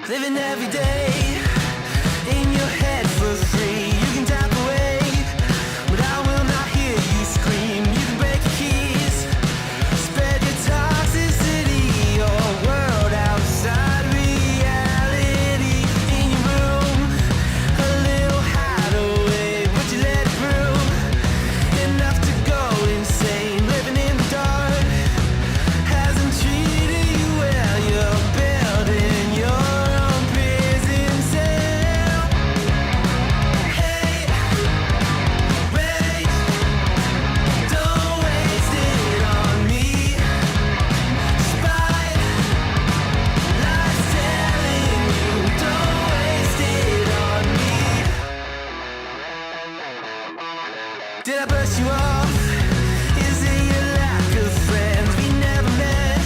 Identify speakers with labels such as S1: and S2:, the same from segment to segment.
S1: Living every day in your head for free. You can tap away, but I will not hear you scream. You can break your keys, spread your toxicity, your world outside reality. In your room, a little hideaway, but you let it through. Enough to go insane, living in the dark hasn't treated you well. You're building your own prison cell. Hate, rage, don't waste it on me. Spite, lies telling you, don't waste it on me. Did I brush you off? Is it your lack of friends? We never met,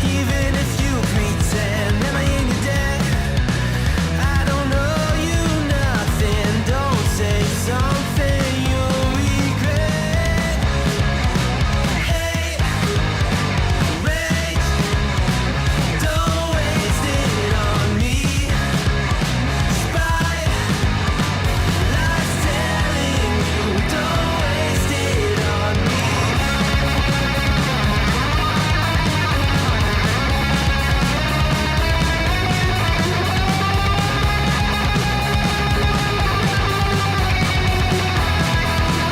S1: even if you pretend. Am I in your debt? I don't owe you nothing. Don't say something you'll regret. Hate, rage, don't waste it on me. Spite, lies telling you, don't waste it on me.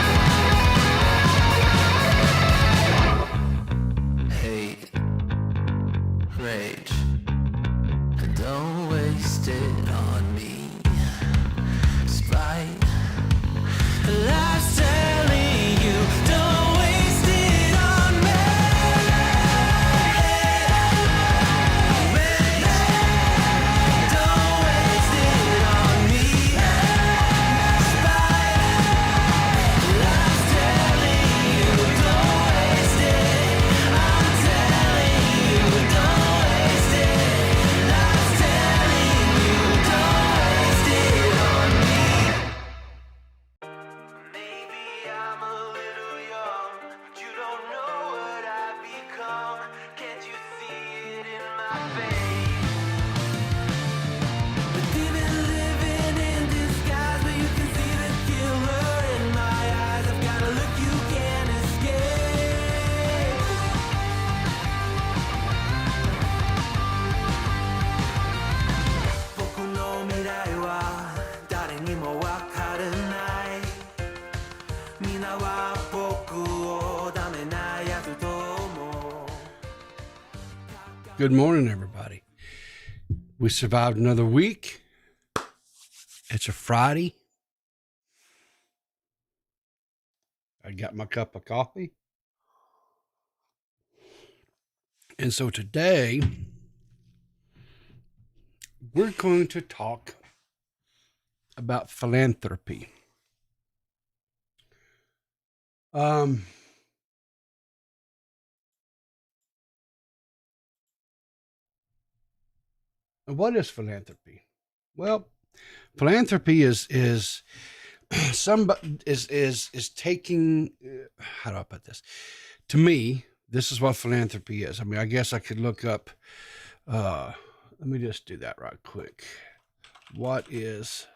S1: Hate, rage, don't waste it on me. Spite, lies telling you, don't waste it on me. Rage, don't waste it on me. Spite, lies telling you, don't waste it. I'm telling you, don't waste it. Lies telling you, don't waste it on me. Maybe I'm a little young, but you don't know what I've become. Can't you see it in my face? But we've been living in disguise, but you can see the killer in my eyes. I've got a look you can't escape. Boku no mirai wa dare ni mo wakaranai. Mina wa boku o dame na yaru to omou.
S2: Good morning, everybody. We survived another week. It's a Friday. I got my cup of coffee. And so today, we're going to talk about philanthropy. What is philanthropy? Well, philanthropy is somebody is taking. How do I put this? To me, this is what philanthropy is. I mean, I guess I could look up. Let me just do that right quick. What is?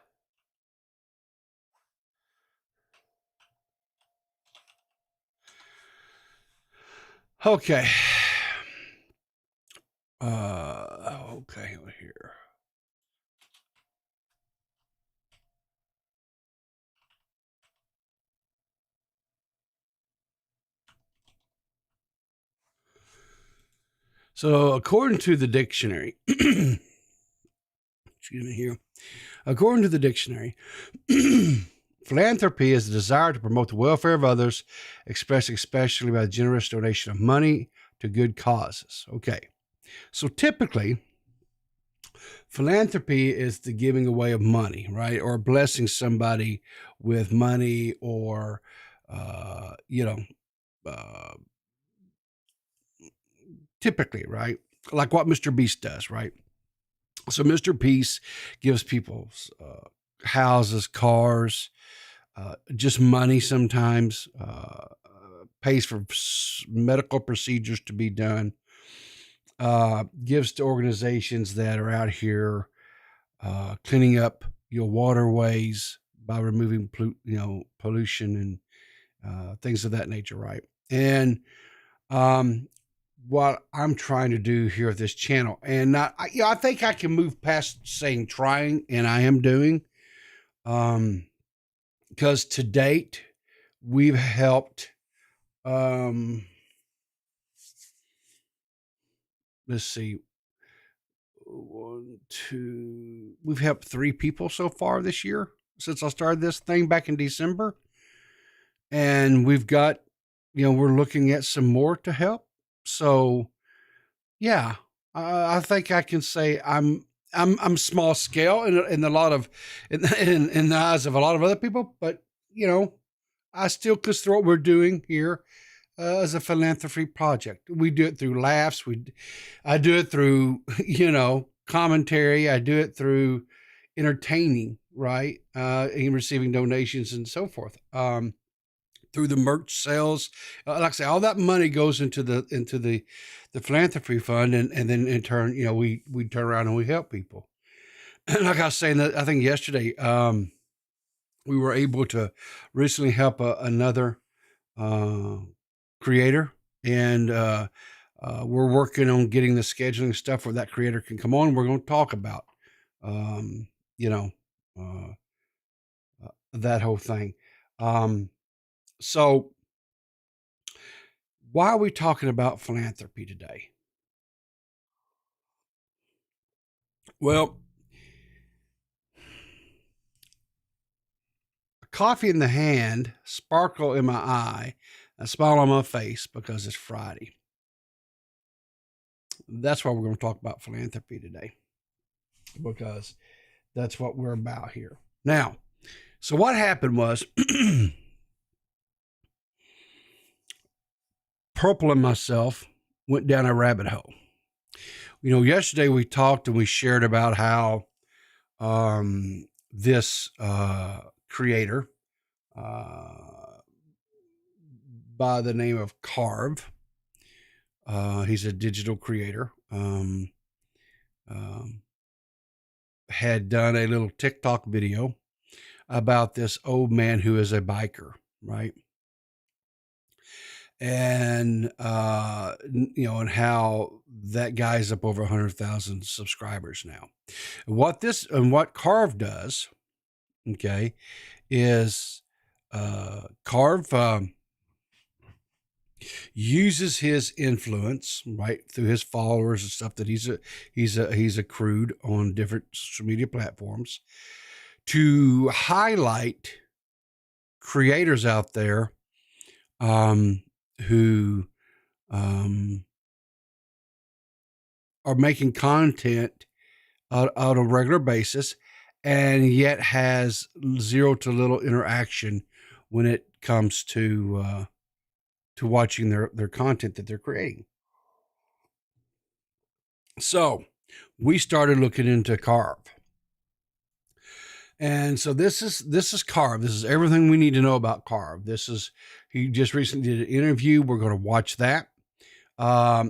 S2: Okay. Okay, here. So, according to the dictionary, excuse me here. According to the dictionary, philanthropy is the desire to promote the welfare of others, expressed especially by the generous donation of money to good causes. Okay. So typically, philanthropy is the giving away of money, right? Or blessing somebody with money or, typically, right? Like what Mr. Beast does, right? So Mr. Beast gives people houses, cars, just money sometimes, pays for medical procedures to be done. gives to organizations that are out here cleaning up your waterways by removing pollution and things of that nature, right? And what I'm trying to do here at this channel, and I think I can move past saying trying, and I am doing, because to date we've helped. Let's see, we've helped 3 people so far this year since I started this thing back in December. And we've got, we're looking at some more to help. So yeah, I think I can say I'm small scale in a lot of, in the eyes of a lot of other people, but I still consider what we're doing here as a philanthropy project. We do it through laughs. I do it through, commentary. I do it through entertaining, right? And receiving donations and so forth. Through the merch sales, like I say, all that money goes into the philanthropy fund, and then in turn, we turn around and we help people. And like I was saying, that I think yesterday, we were able to recently help another creator, and we're working on getting the scheduling stuff where that creator can come on. We're going to talk about, that whole thing. So why are we talking about philanthropy today? Well, coffee in the hand, sparkle in my eye, a smile on my face because it's Friday. That's why we're going to talk about philanthropy today, because that's what we're about here. Now, so what happened was Purple and myself went down a rabbit hole. Yesterday we talked and we shared about how this creator by the name of Karve, he's a digital creator, had done a little TikTok video about this old man who is a biker, right? And and how that guy's up over 100,000 subscribers now. What Karve does, okay, is Karve uses his influence, right, through his followers and stuff that he's accrued on different social media platforms, to highlight creators out there who are making content on a regular basis, and yet has zero to little interaction when it comes to watching their content that they're creating. So we started looking into Karve. And so this is Karve. This is everything we need to know about Karve. He just recently did an interview. We're going to watch that.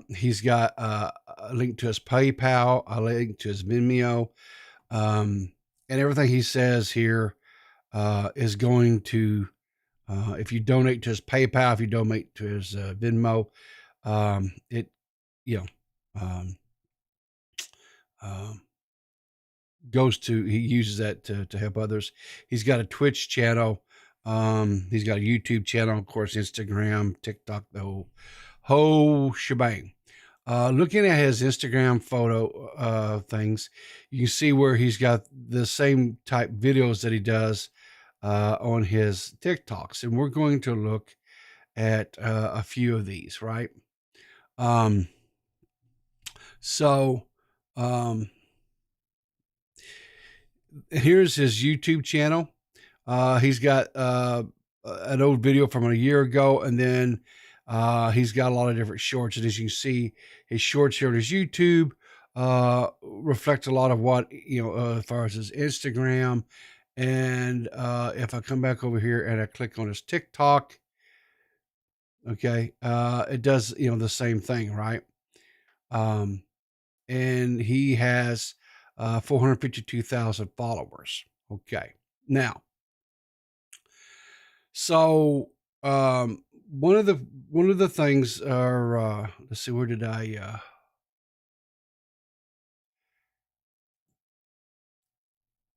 S2: He's got a link to his PayPal, a link to his Vimeo, and everything he says here is going to, if you donate to his PayPal, if you donate to his Venmo, he uses that to help others. He's got a Twitch channel. He's got a YouTube channel, of course, Instagram, TikTok, the whole shebang. Looking at his Instagram photo things, you can see where he's got the same type videos that he does on his TikToks. And we're going to look at a few of these, right? Here's his YouTube channel. He's got an old video from a year ago, and then he's got a lot of different shorts. And as you can see, his shorts here on his YouTube reflect a lot of what, as far as his Instagram. And if I come back over here and I click on his TikTok, okay, it does, the same thing, right? And he has 452,000 followers. Okay. Now, so one of the things are let's see, where did I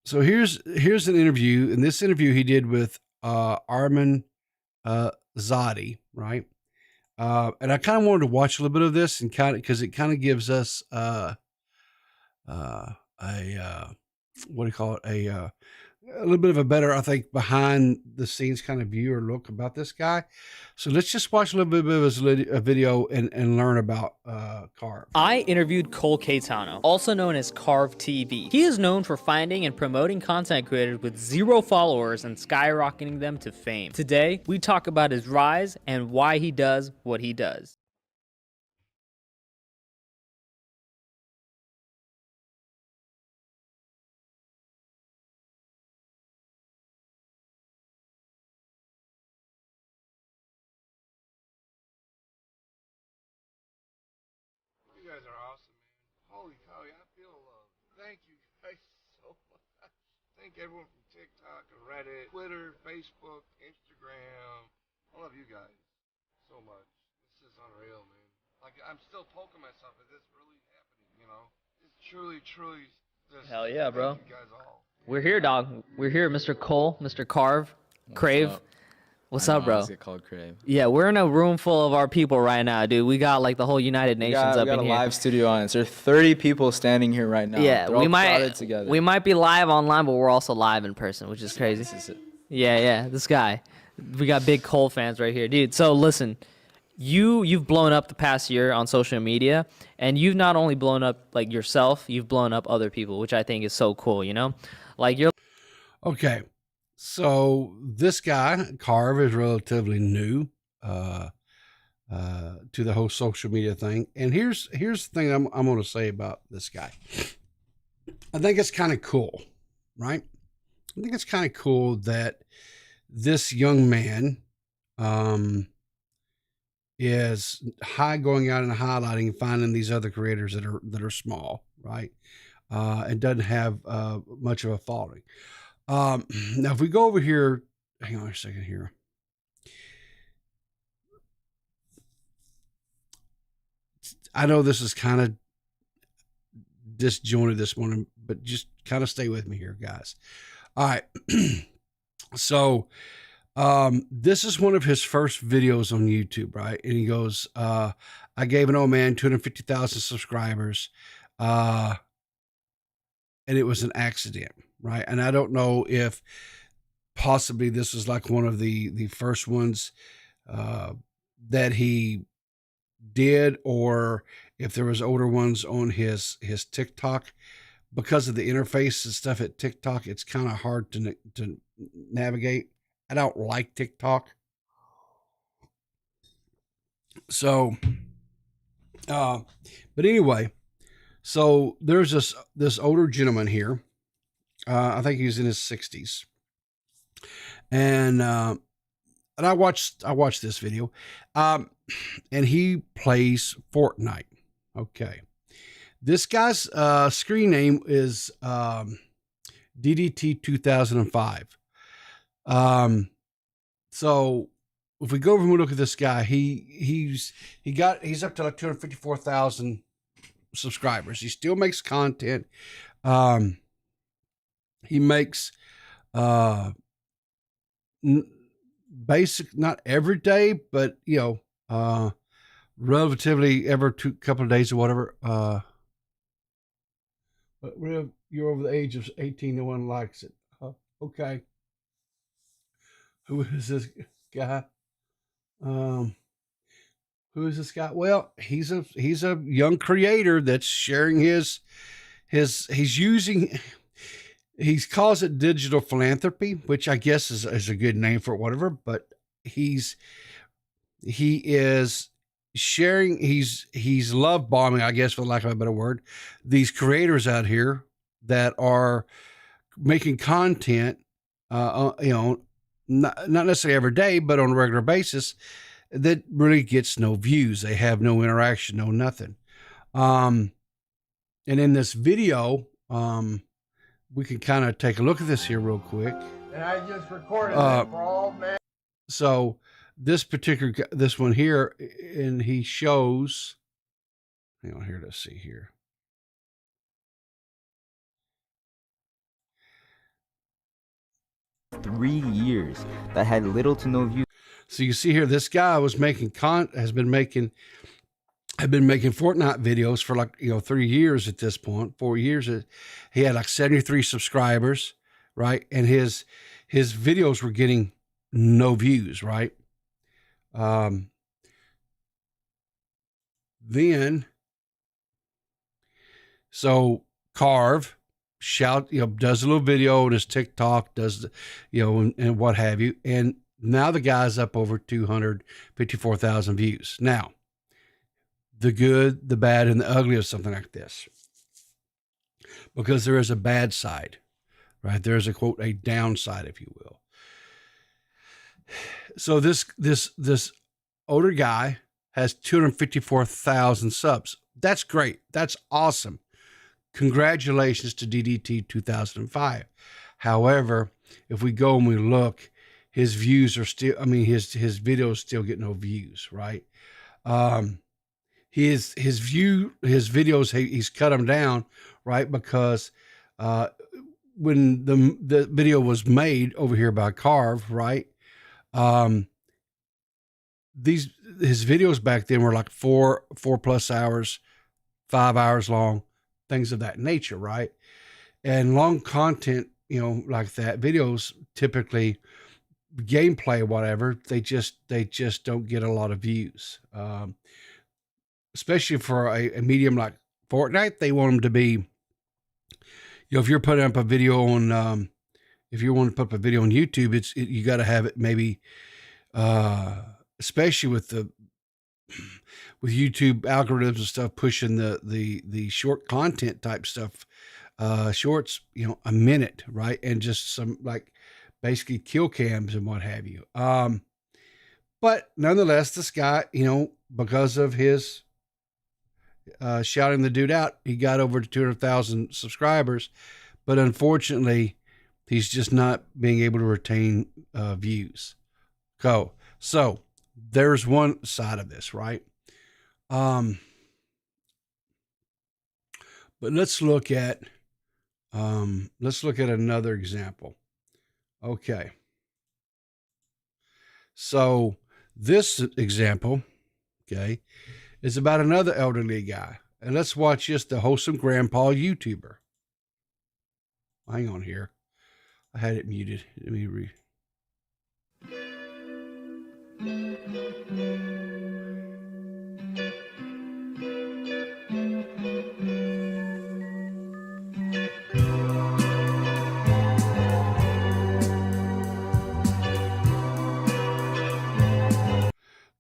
S2: so here's an interview, and this interview he did with Armin Zadi, right? And I kind of wanted to watch a little bit of this and kind of because it kind of gives us a what do you call it, a little bit of a better, I think, behind the scenes kind of view or look about this guy. So let's just watch a little bit of his video and learn about Karve.
S3: I interviewed Cole Caetano, also known as KarveTV. He is known for finding and promoting content creators with 0 followers and skyrocketing them to fame. Today, we talk about his rise and why he does what he does.
S2: You guys are awesome, man. Holy cow, I feel love. Thank you guys so much. Thank everyone from TikTok, Reddit, Twitter, Facebook, Instagram. I love you guys so much. This is unreal, man. Like, I'm still poking myself. Is this really happening, you know? It's truly just,
S3: Hell yeah, bro.
S2: Thank you guys all.
S3: We're here, dog. We're here, Mr. Cole, Mr. Karve, Crave. What's up, bro?
S4: Get called Crave.
S3: Yeah, we're in a room full of our people right now, dude. We got like the whole United Nations up in here.
S4: We got a live studio on. There are 30 people standing here right now.
S3: Yeah,
S4: They're all crowded together.
S3: we might be live online, but we're also live in person, which is crazy.
S4: This is it.
S3: Yeah, this guy. We got big Cole fans right here, dude. So listen, you've blown up the past year on social media, and you've not only blown up like yourself, you've blown up other people, which I think is so cool. You know, like you're. Okay. So this guy, Karve, is relatively new to the whole social media thing. And here's the thing I'm going to say about this guy. I think it's kind of cool, right? I think it's kind of cool that this young man is going out and highlighting and finding these other creators that are small, right? And doesn't have much of a following. Now, if we go over here, hang on a second here. I know this is kind of disjointed this morning, but just kind of stay with me here, guys. All right. So, this is one of his first videos on YouTube, right? And he goes, I gave an old man 250,000 subscribers, and it was an accident. Right. And I don't know if possibly this was like one of the first ones that he did, or if there was older ones on his TikTok. Because of the interface and stuff at TikTok, it's kind of hard to navigate. I don't like TikTok. So, but anyway, so there's this older gentleman here. I think he's in his 60s, and I watched this video, and he plays Fortnite. Okay, this guy's screen name is DDT 2005. So if we go over and we look at this guy, he's up to like 254,000 subscribers. He still makes content. He makes basic, not every day, but you know, relatively every couple of days or whatever. But you're over the age of 18, no one likes it. Okay. Who is this guy? Who is this guy? Well, he's a young creator that's sharing he calls it digital philanthropy, which I guess is a good name for it, whatever, but he is sharing, he's love bombing, I guess, for lack of a better word, these creators out here that are making content, you know, not necessarily every day, but on a regular basis, that really gets no views. They have no interaction, no nothing.
S2: And in this video, we can kind of take a look at this here real quick.
S3: And I just recorded it for all men.
S2: So this one here, and he shows, hang on here, let's see here.
S5: Three years that had little to no views.
S2: So you see here, this guy was making had been making Fortnite videos for like, 3 years at this point, 4 years. He had like 73 subscribers, right? And his videos were getting no views, right? Then, so Karve does a little video on his TikTok, does, and what have you. And now the guy's up over 254,000 views. Now, the good, the bad, and the ugly of something like this, because there is a bad side, right? There's a quote, a downside, if you will. So this older guy has 254,000 subs. That's great. That's awesome. Congratulations to DDT 2005. However, if we go and we look, his views are still, his videos still get no views, right? His videos, he's cut them down, right? Because when the video was made over here by Karve, right? His videos back then were like 4 plus hours, 5 hours long, things of that nature, right? And long content, like that, videos typically, gameplay, whatever, they just don't get a lot of views. Especially for a medium like Fortnite, they want them to be, if you're putting up a video on, if you want to put up a video on YouTube, you got to have it maybe, especially with YouTube algorithms and stuff pushing the short content type stuff, shorts, a minute, right? And just some like basically kill cams and what have you. But nonetheless, this guy, because of his shouting the dude out, he got over to 200,000 subscribers. But unfortunately, he's just not being able to retain views. So there's one side of this, right? But let's look at another example. Okay. So this example, okay, is about another elderly guy. And let's watch just the Wholesome Grandpa YouTuber. Hang on here. I had it muted. Let me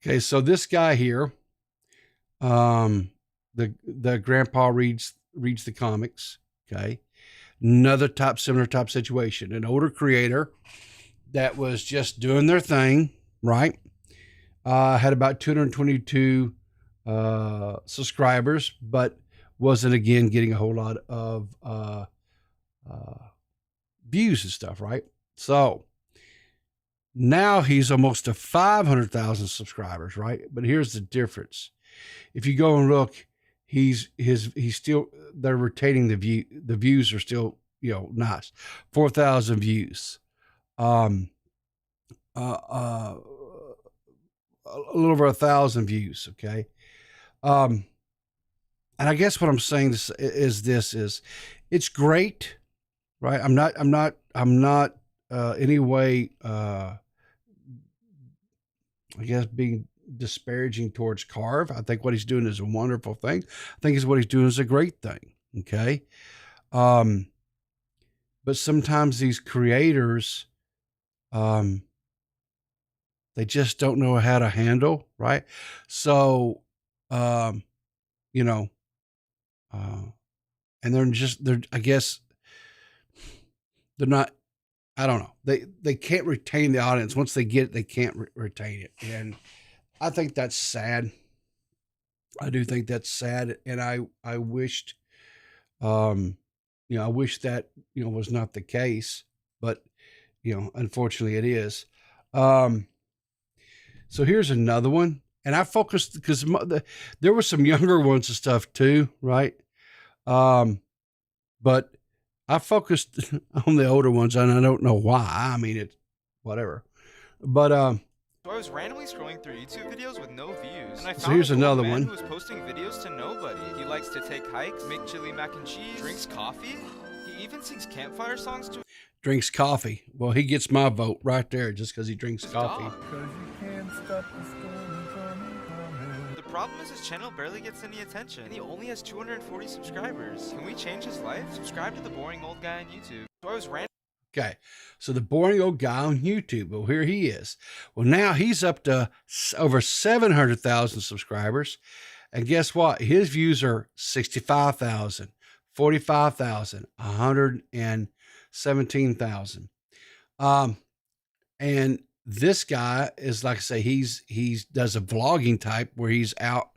S2: Okay, so this guy here, the grandpa reads the comics. Okay, another similar type situation. An older creator that was just doing their thing, right? Had about 222 subscribers, but wasn't again getting a whole lot of views and stuff, right? So now he's almost to 500,000 subscribers, right? But here's the difference. If you go and look, he's still, they're retaining the views are still, nice. 4,000 views. A little over 1,000 views. Okay. And I guess what I'm saying is it's great, right? I'm not any way, I guess being disparaging towards Karve. I think what he's doing is a wonderful thing. I think what he's doing is a great thing. Okay. But sometimes these creators, they just don't know how to handle, right? So, and I guess they're not, I don't know. They can't retain the audience. Once they get it, they can't retain it. And I think that's sad.
S3: I do think that's sad, and I wished, I wish that was not the case, but unfortunately it is. Um, so here's another one, and I focused because there were some younger ones and stuff too, right? But I focused on the older ones, and I don't know why. I mean, it's whatever. But
S6: So I was randomly scrolling through YouTube videos with no views, and I
S3: So
S6: found
S3: here's
S6: a cool
S3: another
S6: man
S3: one.
S6: who was posting videos to nobody. He likes to take hikes, make chili mac and cheese, drinks coffee. He even sings campfire songs to
S3: drinks coffee. Well, he gets my vote right there just because he drinks
S6: his
S3: coffee.
S6: dog. The problem is his channel barely gets any attention, and he only has 240 subscribers. Can we change his life? Subscribe to the boring old guy on YouTube. So I was
S3: Okay, so the boring old guy on YouTube. Well, here he is. Well, now he's up to over 700,000 subscribers. And guess what? His views are 65,000, 45,000, 117,000. And this guy is, like I say, he's does a vlogging type where he's out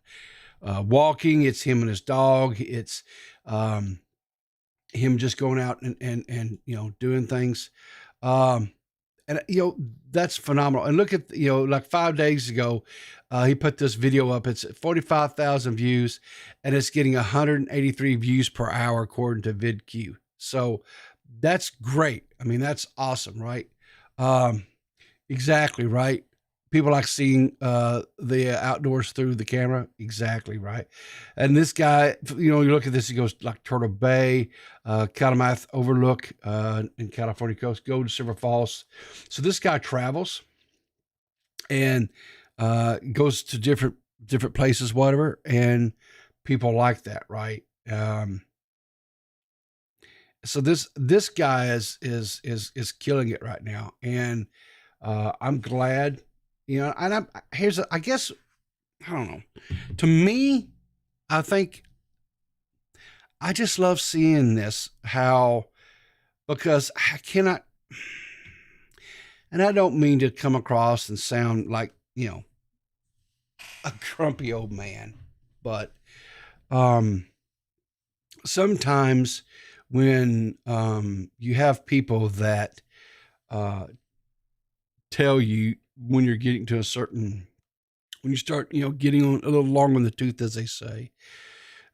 S3: walking. It's him and his dog. It's him just going out and doing things. And that's phenomenal. And look at, like 5 days ago, he put this video up. It's 45,000 views, and it's getting 183 views per hour according to VidQ. So that's great. I mean, that's awesome, right? Exactly right. People like seeing the outdoors through the camera. Exactly right. And this guy, you look at this, he goes like Turtle Bay, Catamount Overlook in California coast, go to Silver Falls. So this guy travels and goes to different places, whatever, and people like that, right? So this guy is killing it right now, and I'm glad. And I guess, I don't know. To me, I think I just love seeing this, because I cannot, and I don't mean to come across and sound like, a grumpy old man, but sometimes when you have people that tell you, when you're getting to when you start, getting on a little long on the tooth, as they say,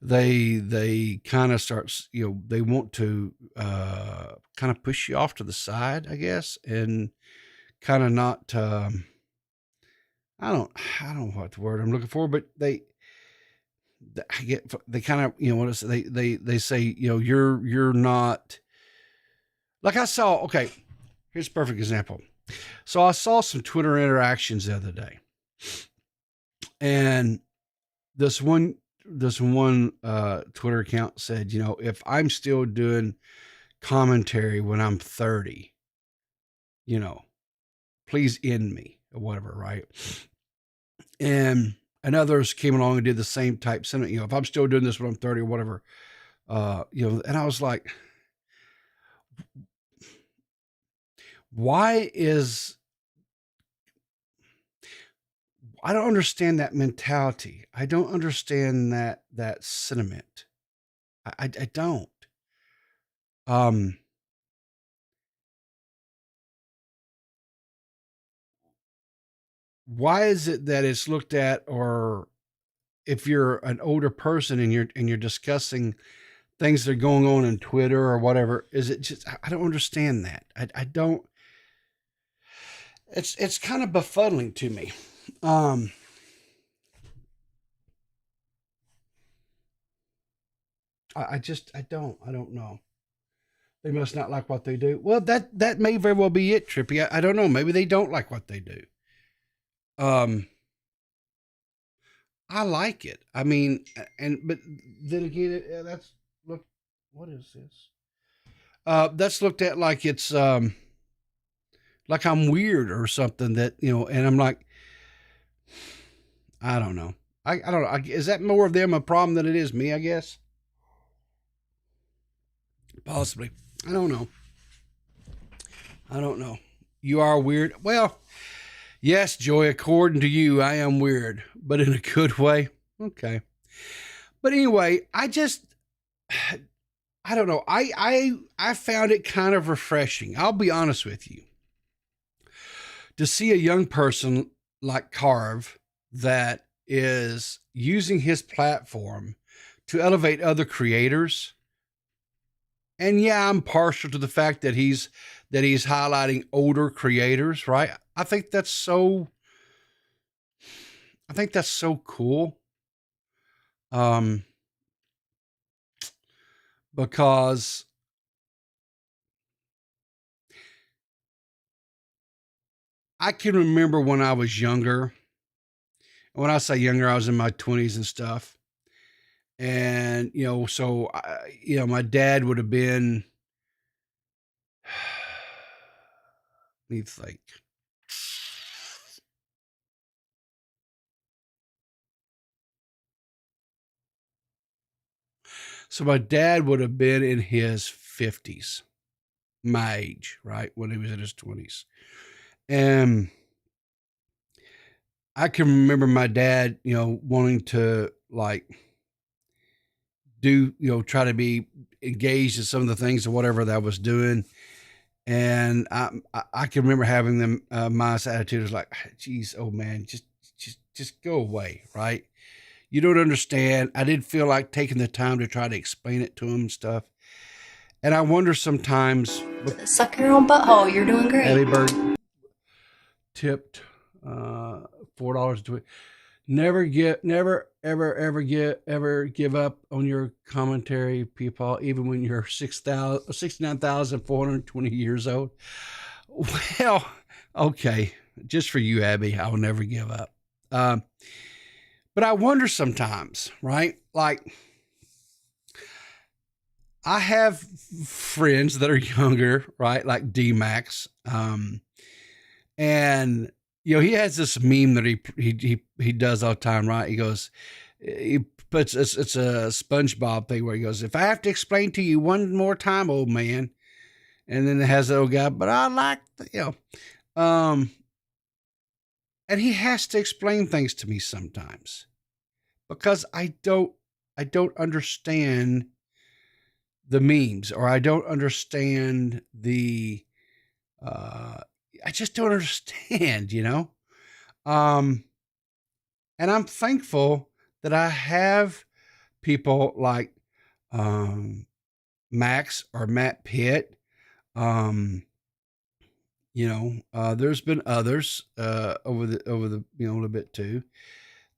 S3: they kind of start, they want to kind of push you off to the side, I guess, and kind of not, I don't know what the word I'm looking for, but they kind of, what is it? They say, you're not, like I saw, okay, here's a perfect example. So I saw some Twitter interactions the other day, and this one Twitter account said, if I'm still doing commentary when I'm 30, please end me or whatever, right? And others came along and did the same type sentiment, if I'm still doing this when I'm 30 or whatever, and I was like, I don't understand that mentality. I don't understand that sentiment. I don't. Why is it that it's looked at, or if you're an older person and you're discussing things that are going on in Twitter or whatever, is it just, I don't understand that. I don't, it's kind of befuddling to me. I don't know. They must not like what they do. Well, that may very well be it, Trippy. I don't know. Maybe they don't like what they do. I like it. I mean, but then again, that's, look, what is this? That's looked at like it's, like I'm weird or something, that, and I'm like, I don't know. I don't know. Is that more of them a problem than it is me, I guess? Possibly. I don't know. You are weird. Well, yes, Joy, according to you, I am weird, but in a good way. Okay. But anyway, I don't know. I found it kind of refreshing. I'll be honest with you. To see a young person like Karve that is using his platform to elevate other creators. And yeah, I'm partial to the fact that he's highlighting older creators, right? I think that's so cool. Because I can remember when I was younger. When I say younger, I was in my 20s and stuff. And, so, my dad would have been, let me think. So my dad would have been in his 50s, my age, right? When he was in his 20s. And I can remember my dad, wanting to like do, try to be engaged in some of the things or whatever that I was doing. And I can remember having them, my attitude was like, geez, oh man, just go away. Right. You don't understand. I didn't feel like taking the time to try to explain it to him and stuff. And I wonder sometimes.
S7: Suck your own butthole. You're doing great.
S3: Abby Bird tipped $4 to it. Never ever give up on your commentary, people, even when you're 69,420 years old. Well, okay. Just for you, Abby, I will never give up. But I wonder sometimes, right? Like, I have friends that are younger, right? Like D-Max. And, he has this meme that he does all the time, right? He goes, he puts, it's a SpongeBob thing where he goes, if I have to explain to you one more time, old man. And then it has the old guy, but I like, and he has to explain things to me sometimes because I don't understand the memes, or I don't understand I just don't understand, and I'm thankful that I have people like, Max or Matt Pitt. There's been others, over the, a little bit too,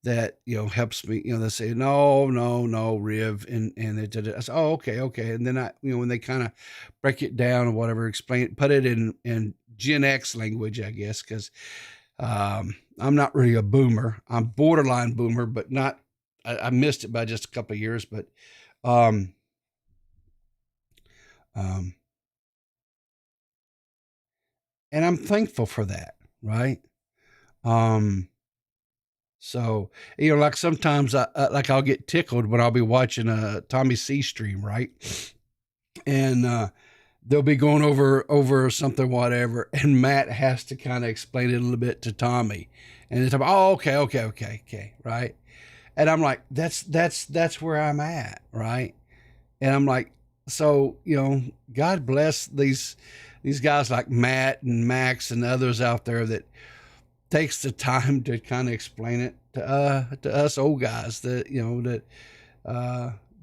S3: that, helps me, they say, no, Riv. And they did it. I said, oh, okay. And then when they kind of break it down or whatever, put it in Gen X language, I guess. Cause, I'm not really a boomer. I'm borderline boomer, but not, I missed it by just a couple of years, but, and I'm thankful for that. Right. So, like sometimes I'll get tickled when I'll be watching a Tommy C stream. Right. And, they'll be going over something, whatever. And Matt has to kind of explain it a little bit to Tommy, and it's like, oh, okay. Right. And I'm like, that's where I'm at. Right. And I'm like, so, God bless these guys like Matt and Max and others out there that takes the time to kind of explain it to us old guys that,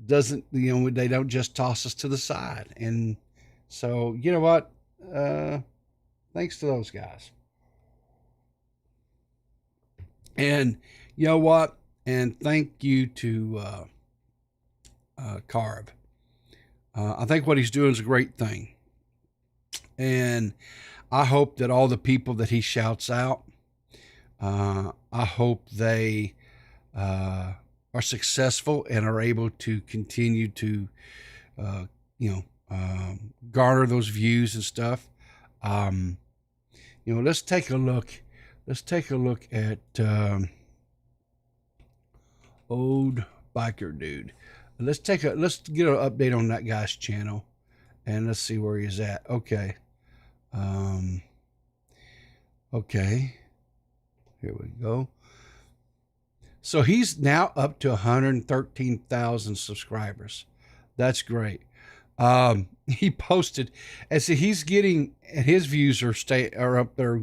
S3: doesn't, they don't just toss us to the side. And so, you know what? Thanks to those guys. And you know what? And thank you to Karve. I think what he's doing is a great thing. And I hope that all the people that he shouts out, I hope they are successful and are able to continue to, garner those views and stuff. Let's take a look. Let's take a look at Old Biker Dude. Let's get an update on that guy's channel, and let's see where he's at. Okay. Okay. Here we go. So he's now up to 113,000 subscribers. That's great. He posted, and so he's getting, and his views are up there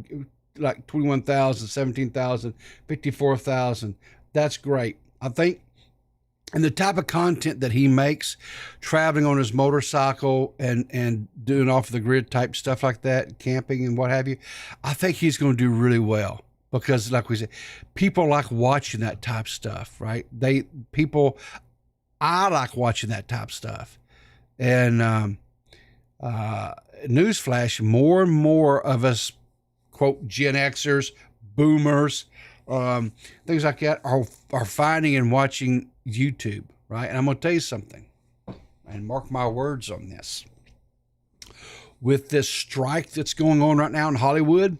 S3: like 21,000, 17,000, 54,000. That's great. I think, and the type of content that he makes, traveling on his motorcycle and doing off the grid type stuff like that, camping and what have you, I think he's going to do really well. Because like we said, people like watching that type of stuff, right? I like watching that type of stuff. And newsflash, more and more of us, quote, Gen Xers, boomers, things like that are finding and watching YouTube, right? And I'm going to tell you something, and mark my words on this. With this strike that's going on right now in Hollywood,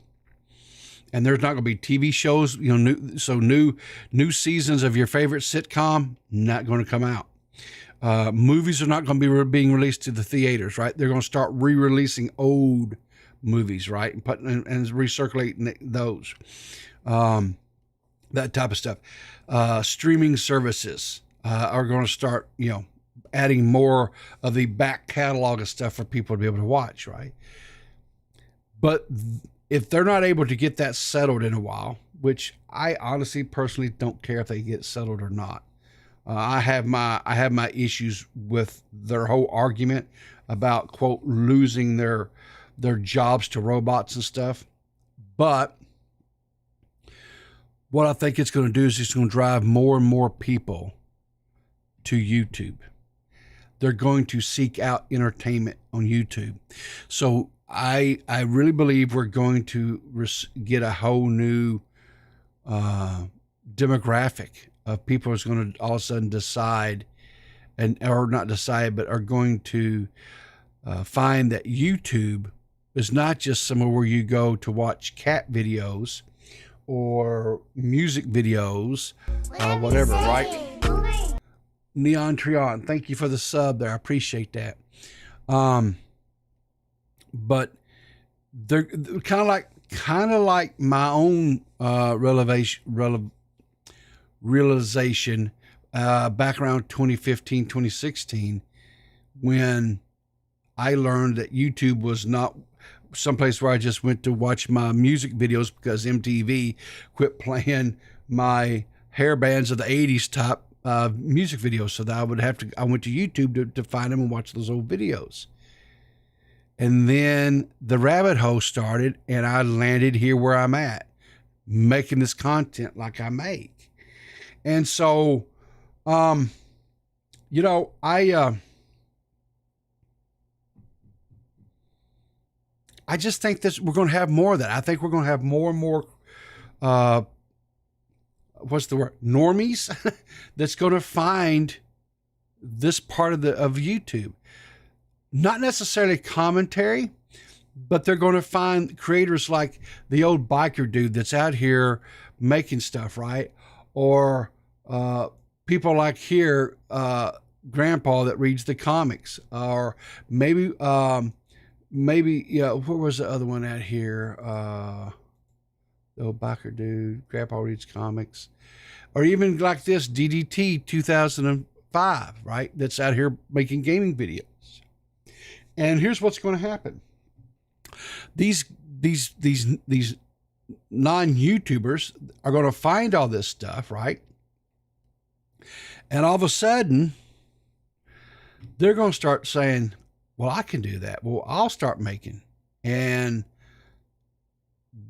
S3: and there's not going to be TV shows, new seasons of your favorite sitcom not going to come out. Movies are not going to be being released to the theaters, right? They're going to start re-releasing old movies, right, and recirculating those, that type of stuff. Streaming services are going to start, adding more of the back catalog of stuff for people to be able to watch, right? But if they're not able to get that settled in a while, which I honestly personally don't care if they get settled or not. I have my issues with their whole argument about, quote, losing their jobs to robots and stuff. But what I think it's going to do is it's going to drive more and more people to YouTube. They're going to seek out entertainment on YouTube. So I really believe we're going to get a whole new demographic of people who's going to all of a sudden decide, or not decide, but are going to find that YouTube is not just somewhere where you go to watch cat videos or music videos, whatever, right? Neon Trion, thank you for the sub there. I appreciate that. But they're kind of like my own realization back around 2015, 2016, when I learned that YouTube was not someplace where I just went to watch my music videos because MTV quit playing my hair bands of the 80s top music videos. So that I went to YouTube to find them and watch those old videos. And then the rabbit hole started, and I landed here where I'm at, making this content like I make. And so, I just think that we're going to have more of that. I think we're going to have more and more, normies that's going to find this part of YouTube. Not necessarily commentary, but they're going to find creators like the old biker dude that's out here making stuff, right? Or people like here, Grandpa that reads the comics, or maybe where was the other one at here? The old biker dude, Grandpa reads comics, or even like this DDT 2005, right? That's out here making gaming videos. And here's what's going to happen. These non-YouTubers are going to find all this stuff, right? And all of a sudden, they're going to start saying, well, I can do that. Well, I'll start making. And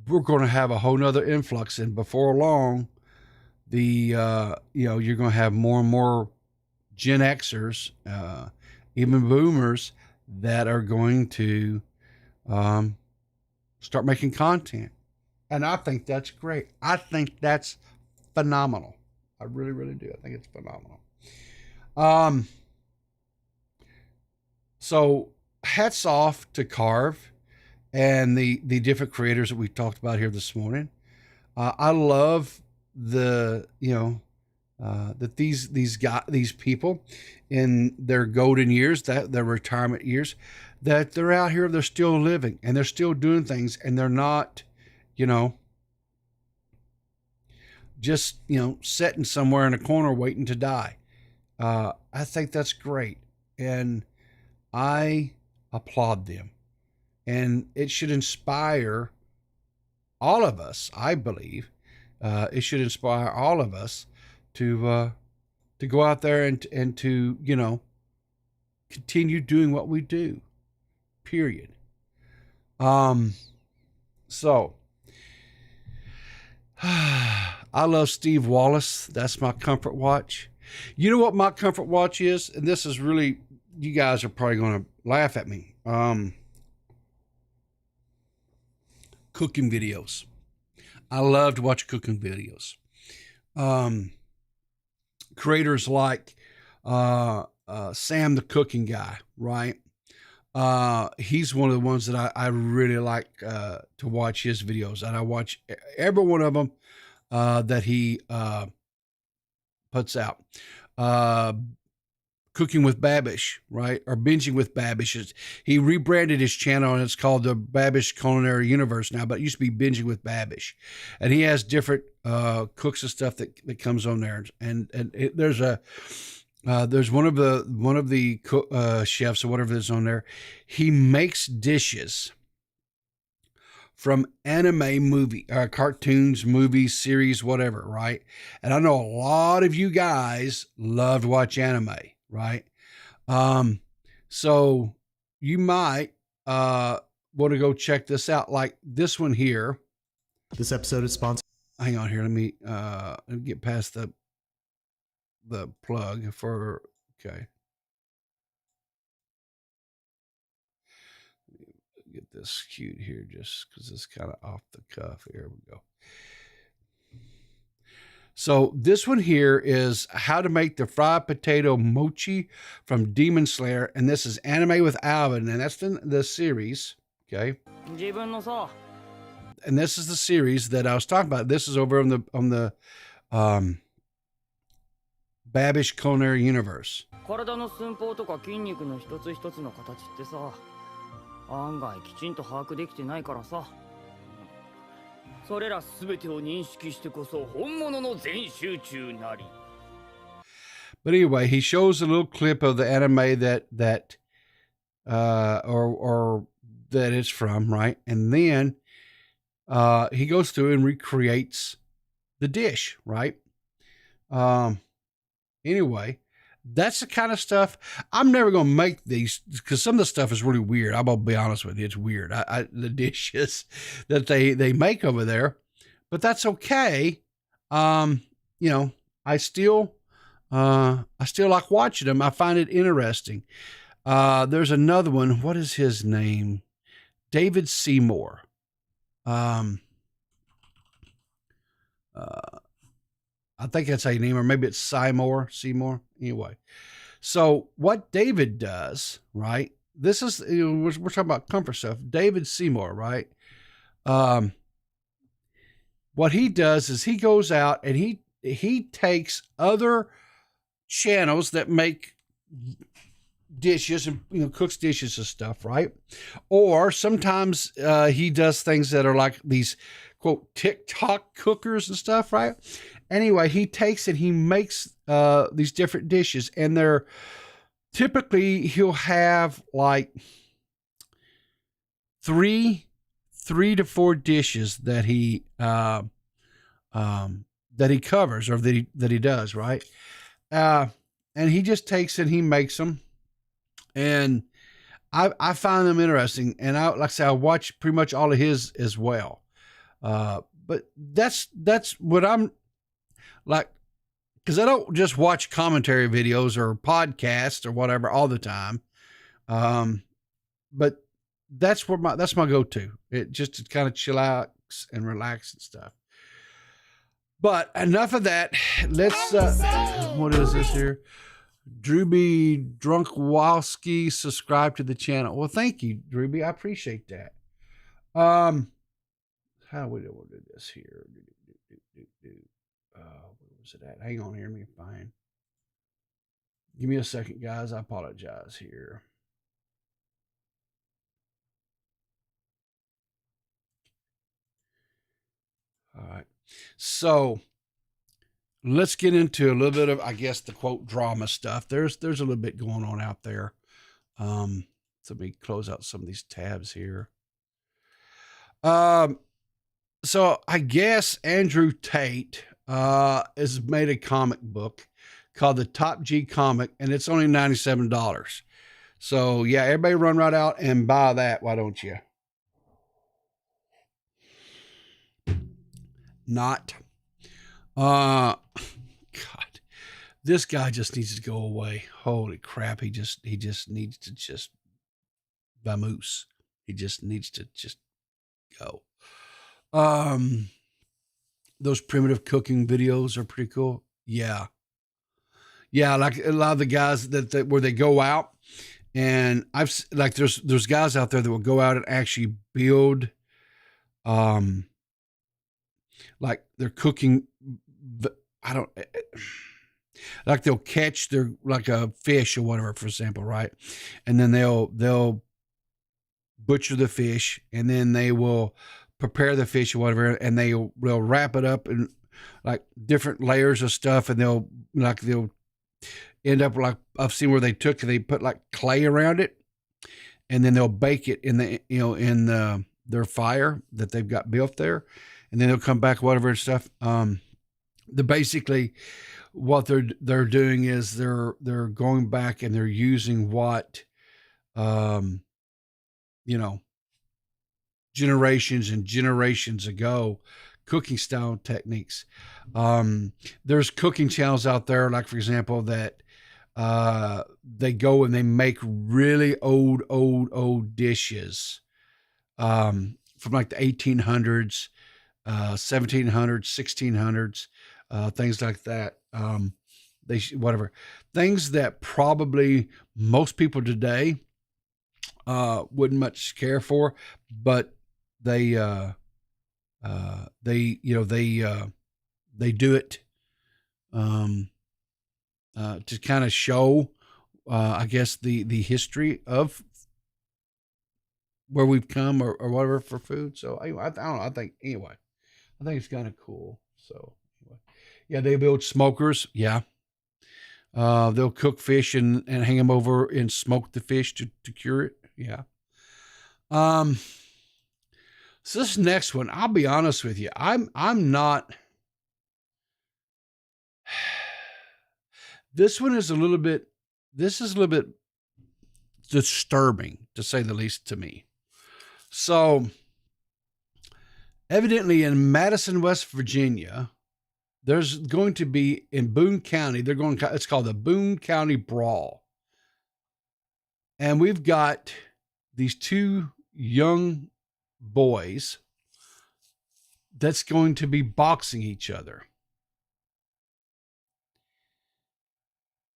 S3: we're going to have a whole nother influx. And before long, you're going to have more and more Gen Xers, even boomers, that are going to start making content. And I think that's great. I think that's phenomenal. I really, really do. I think it's phenomenal. So hats off to Karve and the different creators that we talked about here this morning. I love that these people in their golden years, that their retirement years, that they're out here, they're still living and they're still doing things, and they're not,
S2: just, you know, sitting somewhere in a corner waiting to die. I think that's great. And I applaud them. And it should inspire all of us, I believe. It should inspire all of us to go out there and to, you know, continue doing what we do. Period. So I love Steve Wallace. That's my comfort watch. You know what my comfort watch is? And this is really, you guys are probably going to laugh at me. Cooking videos. I love to watch cooking videos. Creators like Sam the Cooking Guy, right? He's one of the ones that I really like to watch his videos, and I watch every one of them that he puts out. Cooking with Babish, right? Or Binging with Babish. He rebranded his channel and it's called the Babish Culinary Universe now, but it used to be Binging with Babish. And he has different cooks and stuff that comes on there. And there's one of the chefs or whatever that's on there. He makes dishes from anime movie, cartoons, movies, series, whatever, right? And I know a lot of you guys love to watch anime, right? So you might want to go check this out, like this one here.
S8: This episode is sponsored.
S2: Hang on here, let me get past the plug for, okay. Get this cute here just because it's kind of off the cuff. Here we go. So this one here is how to make the fried potato mochi from Demon Slayer, and this is Anime with Alvin, and that's the series, okay? And this is the series that I was talking about. This is over on the Babish Culinary Universe.
S9: 案外きちんと把握できてないからさ。それらすべてを認識してこそ本物の全集中なり。
S2: But anyway, he shows a little clip of the anime that or that it's from, right? And then he goes through and recreates the dish, right? Anyway, that's the kind of stuff I'm never going to make these, because some of the stuff is really weird. I'm going to be honest with you. It's weird. The dishes that they make over there, but that's okay. You know, I still like watching them. I find it interesting. There's another one. What is his name? David Seymour. I think that's how you name him, or maybe it's Seymour. Anyway, so what David does, right? This is, you know, we're talking about comfort stuff. David Seymour, right? What he does is he goes out and he takes other channels that make dishes and, you know, cooks dishes and stuff, right? Or sometimes he does things that are like these quote TikTok cookers and stuff, right? Anyway, he takes and he makes these different dishes, and they're typically, he'll have like three to four dishes that he covers, or that he does, right? And he just takes and he makes them, and I find them interesting, and like I say, I watch pretty much all of his as well. But that's what I'm like, because I don't just watch commentary videos or podcasts or whatever all the time. But that's my go-to. It just to kind of chill out and relax and stuff. But enough of that. Let's what is this here? Drewby Drunkwowski, subscribe to the channel. Well, thank you, Drewby. I appreciate that. How do we do this here? Where was it at? Hang on here, let me find. Give me a second, guys. I apologize here. All right. So
S3: let's get into a little bit of, I guess, the quote drama stuff. There's a little bit going on out there. So let me close out some of these tabs here. So I guess Andrew Tate has made a comic book called the Top G Comic, and it's only $97. So yeah, everybody run right out and buy that. Why don't you? Not. God, this guy just needs to go away. Holy crap. He just needs to just vamoose. He just needs to just go. Those primitive cooking videos are pretty cool. Yeah. Yeah. Like a lot of the guys that where they go out, and I've like, there's guys out there that will go out and actually build, like they're cooking. Like they'll catch their, like a fish or whatever, for example, right? And then they'll butcher the fish, and then they will prepare the fish or whatever, and they'll wrap it up in like different layers of stuff, and they'll end up like, I've seen where they put like clay around it, and then they'll bake it in their fire that they've got built there, and then they'll come back, whatever and stuff. They're basically, what they're doing is they're going back and they're using what, generations and generations ago, cooking style techniques. There's cooking channels out there, like for example, that they go and they make really old dishes from like the 1800s, 1700s, 1600s, things like that. Whatever things that probably most people today wouldn't much care for, but they do it to kind of show, I guess, the history of where we've come or whatever for food. So I don't know. I think it's kind of cool. So anyway, yeah, they build smokers. Yeah. They'll cook fish and hang them over and smoke the fish to cure it. Yeah. So this next one, I'll be honest with you. I'm not, this is a little bit disturbing, to say the least, to me. So evidently in Madison, West Virginia, there's going to be, in Boone County, it's called the Boone County Brawl. And we've got these two young boys that's going to be boxing each other.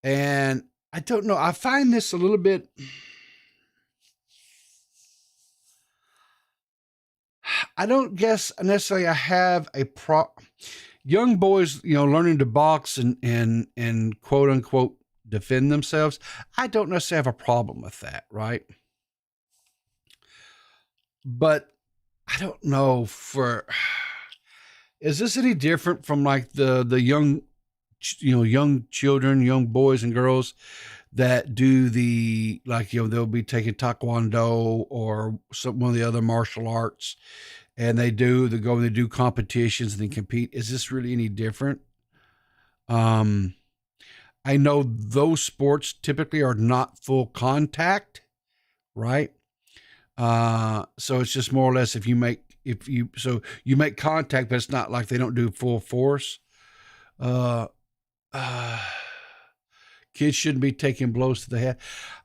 S3: And I don't know, I find this a little bit, I don't guess necessarily I have young boys, learning to box and quote unquote defend themselves. I don't necessarily have a problem with that, right? But I don't know, is this any different from like the young, young children, young boys and girls that do they'll be taking Taekwondo or one of the other martial arts, and they do competitions and they compete. Is this really any different? I know those sports typically are not full contact, right? So it's just more or less you make contact, but it's not like they don't do full force. Kids shouldn't be taking blows to the head.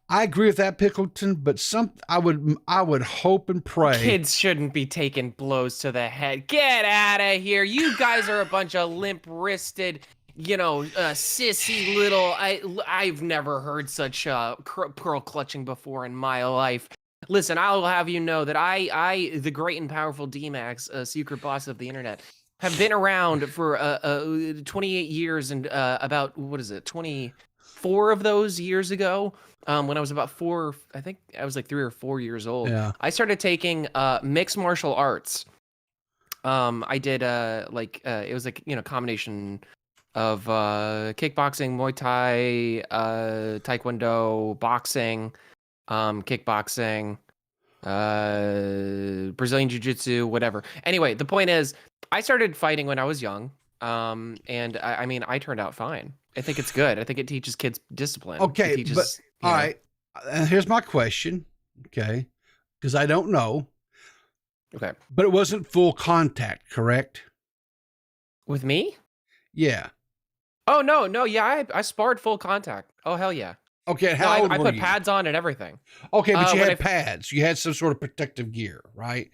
S3: I agree with that, Pickleton, but I would hope and pray.
S10: Kids shouldn't be taking blows to the head. Get out of here. You guys are a bunch of limp-wristed, sissy little, I've never heard such pearl clutching before in my life. Listen, I'll have you know that I, the great and powerful D-Max, secret boss of the internet, have been around for 28 years, and about 24 of those years ago, when I was about 4, I think I was like 3 or 4 years old.
S3: Yeah.
S10: I started taking mixed martial arts. I did it was like combination kickboxing, Muay Thai, Taekwondo, boxing, kickboxing, Brazilian Jiu-Jitsu, whatever. Anyway, the point is, I started fighting when I was young, and I mean, I turned out fine. I think it's good. I think it teaches kids discipline.
S3: Okay,
S10: it teaches,
S3: but all right. Here's my question. Okay, because I don't know.
S10: Okay.
S3: But it wasn't full contact, correct?
S10: With me?
S3: Yeah.
S10: Oh no, yeah, I sparred full contact. Oh hell yeah.
S3: Okay,
S10: No,
S3: how old
S10: I
S3: were
S10: put
S3: you?
S10: pads on and everything.
S3: Okay, but you
S10: when
S3: had pads. You had some sort of protective gear, right?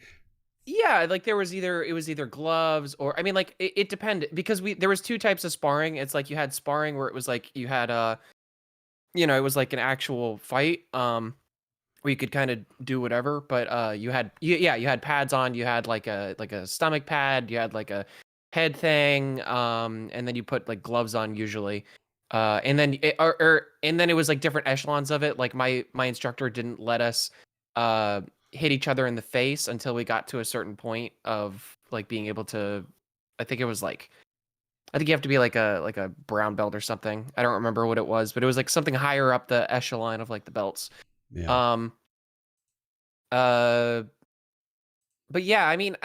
S10: Yeah, like it was either gloves or I mean like it depended because there was two types of sparring. It's like you had sparring where it was like you had it was like an actual fight where you could kind of do whatever, but you had pads on, you had like a stomach pad, you had like a head thing, and then you put like gloves on usually. And then it was like different echelons of it. Like my instructor didn't let us hit each other in the face until we got to a certain point of like being able to. I think you have to be like a brown belt or something. I don't remember what it was, but it was like something higher up the echelon of like the belts.
S3: Yeah.
S10: But yeah, I mean,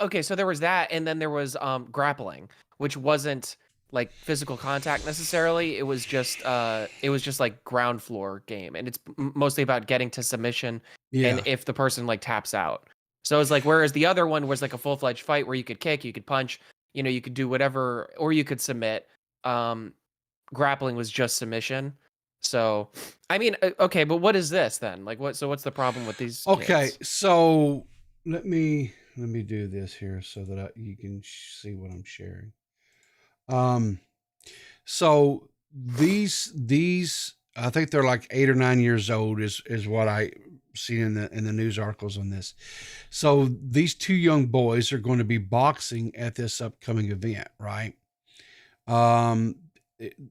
S10: okay, so there was that, and then there was grappling, which wasn't like physical contact necessarily. It was just like ground floor game, and it's mostly about getting to submission, and if the person like taps out. So it's like, whereas the other one was like a full-fledged fight where you could kick, you could punch, you could do whatever, or you could submit. Grappling was just submission. So, I mean, okay, but what is this then? Like, what's the problem with these?
S3: Okay,
S10: kids?
S3: so let me do this here so that you can see what I'm sharing. So these I think they're like 8 or 9 years old is what I see in the news articles on this. So these two young boys are going to be boxing at this upcoming event, right?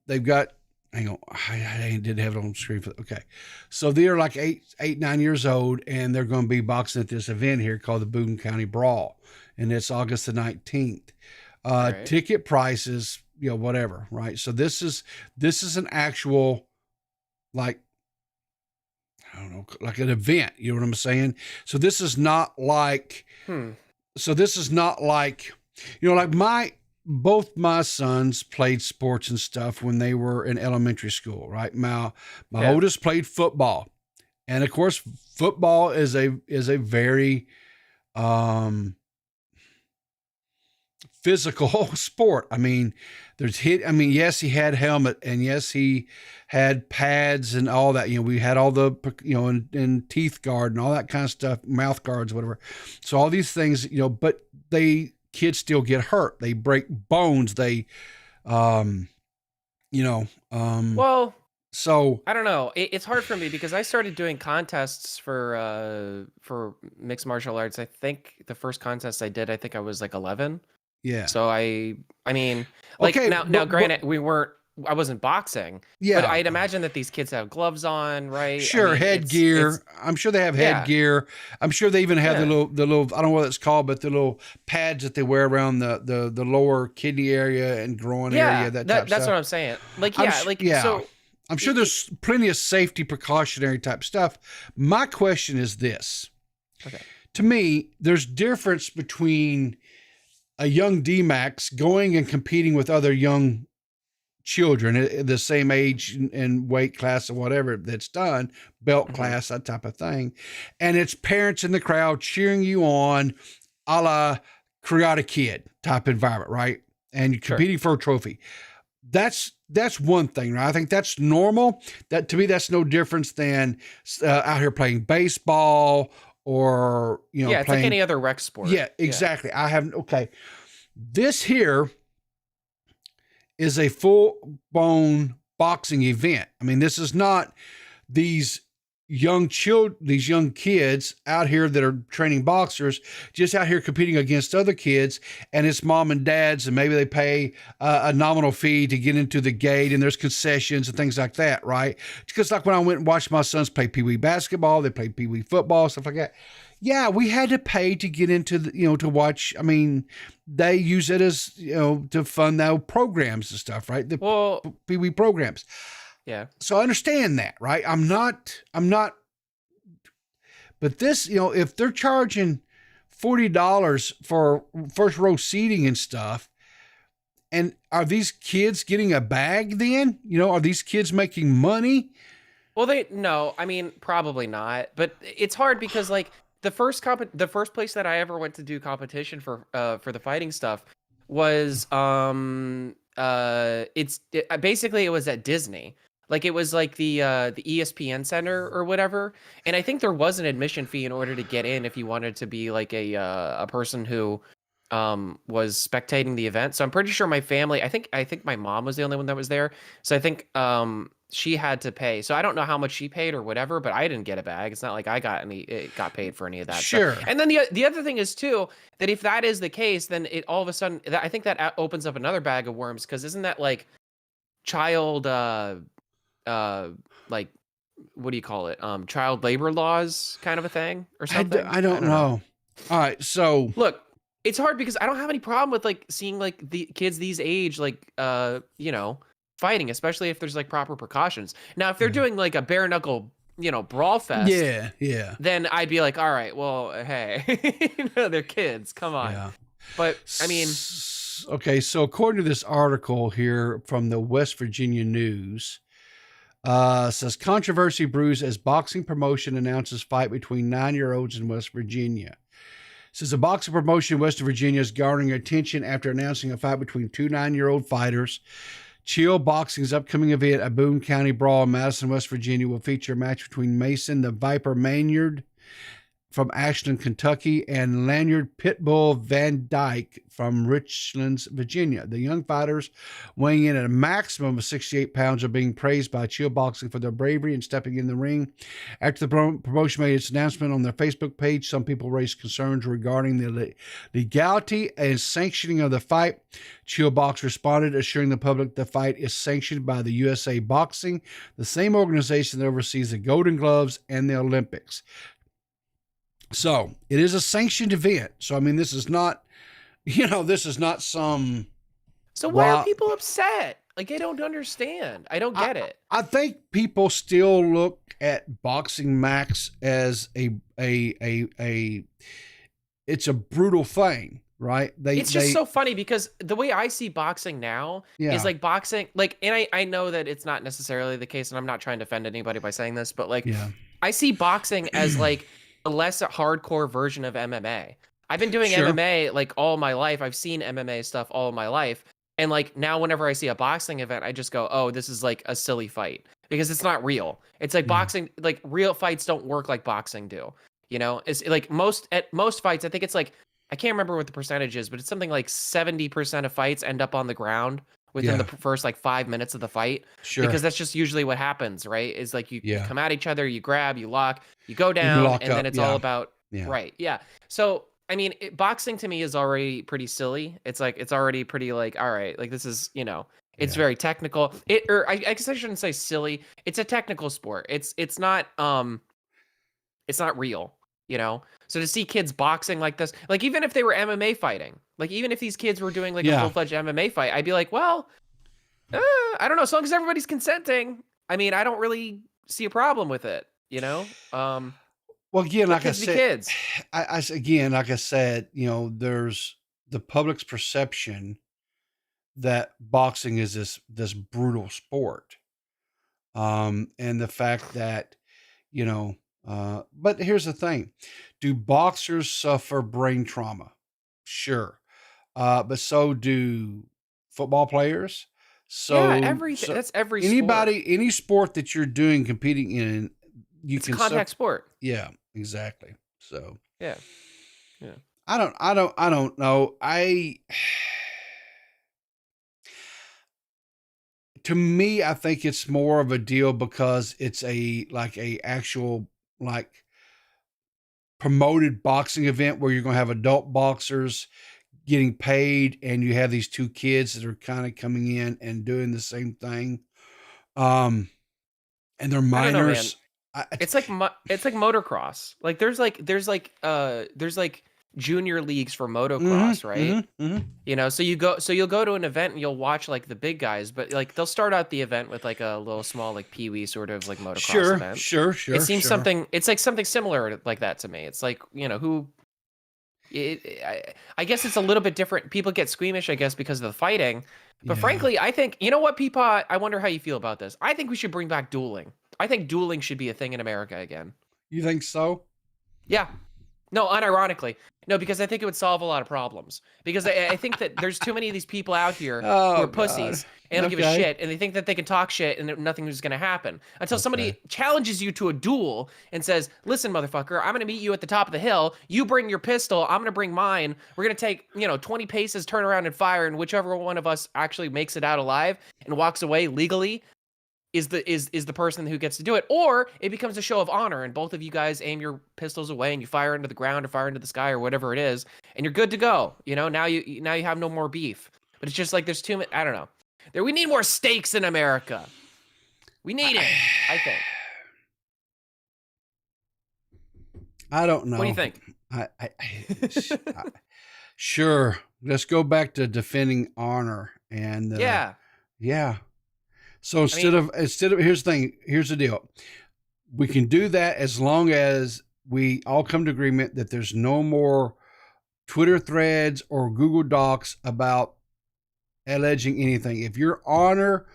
S3: They've got, hang on, I didn't have it on screen okay. So they're like 8, 9 years old, and they're going to be boxing at this event here called the Boone County Brawl, and it's August the 19th.
S10: Right.
S3: Ticket prices, whatever, right? So this is an actual, like, I don't know, like an event, you know what I'm saying? So this is not like, like both my sons played sports and stuff when they were in elementary school, right? My oldest played football. And of course, football is a very, physical sport. I mean, yes, he had helmet, and yes, he had pads and all that. We had all the, and teeth guard and all that kind of stuff, mouth guards, whatever. So all these things, but kids still get hurt. They break bones. They, well, so
S10: I don't know. It's hard for me because I started doing contests for mixed martial arts. I think the first contest I did, I think I was like 11.
S3: Yeah.
S10: So I mean, like,
S3: okay,
S10: now, granted, I wasn't boxing.
S3: Yeah.
S10: But I'd imagine that these kids have gloves on, right?
S3: Sure,
S10: I mean,
S3: headgear. I'm sure they have headgear. I'm sure they even have the little, I don't know what it's called, but the little pads that they wear around the lower kidney area and groin area. That's
S10: what I'm saying. Like,
S3: so I'm sure there's plenty of safety precautionary type stuff. My question is this.
S10: Okay.
S3: To me, there's difference between a young DMAX going and competing with other young children the same age and weight class or whatever that's done, belt class, that type of thing. And it's parents in the crowd cheering you on, a la Karate Kid type environment, right? And you're competing for a trophy. That's one thing, right? I think that's normal. That, to me, that's no difference than out here playing baseball or,
S10: it's like any other rec sport.
S3: Yeah, exactly. This here is a full-blown boxing event. I mean, this is not these, these young kids out here that are training boxers, just out here competing against other kids, and it's mom and dads, and maybe they pay a nominal fee to get into the gate, and there's concessions and things like that, right? Because like when I went and watched my sons play pee-wee basketball, they play pee-wee football, stuff like that. Yeah, we had to pay to get into the, to watch. I mean, they use it as, to fund their programs and stuff, right? The pee-wee programs.
S10: Yeah.
S3: So I understand that, right? I'm not, but this, if they're charging $40 for first row seating and stuff, and are these kids getting a bag then? Are these kids making money?
S10: Well, no, I mean, probably not, but it's hard because like the first place that I ever went to do competition for the fighting stuff was, basically it was at Disney. Like it was like the ESPN Center or whatever, and I think there was an admission fee in order to get in if you wanted to be like a person who was spectating the event. So I'm pretty sure my family, I think my mom was the only one that was there. So I think she had to pay. So I don't know how much she paid or whatever, but I didn't get a bag. It's not like I got paid for any of that.
S3: Sure.
S10: Stuff. And then the other thing is too that if that is the case, then it all of a sudden I think that opens up another bag of worms, because isn't that like child like what do you call it, child labor laws kind of a thing or something?
S3: I don't know. All right, so
S10: look, it's hard because I don't have any problem with like seeing like the kids these age like fighting, especially if there's like proper precautions. Now if they're doing like a bare knuckle brawl fest,
S3: yeah,
S10: then I'd be like, all right, well, hey, they're kids, come on.
S3: Yeah.
S10: But I mean,
S3: okay, so according to this article here from the West Virginia News, says controversy brews as boxing promotion announces fight between 9-year-olds in West Virginia. Says a boxing promotion in West Virginia is garnering attention after announcing a fight between two 9-year-old fighters. Chill Boxing's upcoming event, a Boone County Brawl in Madison, West Virginia, will feature a match between Mason the Viper Maynard from Ashland, Kentucky, and Lanyard Pitbull Van Dyke from Richlands, Virginia. The young fighters, weighing in at a maximum of 68 pounds, are being praised by Chill Boxing for their bravery in stepping in the ring. After the promotion made its announcement on their Facebook page, some people raised concerns regarding the legality and sanctioning of the fight. Chill Box responded, assuring the public the fight is sanctioned by the USA Boxing, the same organization that oversees the Golden Gloves and the Olympics. So it is a sanctioned event. So, I mean, this is not, this is not some.
S10: So why are people upset? Like, I don't understand. I don't get it.
S3: I think people still look at Boxing Max as it's a brutal thing, right?
S10: It's just so funny because the way I see boxing now is like boxing, like, and I know that it's not necessarily the case, and I'm not trying to offend anybody by saying this, but like, I see boxing as like a less hardcore version of MMA. I've been doing MMA like all my life. I've seen MMA stuff all my life. And like now whenever I see a boxing event, I just go, oh, this is like a silly fight because it's not real. It's like boxing, like real fights don't work like boxing do. It's like at most fights, I think it's like, I can't remember what the percentage is, but it's something like 70% of fights end up on the ground within the first like 5 minutes of the fight.
S3: Sure.
S10: Because that's just usually what happens, right? Is like you come at each other, you grab, you lock, you go down, and then it's all about, right. Yeah. So, I mean, boxing to me is already pretty silly. It's like, it's already pretty like, all right, like this is, it's very technical. I guess I shouldn't say silly. It's a technical sport. It's not real, So to see kids boxing like this, like even if they were MMA fighting, like even if these kids were doing like a full-fledged MMA fight, I'd be like, well, I don't know. As long as everybody's consenting, I mean, I don't really see a problem with it,
S3: Well, again, like I
S10: kids be
S3: said,
S10: kids.
S3: Again, like I said, there's the public's perception that boxing is this brutal sport, and the fact that but here's the thing: do boxers suffer brain trauma? Sure, but so do football players. So
S10: everything. That's every
S3: anybody,
S10: sport.
S3: any sport that you're competing in,
S10: It's a contact sport.
S3: Yeah, exactly. So
S10: yeah.
S3: I don't know.
S2: to me, I think it's more of a deal because it's a actual like promoted boxing event where you're going to have adult boxers getting paid, and you have these two kids that are kind of coming in and doing the same thing. And they're minors.
S10: It's like motocross. Like there's like junior leagues for motocross, right? You know, so you'll go to an event and you'll watch like the big guys, but like they'll start out the event with like a little small like peewee sort of like motocross event.
S2: Sure.
S10: It seems it's like something similar like that to me. It's like, you know, I guess it's a little bit different. People get squeamish, I guess, because of the fighting. But frankly, I think, you know what, Peapod? I wonder how you feel about this. I think we should bring back dueling. I think dueling should be a thing in America again.
S2: You think so?
S10: Yeah. No, unironically. No, because I think it would solve a lot of problems. Because I think that there's too many of these people out here who are pussies and don't give a shit, and they think that they can talk shit and nothing is going to happen. Until somebody challenges you to a duel and says, listen, motherfucker, I'm going to meet you at the top of the hill. You bring your pistol. I'm going to bring mine. We're going to take, 20 paces, turn around and fire, and whichever one of us actually makes it out alive and walks away legally is the person who gets to do it. Or it becomes a show of honor, and both of you guys aim your pistols away and you fire into the ground or fire into the sky or whatever it is, and you're good to go. Now you have no more beef. But it's just like there's too many. I don't know. We need more stakes in America. We need it. I think.
S2: I don't know.
S10: What do you think?
S2: Sure. Let's go back to defending honor and yeah. So instead of here's the deal. We can do that as long as we all come to agreement that there's no more Twitter threads or Google Docs about alleging anything. If your honor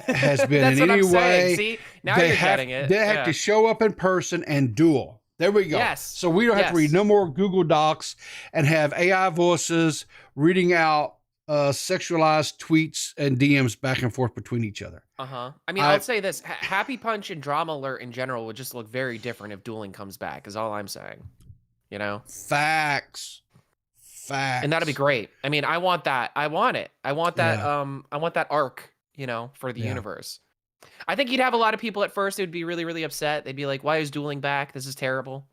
S2: has been in any way,
S10: see, now you're getting it.
S2: They have to show up in person and duel. There we go.
S10: Yes.
S2: So we don't have to read no more Google Docs and have AI voices reading out sexualized tweets and DMs back and forth between each other.
S10: I mean, I'll say this: Happy Punch and Drama Alert in general would just look very different if dueling comes back. Is all I'm saying.
S2: Facts.
S10: And that'd be great. I mean, I want that. I want it. I want that. I want that arc. For the universe. I think you'd have a lot of people at first who would be really, really upset. They'd be like, "Why is dueling back? This is terrible."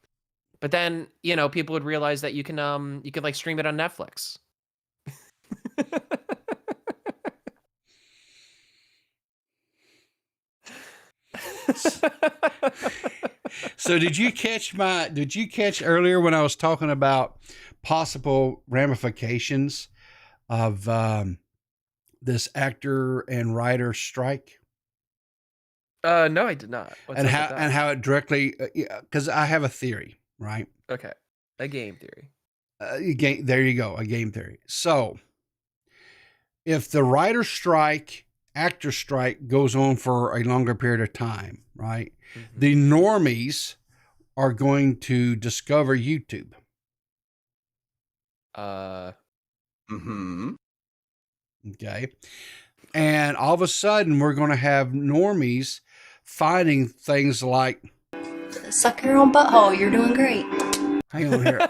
S10: But then, people would realize that you can like stream it on Netflix.
S2: So did you catch earlier when I was talking about possible ramifications of this actor and writer strike?
S10: No, I did not.
S2: How it directly, because I have a theory, right?
S10: Okay. A game theory.
S2: There you go. A game theory. So if the writer strike, actor strike goes on for a longer period of time, right? Mm-hmm. The normies are going to discover YouTube. Okay. And all of a sudden we're going to have normies finding things like,
S7: suck your own butthole, you're doing great.
S2: Hang on here.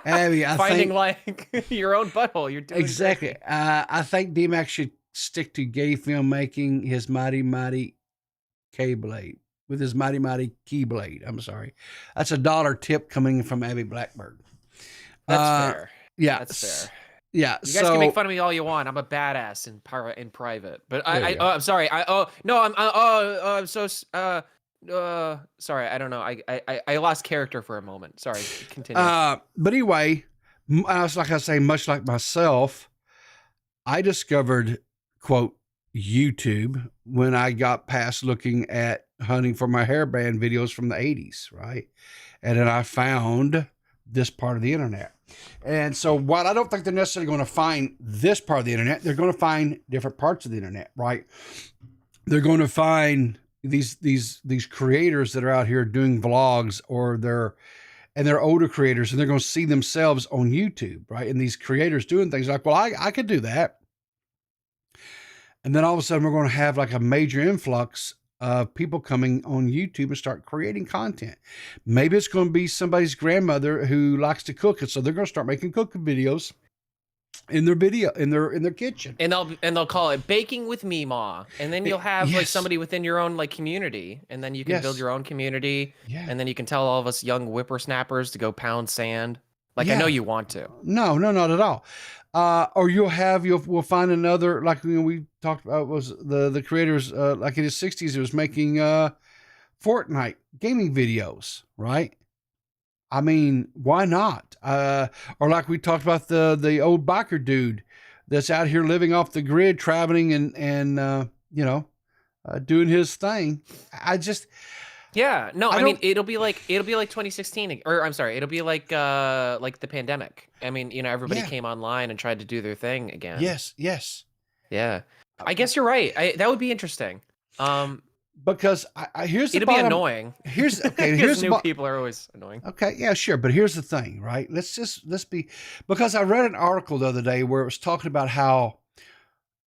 S2: Abby,
S10: finding like your own butthole, you're doing
S2: exactly.
S10: Great.
S2: I think D-Mac should stick to gay filmmaking, his mighty, mighty K-blade. With his mighty, mighty keyblade. I'm sorry. That's a $1 tip coming from Abby Blackbird.
S10: That's fair.
S2: Yeah.
S10: That's fair.
S2: Yeah.
S10: You guys can make fun of me all you want. I'm a badass in private. But I'm sorry. I'm so sorry. I don't know. I lost character for a moment. Sorry. Continue.
S2: But anyway, much like myself, I discovered, quote, YouTube when I got past looking at hunting for my hairband videos from the 80s, right? And then I found this part of the internet. And so while I don't think they're necessarily going to find this part of the internet, they're going to find different parts of the internet, right? They're going to find these creators that are out here doing vlogs, or they're older creators, and they're going to see themselves on YouTube, right? And these creators doing things like, well, I could do that. And then all of a sudden we're going to have like a major influx of people coming on YouTube and start creating content. Maybe it's going to be somebody's grandmother who likes to cook, and so they're going to start making cooking videos. in their video, in their kitchen.
S10: And they'll call it baking with Meemaw, and then you'll have like
S2: Yes.
S10: somebody within your own like community, and then you can build
S2: Yes.
S10: your own community,
S2: Yeah.
S10: and then you can tell all of us young whippersnappers to go pound sand. Like I know
S2: Yeah.
S10: you want to.
S2: No, not at all. Or we'll find another, like we talked about, was the creators, like in his 60s, he was making Fortnite gaming videos, right? I mean, why not? Or like we talked about the old biker dude that's out here living off the grid, traveling and doing his thing.
S10: Yeah, no, I mean
S2: don't-
S10: it'll be like 2016, or I'm sorry, it'll be like the pandemic. I mean, everybody
S2: Yeah.
S10: came online and tried to do their thing again.
S2: Yes.
S10: Yeah, I guess you're right. That would be interesting.
S2: Because here's the
S10: It'll be
S2: bottom.
S10: annoying.
S2: Here's okay.
S10: Because
S2: Here's the
S10: new people are always annoying.
S2: Okay, yeah, sure. But here's the thing, right? Let's be, because I read an article the other day where it was talking about how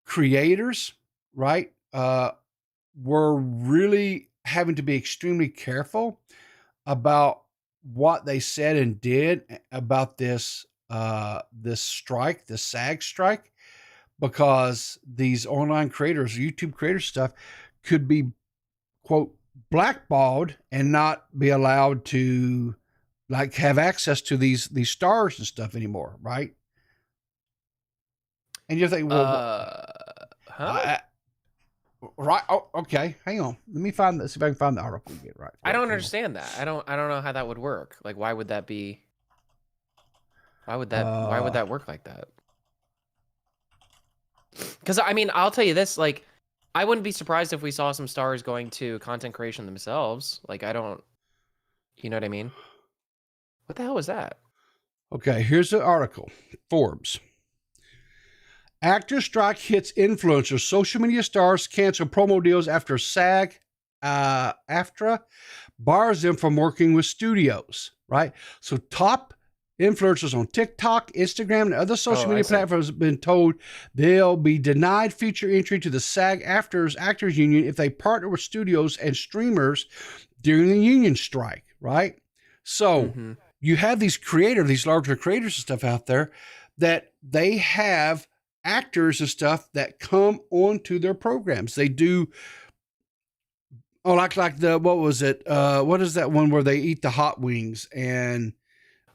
S2: creators, right, were really having to be extremely careful about what they said and did about this strike, the SAG strike, because these online creators, YouTube creator stuff, could be, quote, blackballed and not be allowed to like have access to these stars and stuff anymore, right? And you think, well, right? Oh, okay, hang on. Let me find this. See if I can find the article again. Right?
S10: I don't understand that. I don't know how that would work. Like, why would that be? Why would that work like that? Because I mean, I'll tell you this. Like, I wouldn't be surprised if we saw some stars going to content creation themselves. Like, I don't. You know what I mean? What the hell was that?
S2: Okay, here's the article. Forbes. Actor strike hits influencers. Social media stars cancel promo deals after SAG AFTRA bars them from working with studios, right? So top influencers on TikTok, Instagram, and other social media platforms have been told they'll be denied feature entry to the SAG Actors Union if they partner with studios and streamers during the union strike, right? So you have these larger creators and stuff out there that they have actors and stuff that come onto their programs. They do, like what was it? What is that one where they eat the hot wings and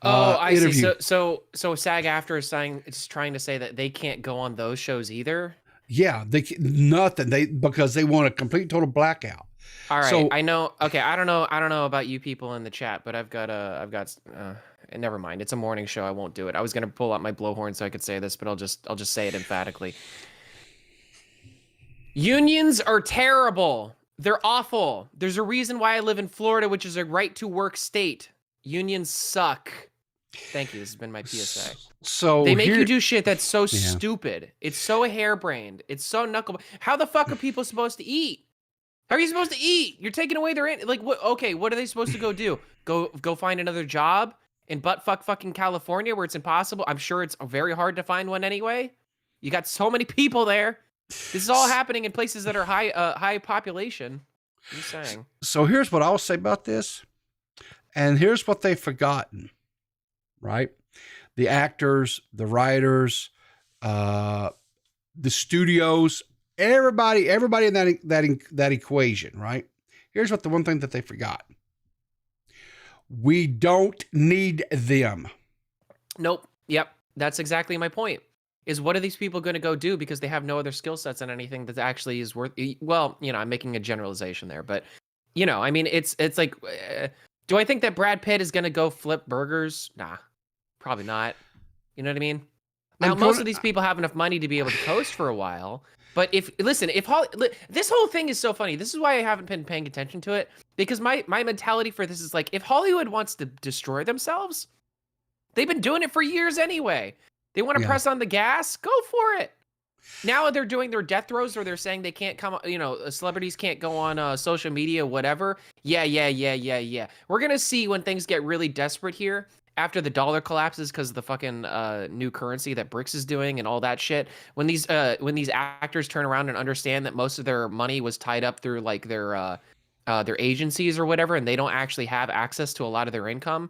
S10: I
S2: interview.
S10: see. So SAG AFTRA is trying to say that they can't go on those shows either.
S2: Yeah, nothing. Because they want a complete total blackout.
S10: All right,
S2: So-
S10: I know. Okay, I don't know about you people in the chat, but I've got never mind. It's a morning show. I won't do it. I was gonna pull out my blowhorn so I could say this, but I'll just say it emphatically. Unions are terrible. They're awful. There's a reason why I live in Florida, which is a right to work state. Unions suck. Thank you. This has been my PSA.
S2: So
S10: They make
S2: here-
S10: you do shit that's so stupid. It's so harebrained. It's so knuckle. How the fuck are people supposed to eat? How are you supposed to eat? You're taking away their like what? Okay, what are they supposed to go do? Go find another job in fucking California where it's impossible. I'm sure it's very hard to find one anyway. You got so many people there. This is all happening in places that are high population. I'm just saying.
S2: So here's what I'll say about this, and here's what they've forgotten, right? The actors, the writers, the studios, everybody in that equation, right? Here's what the one thing that they forgot. We don't need them.
S10: Nope. Yep. That's exactly my point. Is what are these people going to go do because they have no other skill sets and anything that actually is worth? Well, I'm making a generalization there, but I mean, it's like, do I think that Brad Pitt is going to go flip burgers? Nah, probably not. You know what I mean? Now, most of these people have enough money to be able to coast for a while. But this whole thing is so funny. This is why I haven't been paying attention to it, because my mentality for this is like, if Hollywood wants to destroy themselves, they've been doing it for years anyway. They want to press on the gas, go for it. Now they're doing their death throes, or they're saying they can't come, celebrities can't go on social media, whatever. Yeah. We're going to see when things get really desperate here after the dollar collapses because of the fucking new currency that BRICS is doing and all that shit. When these actors turn around and understand that most of their money was tied up through like their agencies or whatever, and they don't actually have access to a lot of their income.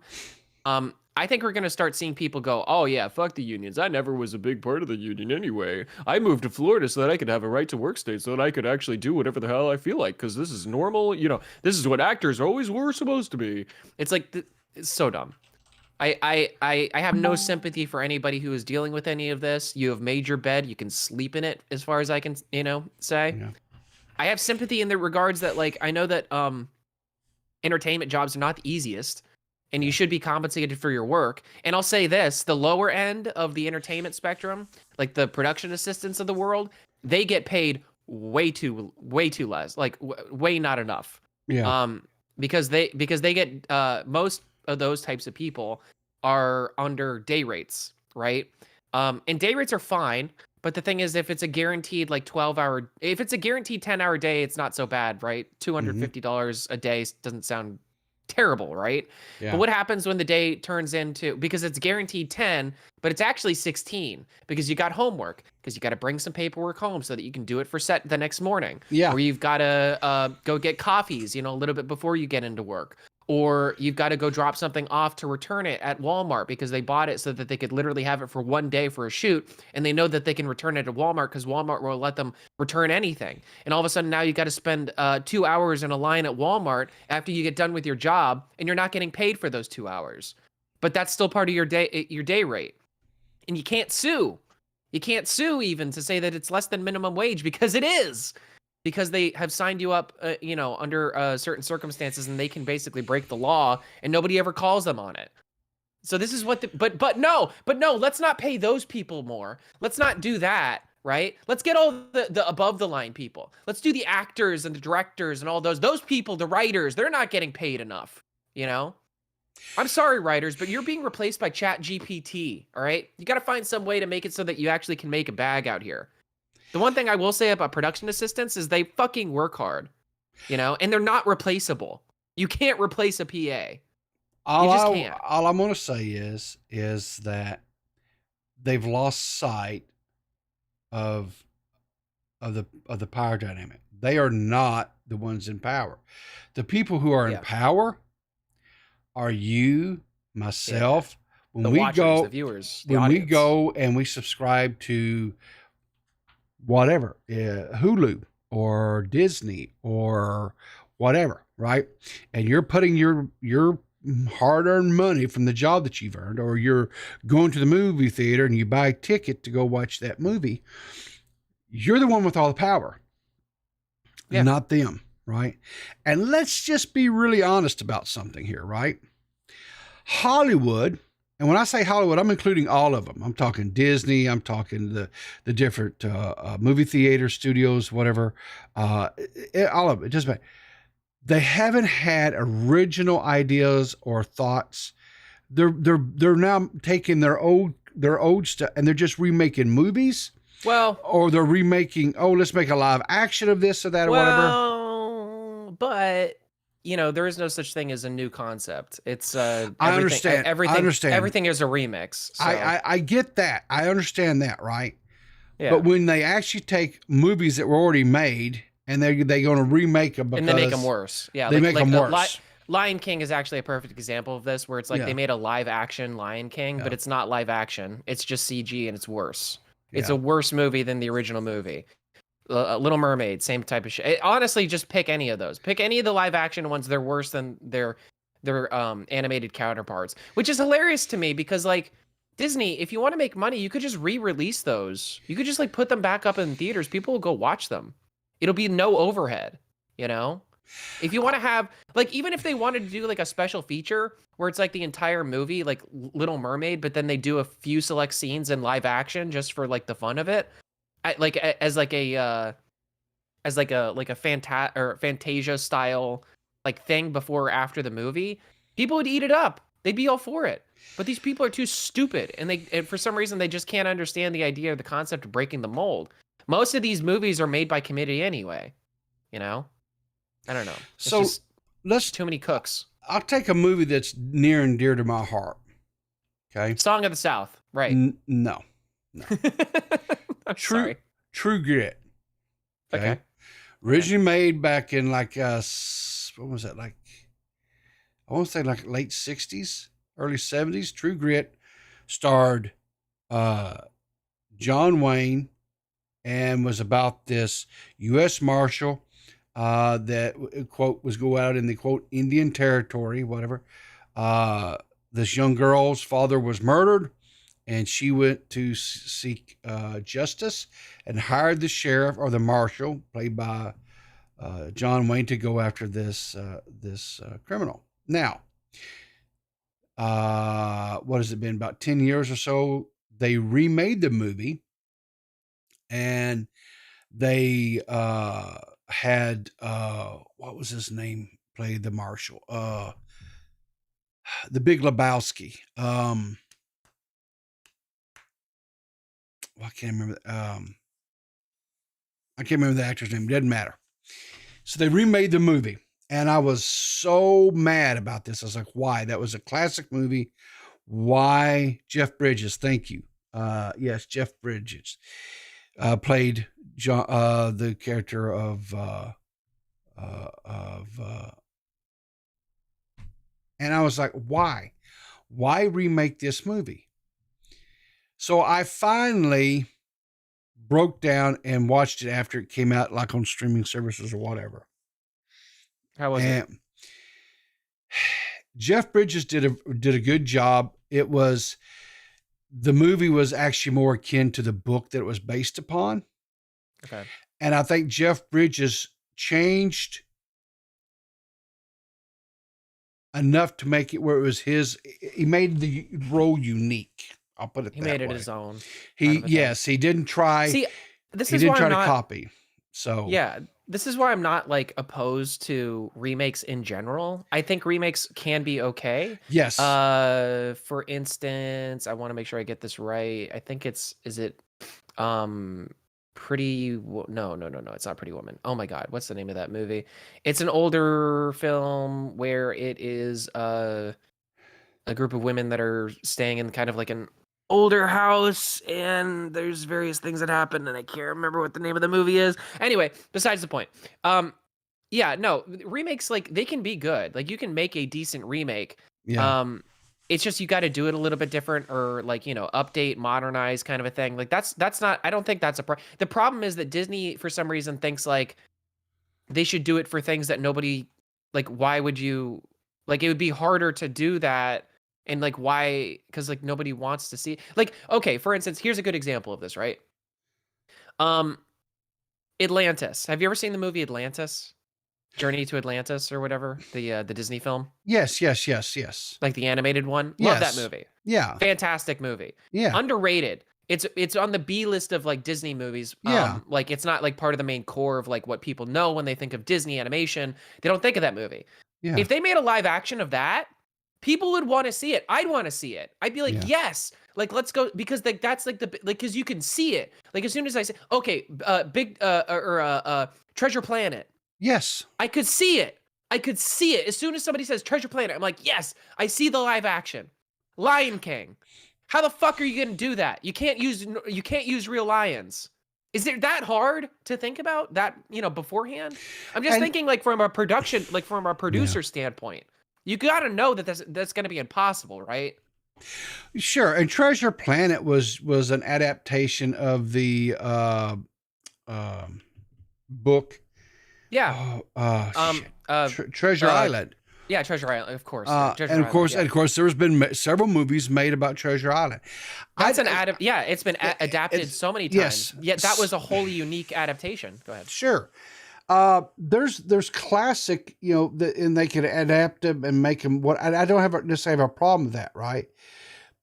S10: I think we're going to start seeing people go, oh, yeah, fuck the unions. I never was a big part of the union anyway. I moved to Florida so that I could have a right to work state, so that I could actually do whatever the hell I feel like, because this is normal. You know, this is what actors always were supposed to be. It's like, it's so dumb. I have no sympathy for anybody who is dealing with any of this. You have made your bed. You can sleep in it, as far as I can, say.
S3: Yeah.
S10: I have sympathy in the regards that, like, I know that entertainment jobs are not the easiest, and you should be compensated for your work. And I'll say this, the lower end of the entertainment spectrum, like the production assistants of the world, they get paid way too less, like way not enough.
S3: Yeah.
S10: Because they get, most of those types of people are under day rates, right? And day rates are fine, but the thing is, if it's a guaranteed like 12-hour, if it's a guaranteed 10-hour day, it's not so bad, right? $250 a day doesn't sound terrible, right?
S3: Yeah.
S10: But what happens when the day turns into, because it's guaranteed 10, but it's actually 16 because you got homework, because you got to bring some paperwork home so that you can do it for set the next morning.
S3: Yeah.
S10: Or you've got to go get coffees, a little bit before you get into work. Or you've got to go drop something off to return it at Walmart because they bought it so that they could literally have it for one day for a shoot. And they know that they can return it at Walmart because Walmart will let them return anything. And all of a sudden now you got to spend 2 hours in a line at Walmart after you get done with your job, and you're not getting paid for those 2 hours. But that's still part of your day rate. And you can't sue. You can't sue even to say that it's less than minimum wage, because it is. Because they have signed you up, under certain circumstances, and they can basically break the law, and nobody ever calls them on it. So this is what but no, let's not pay those people more. Let's not do that, right? Let's get all the above the line people. Let's do the actors and the directors and all those people, the writers. They're not getting paid enough, I'm sorry, writers, but you're being replaced by Chat GPT, all right? You got to find some way to make it so that you actually can make a bag out here. The one thing I will say about production assistants is they fucking work hard, and they're not replaceable. You can't replace a PA. Can't.
S3: All I'm going to say is that they've lost sight of the power dynamic. They are not the ones in power. The people who are in power are you, myself. When
S10: the
S3: we
S10: watchers,
S3: go,
S10: the viewers, the
S3: when
S10: audience.
S3: we go and we subscribe to whatever, Hulu or Disney or whatever, right? And you're putting your hard-earned money from the job that you've earned, or you're going to the movie theater and you buy a ticket to go watch that movie. You're the one with all the power, not them, right? And let's just be really honest about something here, right? Hollywood, and when I say Hollywood, I'm including all of them. I'm talking Disney. I'm talking the different movie theater studios, whatever. All of it. It doesn't matter. They haven't had original ideas or thoughts. They're now taking their old stuff and they're just remaking movies.
S10: Well,
S3: or they're remaking. Oh, let's make a live action of this or that or whatever.
S10: But. There is no such thing as a new concept. It's
S3: I understand.
S10: Everything,
S3: I understand.
S10: Everything is a remix. So.
S3: I get that. I understand that, right?
S10: Yeah.
S3: But when they actually take movies that were already made and they're going to remake them,
S10: and they make them worse. Yeah,
S3: they make them worse.
S10: Lion King is actually a perfect example of this, where it's like they made a live action Lion King, but it's not live action. It's just CG, and it's worse. It's a worse movie than the original movie. Little Mermaid, same type of shit. Honestly, just pick any of those. Pick any of the live action ones. They're worse than their animated counterparts, which is hilarious to me because, like, Disney, if you want to make money, you could just re-release those. You could just like put them back up in theaters. People will go watch them. It'll be no overhead, If you want to have, like, even if they wanted to do like a special feature where it's like the entire movie, like Little Mermaid, but then they do a few select scenes in live action just for like the fun of it. As a Fantasia style like thing before or after the movie, people would eat it up. They'd be all for it. But these people are too stupid, and for some reason they just can't understand the idea of the concept of breaking the mold. Most of these movies are made by committee anyway. I don't know. It's
S3: So
S10: let's too many cooks.
S3: I'll take a movie that's near and dear to my heart. Okay.
S10: Song of the South, right?
S3: No.
S10: I'm sorry.
S3: True Grit.
S10: Okay.
S3: Originally made back in like what was that, like I want to say like late 60s.
S2: early 70s. True Grit starred John Wayne and was about this U.S. Marshal that, quote, was go out in the, quote, Indian Territory, whatever. This young girl's father was murdered, and she went to seek justice and hired the sheriff or the marshal, played by John Wayne, to go after this criminal. Now, what has it been? About 10 years or so, they remade the movie, and they had what was his name? Played the marshal. The Big Lebowski. I can't remember. I can't remember the actor's name. Doesn't matter. So they remade the movie, and I was so mad about this. I was like, "Why? That was a classic movie. Why?" Jeff Bridges, thank you. Yes, Jeff Bridges played John, the character of, and I was like, "Why? Why remake this movie?" So I finally broke down and watched it after it came out, like on streaming services or whatever.
S10: How was it?
S2: Jeff Bridges did a good job. The movie was actually more akin to the book that it was based upon.
S10: Okay.
S2: And I think Jeff Bridges changed enough to make it where it was his. He made the role unique. I'll put it that way.
S10: He made it his own.
S2: He didn't try.
S10: See, this
S2: he
S10: is
S2: didn't
S10: why
S2: try
S10: I'm
S2: to
S10: not,
S2: copy. So
S10: yeah, this is why I'm not like opposed to remakes in general. I think remakes can be okay.
S2: yes,
S10: For instance, I want to make sure I get this right. I think is it no, it's not Pretty Woman. Oh my God, what's the name of that movie? It's an older film where it is a group of women that are staying in kind of like an older house, and there's various things that happen, and I can't remember what the name of the movie is. Anyway, besides the point. Yeah, no, remakes, like, they can be good. Like, you can make a decent remake.
S2: yeah,
S10: It's just you got to do it a little bit different, or like, update, modernize, kind of a thing. Like that's not. I don't think that's the problem is that Disney for some reason thinks like they should do it for things that nobody like. Why would you like? It would be harder to do that. And like, why? Because like nobody wants to see. Like, okay, for instance, here's a good example of this, right? Atlantis. Have you ever seen the movie Atlantis? Journey to Atlantis or whatever, the Disney film?
S2: yes.
S10: Like the animated one? Love that
S2: Yes.
S10: movie.
S2: Yeah,
S10: Fantastic movie.
S2: yeah,
S10: Underrated. It's on the B list of like Disney movies.
S2: Yeah.
S10: Like it's not like part of the main core of like what people know when they think of Disney animation. They don't think of that movie.
S2: yeah.
S10: If they made a live action of that, people would want to see it. I'd want to see it. I'd be like,
S2: Yeah.
S10: yes, like let's go, because like that's like because you can see it. Like as soon as I say, okay, Treasure Planet,
S2: Yes.
S10: I could see it. As soon as somebody says Treasure Planet, I'm like, yes, I see the live action. Lion King. How the fuck are you gonna do that? You can't use real lions. Is it that hard to think about that, beforehand? I'm just thinking like from a production, like from a producer standpoint. You gotta know that that's gonna be impossible, right?
S2: Sure. And Treasure Planet was an adaptation of the book.
S10: Yeah.
S2: Treasure Island.
S10: Yeah, Treasure Island, of course. Treasure
S2: And of course,
S10: Island,
S2: there's been several movies made about Treasure Island.
S10: that's it's been adapted so many times.
S2: yes.
S10: Yet that was a wholly unique adaptation. Go ahead.
S2: Sure. There's classic, and they can adapt them and make them what I don't necessarily have a problem with that, right?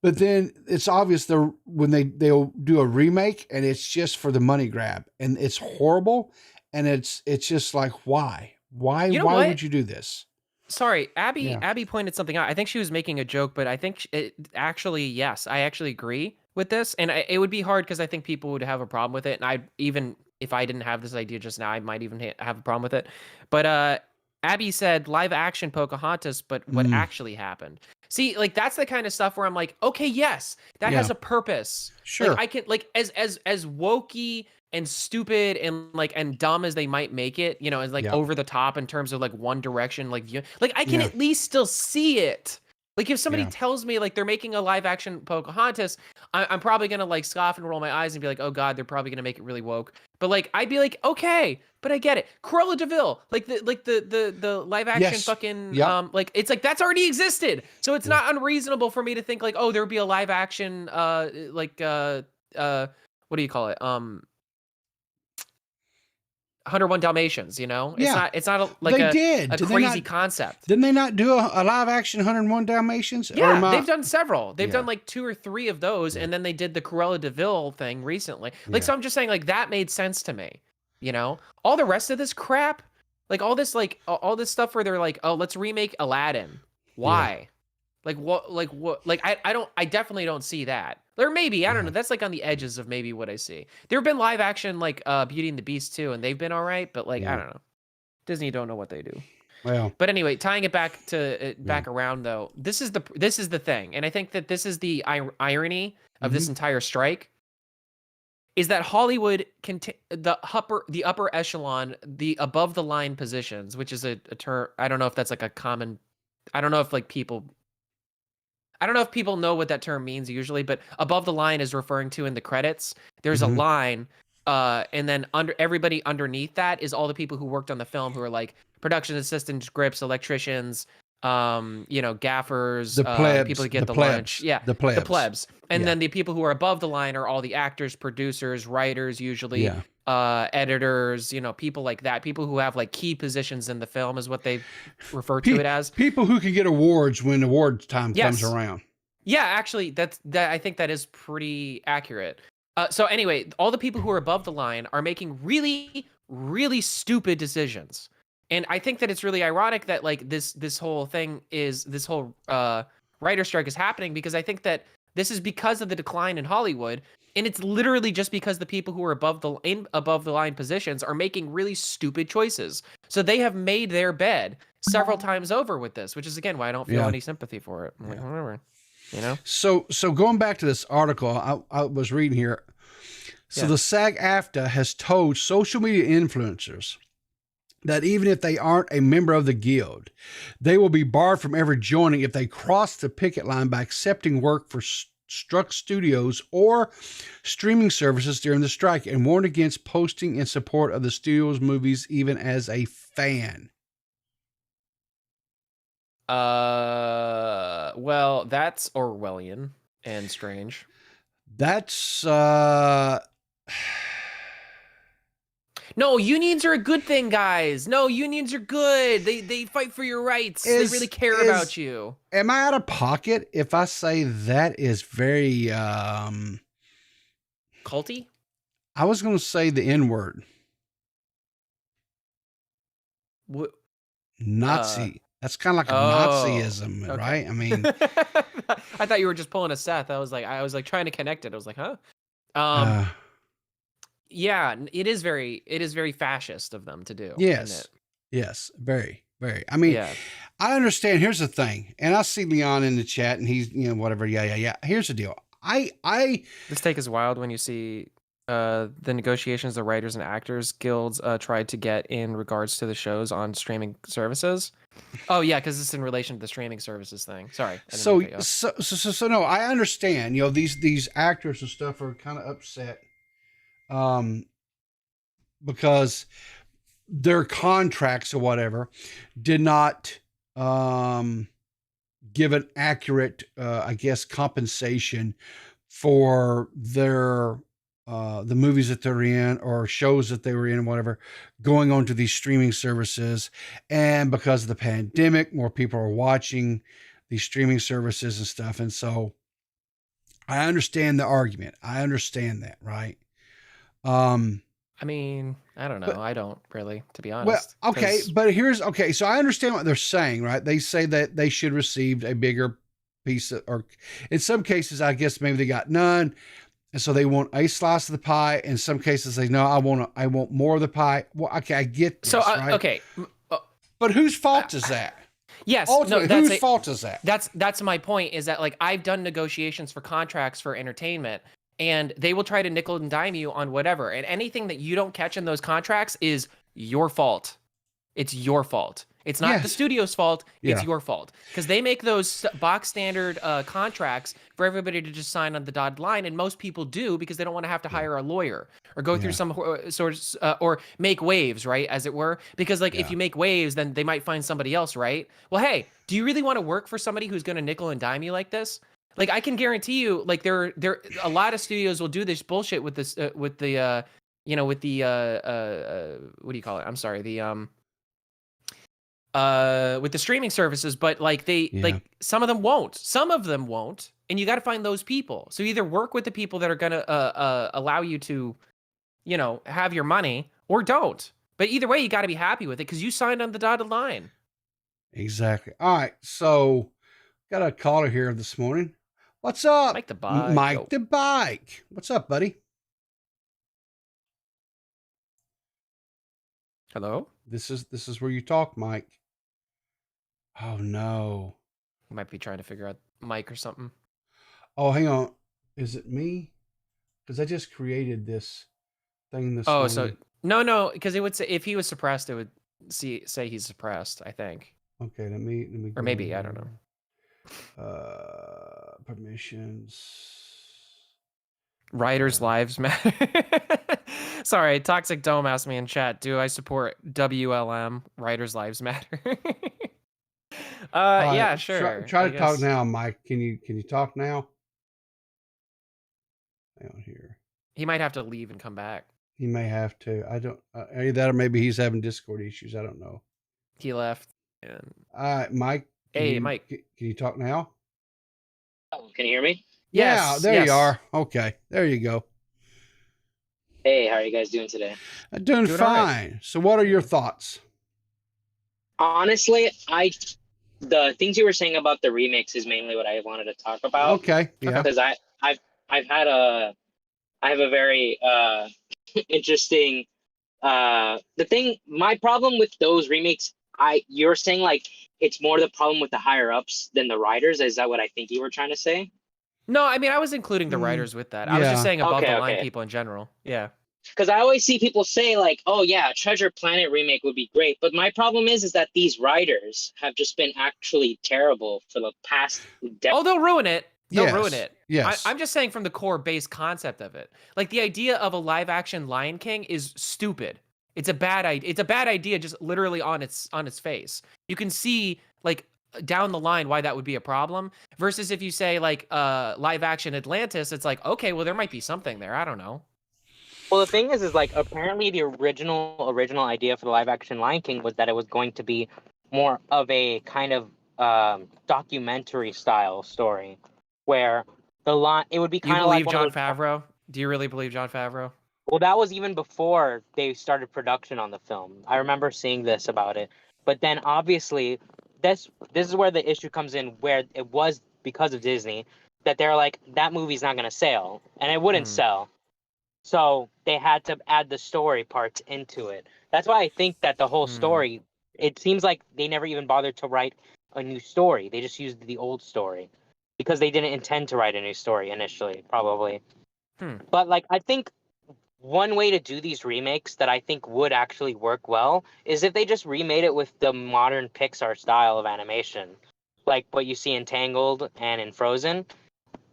S2: But then it's obvious when they'll do a remake and it's just for the money grab and it's horrible, and it's just like why
S10: what?
S2: would you do this?
S10: Sorry, Abby.
S2: Yeah.
S10: Abby pointed something out. I think she was making a joke, but I think yes, I actually agree with this, and it would be hard because I think people would have a problem with it, and even if I didn't have this idea just now, I might even have a problem with it. But Abby said live action Pocahontas, but what actually happened? See, like that's the kind of stuff where I'm like, okay, yes, that has a purpose.
S2: Sure.
S10: Like I can as wokey and stupid and dumb as they might make it, as like over the top in terms of like One Direction, like I can at least still see it. Like if somebody tells me like they're making a live action Pocahontas, I'm probably gonna like scoff and roll my eyes and be like, oh god, they're probably gonna make it really woke. But like I'd be like, okay, but I get it. Cruella de Vil, like the live action fucking like it's like that's already existed, so it's not unreasonable for me to think like, oh, there would be a live action what do you call it 101 Dalmatians, you know? It's not a crazy concept.
S2: Didn't they not do a live action 101 Dalmatians?
S10: Yeah, they've done several. They've done like 2 or 3 of those, and then they did the Cruella de Vil thing recently. Like, so I'm just saying, like, that made sense to me, you know? All the rest of this crap, like all this stuff where they're like, oh, let's remake Aladdin. Why? Like I definitely don't see that. Or maybe, I don't know. That's like on the edges of maybe what I see. There have been live action like Beauty and the Beast too, and they've been all right, but like I don't know. Disney don't know what they do.
S2: Well,
S10: but anyway, tying it back to back around though, this is the thing, and I think that this is the irony of this entire strike. Is that Hollywood the upper echelon, the above the line positions, which is a term. I don't know if that's like a common. I don't know if people know what that term means usually, but above the line is referring to in the credits. There's a line, and then everybody underneath that is all the people who worked on the film who are like production assistants, grips, electricians, gaffers,
S2: the plebs,
S10: people who get the lunch. Yeah,
S2: the plebs.
S10: And then the people who are above the line are all the actors, producers, writers, usually, editors, people like that. People who have like key positions in the film is what they refer to it as.
S2: People who can get awards when award time comes around.
S10: Yeah, actually, I think that is pretty accurate. So anyway, all the people who are above the line are making really, really stupid decisions. And I think that it's really ironic that like this whole writer strike is happening, because I think that this is because of the decline in Hollywood, and it's literally just because the people who are above the line positions are making really stupid choices. So they have made their bed several times over with this, which is again why I don't feel any sympathy for it. I'm like, whatever,
S2: So going back to this article I was reading here. So the SAG-AFTRA has told social media influencers that even if they aren't a member of the guild, they will be barred from ever joining if they cross the picket line by accepting work for struck studios or streaming services during the strike, and warned against posting in support of the studio's movies even as a fan.
S10: Well, that's Orwellian and strange.
S2: That's
S10: No, unions are a good thing, guys. No, unions are good. They fight for your rights. They really care about you.
S2: Am I out of pocket if I say that is very
S10: culty?
S2: I was going to say the N-word.
S10: What?
S2: Nazi. That's kind of like a Nazism, right? I mean,
S10: I thought you were just pulling a Seth. I was like trying to connect it. I was like, huh? Yeah, it is very fascist of them to do.
S2: Yes. Yes, very, very. I mean, I understand. Here's the thing. And I see Leon in the chat and he's, whatever. Yeah. Here's the deal.
S10: This take is wild when you see the negotiations the writers and actors guilds tried to get in regards to the shows on streaming services. Oh yeah, because it's in relation to the streaming services thing. Sorry.
S2: So no, I understand. These actors and stuff are kind of upset. Because their contracts or whatever did not give an accurate, compensation for their the movies that they're in or shows that they were in, whatever, going on to these streaming services. And because of the pandemic, more people are watching these streaming services and stuff. And so I understand the argument. I understand that, right?
S10: I mean, I don't know. But, I don't really, to be honest.
S2: Well, okay, but so I understand what they're saying, right? They say that they should receive a bigger piece or in some cases, I guess maybe they got none. And so they want a slice of the pie. In some cases, they know I want more of the pie. Well, okay, I get this, right?
S10: Okay.
S2: But whose fault is that?
S10: Yes.
S2: Ultimately, whose fault is that?
S10: That's my point, is that like I've done negotiations for contracts for entertainment, and they will try to nickel and dime you on whatever. And anything that you don't catch in those contracts is your fault. It's your fault. It's not the
S3: Yes.
S10: studio's fault. It's
S3: Yeah.
S10: your fault because they make those box standard contracts for everybody to just sign on the dotted line, and most people do because they don't want to have to hire a lawyer or go through some sort of or make waves, right, as it were. Because like if you make waves, then they might find somebody else, right? Well, hey, do you really want to work for somebody who's going to nickel and dime you like this? Like I can guarantee you, like there a lot of studios will do this bullshit with this with the you know with the what do you call it? I'm sorry, the with the streaming services, but like like some of them won't, and you got to find those people. So either work with the people that are gonna allow you to, you know, have your money, or don't. But either way, you got to be happy with it because you signed on the dotted line.
S3: Exactly. All right, so got a caller here this morning. What's up,
S10: Mike the Bike?
S3: Mike the Bike. What's up, buddy?
S10: Hello.
S3: This is where you talk, Mike. Oh no.
S10: You might be trying to figure out Mike or something.
S3: Oh, hang on. Is it me? Because I just created this thing this morning.
S10: So no, because it would say if he was suppressed, it would say he's suppressed, I think.
S3: Okay, let me
S10: Or maybe, I don't know.
S3: Permissions.
S10: Writers' lives matter. Sorry, Toxic Dome asked me in chat, do I support WLM, Writers' Lives Matter?
S3: Right,
S10: yeah, sure.
S3: Try
S10: I
S3: to talk
S10: guess.
S3: now, Mike. Can you talk now? Hang on here.
S10: He might have to leave and come back.
S3: He may have to. I don't. Either that or maybe he's having Discord issues. I don't know.
S10: He left. And...
S3: Mike.
S10: Hey, Mike.
S3: Can you talk now?
S11: Can you hear me?
S3: Yeah,
S10: Yes,
S3: there
S10: yes.
S3: you are. Okay, there you go.
S11: Hey, how are you guys doing today?
S3: Doing
S10: Doing all
S3: fine.
S10: right.
S3: So, what are your thoughts?
S11: Honestly, the things you were saying about the remix is mainly what I wanted to talk about.
S3: Okay. Yeah.
S11: Because I have a very interesting my problem with those remakes, you're saying like it's more the problem with the higher ups than the writers. Is that what I think you were trying to say?
S10: No, I mean, I was including the writers with that. I was
S3: yeah.
S10: just saying above the line
S11: Okay.
S10: people in general. Yeah.
S11: Because I always see people say like, oh yeah, Treasure Planet remake would be great. But my problem is that these writers have just been actually terrible for the past decade.
S10: Oh, they'll ruin it. They'll
S3: Yes,
S10: ruin it.
S3: yes.
S10: I'm just saying from the core base concept of it. Like the idea of a live action Lion King is stupid. It's a bad idea. It's a bad idea just literally on its face. You can see like down the line why that would be a problem versus if you say like live action Atlantis, it's like, okay, well there might be something there. I don't know.
S11: Well, the thing is like apparently the original idea for the live action Lion King was that it was going to be more of a kind of documentary style story, where it would be
S10: You
S11: kind of like
S10: believe Jon Favreau? Do you really believe Jon Favreau?
S11: Well, that was even before they started production on the film. I remember seeing this about it, but then obviously this is where the issue comes in, where it was because of Disney that they're like that movie's not going to sell, and it wouldn't sell. So they had to add the story parts into it. That's why I think that the whole story, it seems like they never even bothered to write a new story. They just used the old story because they didn't intend to write a new story initially, probably. But like, I think one way to do these remakes that I think would actually work well is if they just remade it with the modern Pixar style of animation, like what you see in Tangled and in Frozen.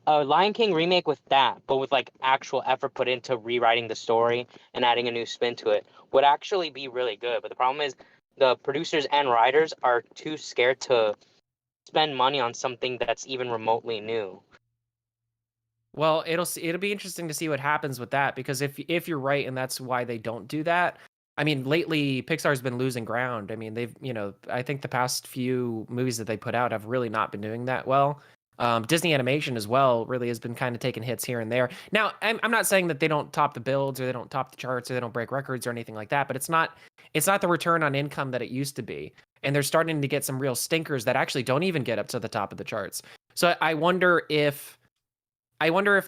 S11: A Lion King remake with that, but with like actual effort put into rewriting the story and adding a new spin to it would actually be really good. But the problem is the producers and writers are too scared to spend money on something that's even remotely new.
S10: Well, it'll be interesting to see what happens with that because if you're right and that's why they don't do that. I mean, lately Pixar's been losing ground. I mean, they've, I think the past few movies that they put out have really not been doing that well. Disney Animation as well really has been kind of taking hits here and there. Now, I'm not saying that they don't top the builds or they don't top the charts or they don't break records or anything like that, but it's not the return on income that it used to be. And they're starting to get some real stinkers that actually don't even get up to the top of the charts. So I wonder if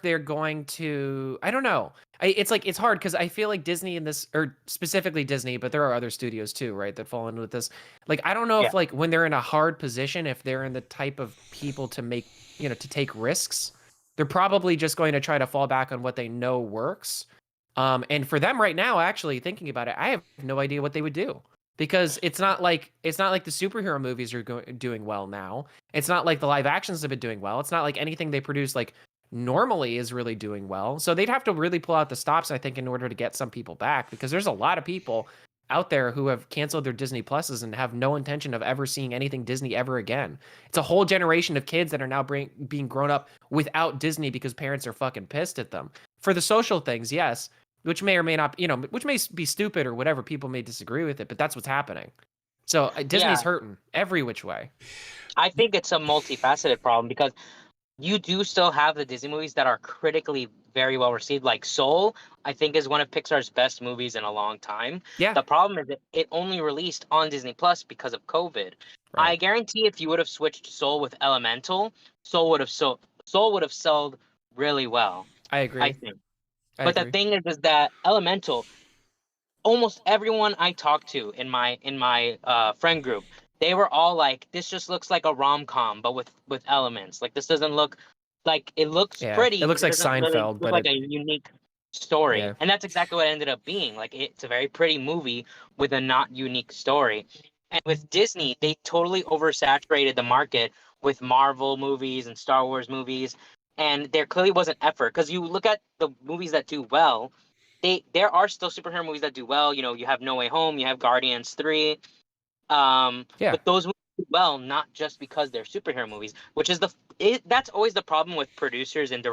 S10: they're going to, I don't know. It's hard because I feel like Disney in this, or specifically Disney, but there are other studios too, right, that fall in with this. Like, I don't know if like when they're in a hard position, if they're in the type of people to make, to take risks, they're probably just going to try to fall back on what they know works. And for them right now, actually thinking about it, I have no idea what they would do because it's not like the superhero movies are doing well now. It's not like the live actions have been doing well. It's not like anything they produce like normally is really doing well. So they'd have to really pull out the stops, I think, in order to get some people back, because there's a lot of people out there who have canceled their Disney Pluses and have no intention of ever seeing anything Disney ever again. It's a whole generation of kids that are now being grown up without Disney because parents are fucking pissed at them. For the social things, yes, which may or may not, which may be stupid or whatever, people may disagree with it, but that's what's happening. So Disney's hurting every which way.
S11: I think it's a multifaceted problem because you do still have the Disney movies that are critically very well received. Like Soul, I think, is one of Pixar's best movies in a long time.
S10: Yeah.
S11: The problem is that it only released on Disney Plus because of COVID.
S10: Right.
S11: I guarantee if you would have switched Soul with Elemental, Soul would have sold really well.
S10: I agree.
S11: I think. But the thing is that Elemental, almost everyone I talked to in my friend group, they were all like, this just looks like a rom-com, but with elements. Like, this doesn't look like, it looks pretty.
S10: It looks like Seinfeld,
S11: really
S10: but
S11: like a unique story.
S10: Yeah.
S11: And that's exactly what it ended up being. Like, it's a very pretty movie with a not unique story. And with Disney, they totally oversaturated the market with Marvel movies and Star Wars movies. And there clearly wasn't effort. Because you look at the movies that do well, there are still superhero movies that do well. You have No Way Home, you have Guardians 3. But those movies do well, not just because they're superhero movies, which is that's always the problem with producers and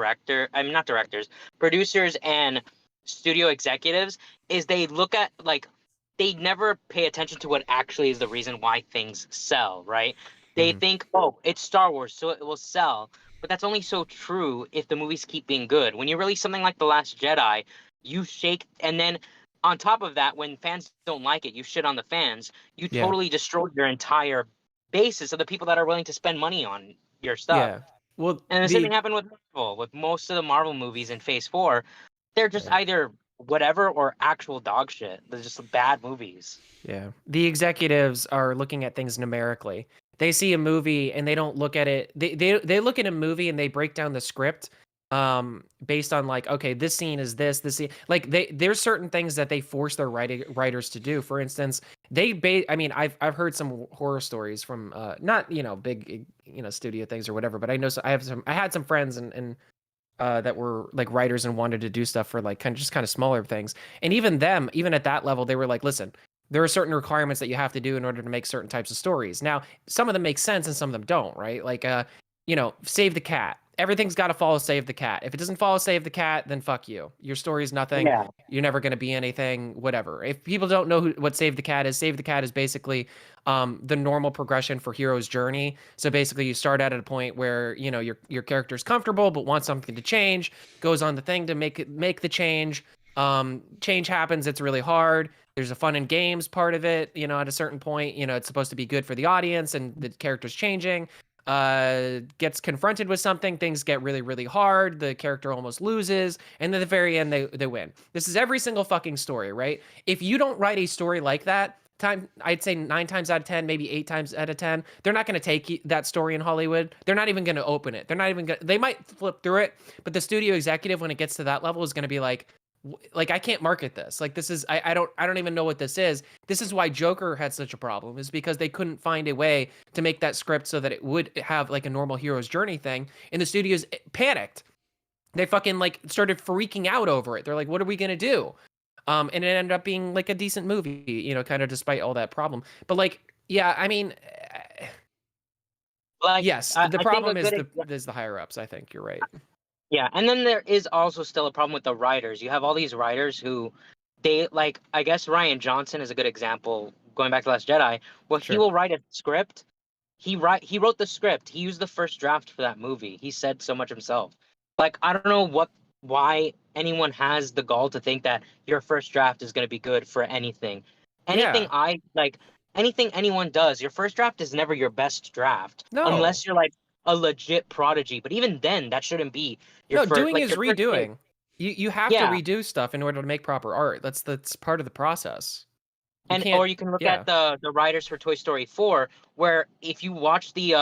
S11: producers and studio executives, is they look at, like, they never pay attention to what actually is the reason why things sell, right? They think, oh, it's Star Wars, so it will sell. But that's only so true if the movies keep being good. When you release something like The Last Jedi, you shake, and then on top of that, when fans don't like it, you shit on the fans. You totally destroy your entire basis of the people that are willing to spend money on your stuff.
S10: Yeah. Well,
S11: and the same thing happened with Marvel. With most of the Marvel movies in Phase 4, they're just either whatever or actual dog shit. They're just bad movies.
S10: Yeah. The executives are looking at things numerically. They see a movie and they don't look at it. They look at a movie and they break down the script based on, like, okay, this scene is this scene. Like, there's certain things that they force their writers to do. For instance, I've heard some horror stories from not big studio things or whatever, but I know I had some friends and that were like writers and wanted to do stuff for like kind of smaller things. And even at that level, they were like, listen, there are certain requirements that you have to do in order to make certain types of stories. Now, some of them make sense and some of them don't, right? Like, Save the Cat. Everything's got to follow Save the Cat. If it doesn't follow Save the Cat, then fuck you. Your story's nothing.
S11: Yeah.
S10: You're never going to be anything, whatever. If people don't know what Save the Cat is basically the normal progression for hero's journey. So basically you start out at a point where, your character's comfortable but wants something to change, goes on the thing to make the change. Change happens, it's really hard. There's a fun and games part of it, at a certain point, it's supposed to be good for the audience and the character's changing. Gets confronted with something, things get really, really hard, the character almost loses, and then at the very end they win. This is every single fucking story, right? If you don't write a story like that, I'd say 9 times out of 10, maybe 8 times out of 10, they're not going to take that story in Hollywood. They're not even going to open it. They might flip through it, but the studio executive, when it gets to that level, is going to be like, I can't market this. Like, this is, I don't even know what this is. This is why Joker had such a problem, is because they couldn't find a way to make that script so that it would have like a normal hero's journey thing. And the studios panicked. They fucking started freaking out over it. They're like, what are we going to do? And it ended up being like a decent movie, kind of despite all that problem. But yes, the problem is the higher ups. I think you're right.
S11: Yeah, and then there is also still a problem with the writers. You have all these writers who, I guess Rian Johnson is a good example, going back to Last Jedi, where he will write a script. He wrote the script. He used the first draft for that movie. He said so much himself. Like, I don't know why anyone has the gall to think that your first draft is going to be good for anything. Anything anything anyone does, your first draft is never your best draft.
S10: No.
S11: Unless you're like a legit prodigy, but even then that shouldn't be your first.
S10: Doing is redoing. You have to redo stuff in order to make proper art. That's part of the process.
S11: Or you can look at the writers for Toy Story 4, where if you watch the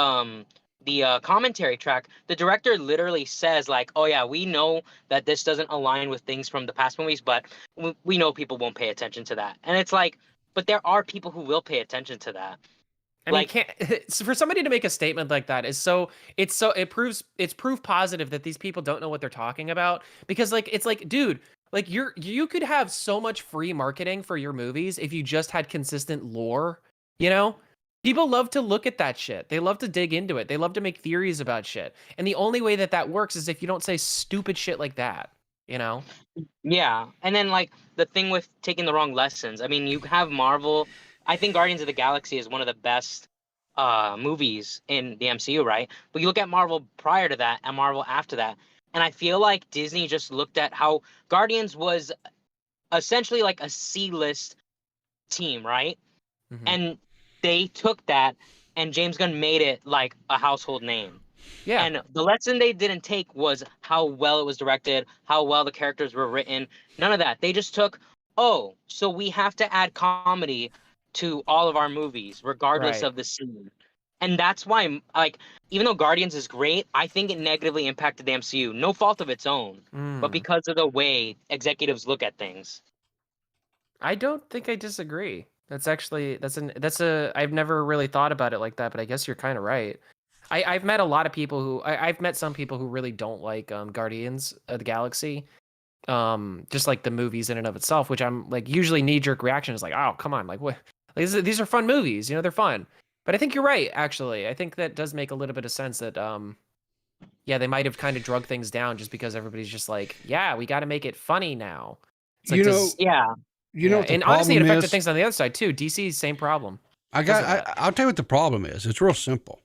S11: commentary track, the director literally says like, oh yeah, we know that this doesn't align with things from the past movies, but we know people won't pay attention to that. And it's like, but there are people who will pay attention to that.
S10: I mean, for somebody to make a statement like that is it's proof positive that these people don't know what they're talking about, because like it's like, dude, like you could have so much free marketing for your movies if you just had consistent lore, you know? People love to look at that shit. They love to dig into it. They love to make theories about shit. And the only way that that works is if you don't say stupid shit like that, you know?
S11: Yeah. And then like the thing with taking the wrong lessons. I mean, you have Marvel. I think Guardians of the Galaxy is one of the best movies in the MCU, right? But you look at Marvel prior to that and Marvel after that, and I feel like Disney just looked at how Guardians was essentially like a C-list team, right?
S10: Mhm.
S11: And they took that, and James Gunn made it like a household name.
S10: Yeah.
S11: And the lesson they didn't take was how well it was directed, how well the characters were written. None of that. They just took, oh, so we have to add comedy to all of our movies, regardless
S10: Right.
S11: of the scene. And that's why, like, even though Guardians is great, I think it negatively impacted the MCU. No fault of its own, but because of the way executives look at things.
S10: I don't think I disagree. That's actually I've never really thought about it like that, but I guess you're kind of right. I've met a lot of people who I've met some people who really don't like Guardians of the Galaxy, just like the movies in and of itself, which I'm like usually knee jerk reaction is like, oh come on, like what? Like, these are fun movies, you know, they're fun. But I think you're right, actually. I think that does make a little bit of sense that yeah, they might have kind of drug things down just because everybody's just like, yeah, we got to make it funny now. It's like,
S11: yeah.
S2: You know, what the
S10: and honestly, it
S2: problem
S10: affected
S2: is?
S10: things on the other side too. DC, same problem.
S2: I'll tell you what the problem is. It's real simple.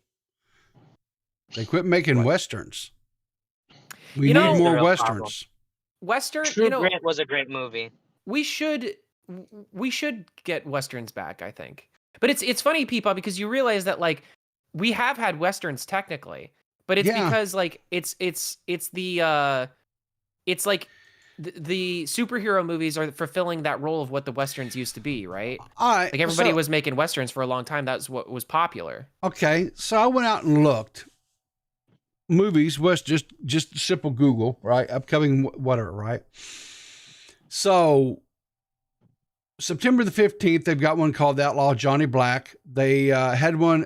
S2: They quit making westerns. We need more westerns.
S10: Western,
S11: True Grit was a great movie.
S10: We should get westerns back, I think. But it's funny, people, because you realize that like we have had westerns technically, but it's because like it's like the superhero movies are fulfilling that role of what the westerns used to be, right?
S2: All right,
S10: like everybody was making westerns for a long time. That's what was popular.
S2: Okay, so I went out and looked movies. Just simple Google, right? Upcoming whatever, right? So September the 15th, they've got one called Outlaw Johnny Black. They had one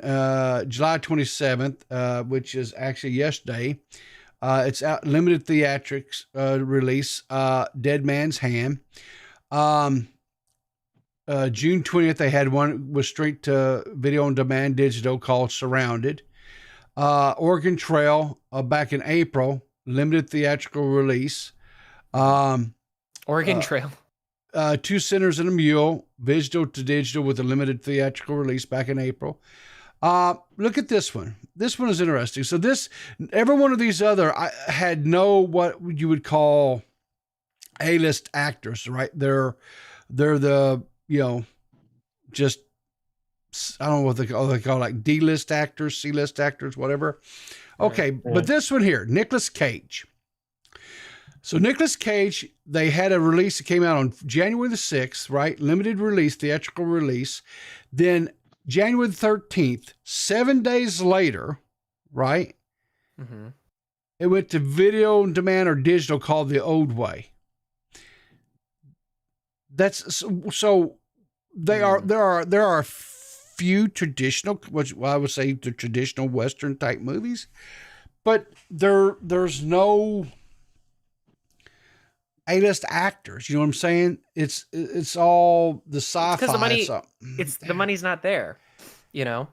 S2: July 27th, which is actually yesterday. It's out limited theatrics release, Dead Man's Hand. June 20th, they had one with straight to video on demand digital called Surrounded. Oregon Trail back in April, limited theatrical release.
S10: Oregon Trail.
S2: Two Sinners and a Mule, digital to digital with a limited theatrical release back in April. Look at this one. This one is interesting. So every one of these other, I had what you would call A-list actors, right? They're the, just, I don't know what they call like D-list actors, C-list actors, whatever. Okay.
S11: Right.
S2: But this one here, Nicolas Cage. So Nicolas Cage, they had a release that came out on January the 6th, right? Limited release, theatrical release. Then January the 13th, 7 days later, right?
S10: Mm-hmm.
S2: It went to video on demand or digital called The Old Way. That's so there are a few traditional, which I would say the traditional Western type movies, but there's no A-list actors. You know what I'm saying? It's all the sci-fi.
S10: Because the money, the money's not there. You know,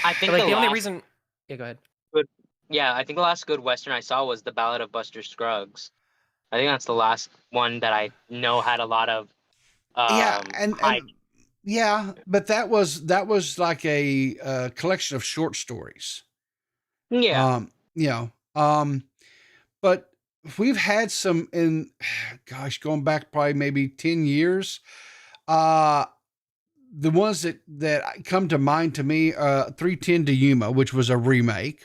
S11: I think
S10: like the only reason. Yeah, go ahead.
S11: I think the last good Western I saw was The Ballad of Buster Scruggs. I think that's the last one that I know had a lot of.
S2: But that was like a collection of short stories.
S11: Yeah.
S2: But we've had some going back probably maybe 10 years. The ones that come to mind to me, 310 to Yuma, which was a remake,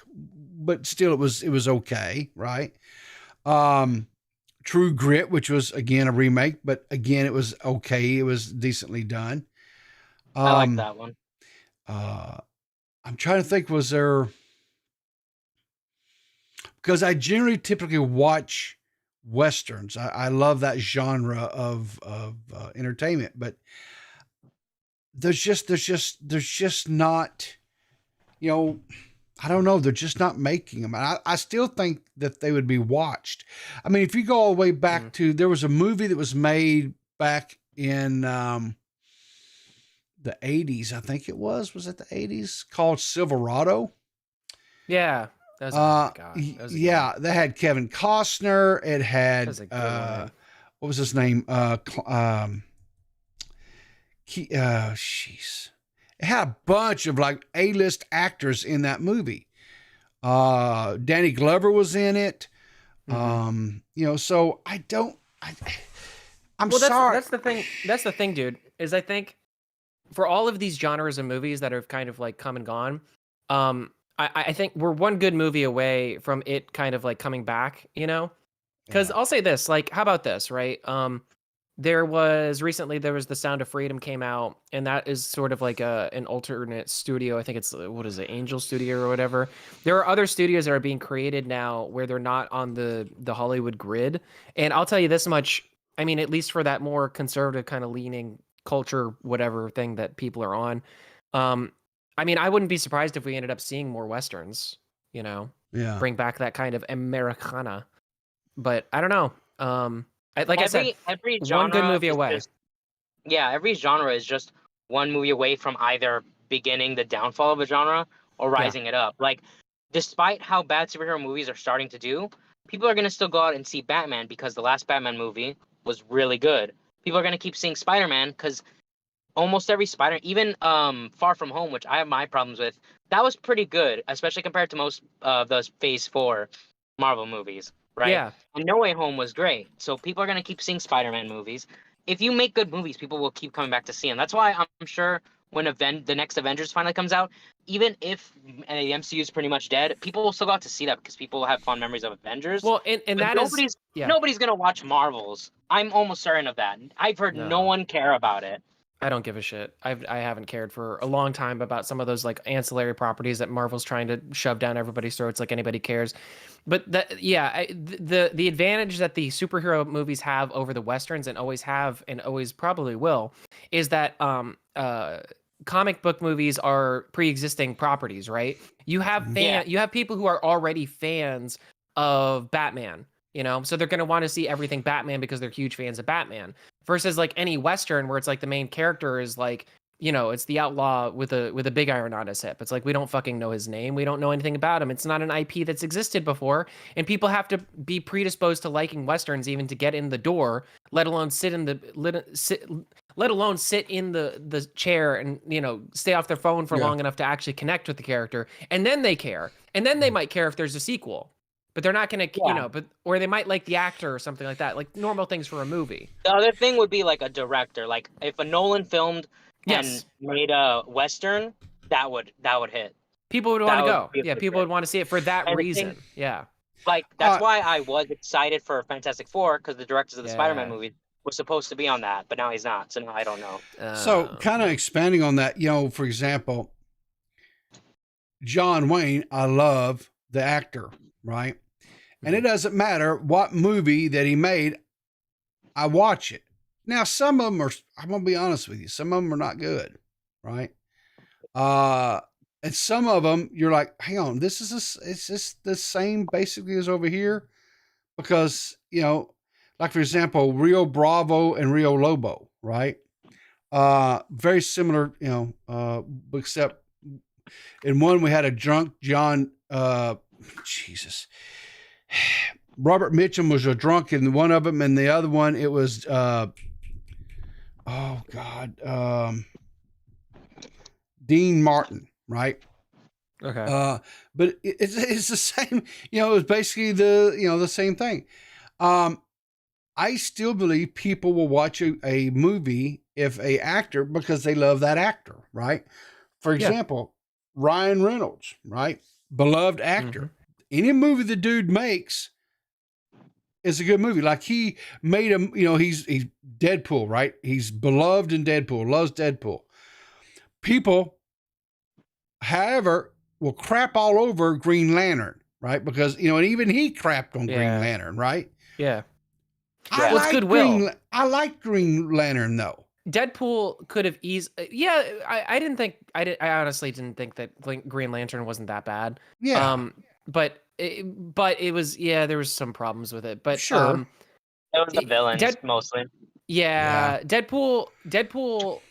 S2: but still it was okay, right? True Grit, which was again a remake, but again it was okay. It was decently done.
S11: I like that one.
S2: I'm trying to think, was there? Because I generally typically watch Westerns. I love that genre of entertainment, but
S3: there's just not, you know, I don't know. They're just not making them. I still think that they would be watched. I mean, if you go all the way back to, there was a movie that was made back in the 80s. I think it was it the 80s, called Silverado?
S10: Yeah. That was, oh my God.
S3: Yeah. They had Kevin Costner. It had, what was his name? Jeez. It had a bunch of like A-list actors in that movie. Danny Glover was in it. You know, so I'm sorry.
S10: That's the thing. That's the thing, dude, is I think for all of these genres of movies that have kind of like come and gone, I think we're one good movie away from it kind of like coming back, you know? Because I'll say this, like, how about this, right? There was The Sound of Freedom came out, and that is sort of like an alternate studio. I think it's, what is it, Angel Studio or whatever. There are other studios that are being created now where they're not on the Hollywood grid. And I'll tell you this much, I mean, at least for that more conservative kind of leaning culture, whatever thing that people are on, I mean, I wouldn't be surprised if we ended up seeing more Westerns, you know, bring back that kind of Americana. But I don't know. Like I said,
S11: every genre
S10: one good movie away.
S11: Every genre is just one movie away from either beginning the downfall of a genre or rising it up. Like, despite how bad superhero movies are starting to do, people are going to still go out and see Batman because the last Batman movie was really good. People are going to keep seeing Spider-Man because almost every even Far From Home, which I have my problems with, that was pretty good, especially compared to most of those Phase 4 Marvel movies. Right?
S10: Yeah.
S11: And No Way Home was great. So people are going to keep seeing Spider-Man movies. If you make good movies, people will keep coming back to see them. That's why I'm sure when the next Avengers finally comes out, even if the MCU is pretty much dead, people will still go out to see that because people have fond memories of Avengers.
S10: Well, and that
S11: nobody's going to watch Marvels. I'm almost certain of that. I've heard no one care about it.
S10: I don't give a shit. I haven't cared for a long time about some of those like ancillary properties that Marvel's trying to shove down everybody's throats like anybody cares. But the advantage that the superhero movies have over the Westerns, and always have and always probably will, is that comic book movies are pre-existing properties, right? You have you have people who are already fans of Batman, you know, so they're going to want to see everything Batman because they're huge fans of Batman. Versus like any Western where it's like the main character is like, you know, it's the outlaw with a big iron on his hip. It's like, we don't fucking know his name. We don't know anything about him. It's not an IP that's existed before. And people have to be predisposed to liking Westerns even to get in the door, let alone sit in the chair and, you know, stay off their phone for long enough to actually connect with the character. And then they care. And then they might care if there's a sequel. But they're not going to, you know, or they might like the actor or something like that, like normal things for a movie.
S11: The other thing would be like a director. Like if a Nolan filmed and made a Western, that would hit.
S10: People would want to go. Yeah, people would want to see it for that reason.
S11: Like that's why I was excited for Fantastic Four, because the directors of the Spider-Man movie was supposed to be on that, but now he's not. So now I don't know.
S3: So kind of expanding on that, you know, for example, John Wayne, I love the actor, right? And it doesn't matter what movie that he made, I watch it. Now, some of them are, I'm going to be honest with you, some of them are not good, right? And some of them, you're like, hang on, it's just the same basically as over here. Because, you know, like for example, Rio Bravo and Rio Lobo, right? Very similar, you know, except in one we had a drunk John, Jesus. Robert Mitchum was a drunk in one of them, and the other one it was Dean Martin, right?
S10: Okay.
S3: But it's the same, you know, it's basically the same thing. I still believe people will watch a movie if a actor, because they love that actor, right? For example, Ryan Reynolds, right? Beloved actor. Mm-hmm. Any movie the dude makes is a good movie. Like he made him, you know, he's Deadpool, right? He's beloved in Deadpool, loves Deadpool. People, however, will crap all over Green Lantern, right? Because, you know, and even he crapped on Green Lantern, right?
S10: Yeah.
S3: I like Green Lantern though.
S10: Deadpool could have yeah, I didn't think I honestly didn't think that Green Lantern wasn't that bad.
S3: Yeah.
S10: But it was, yeah, there was some problems with it. But
S3: Sure.
S11: It was the villains mostly.
S10: yeah, Deadpool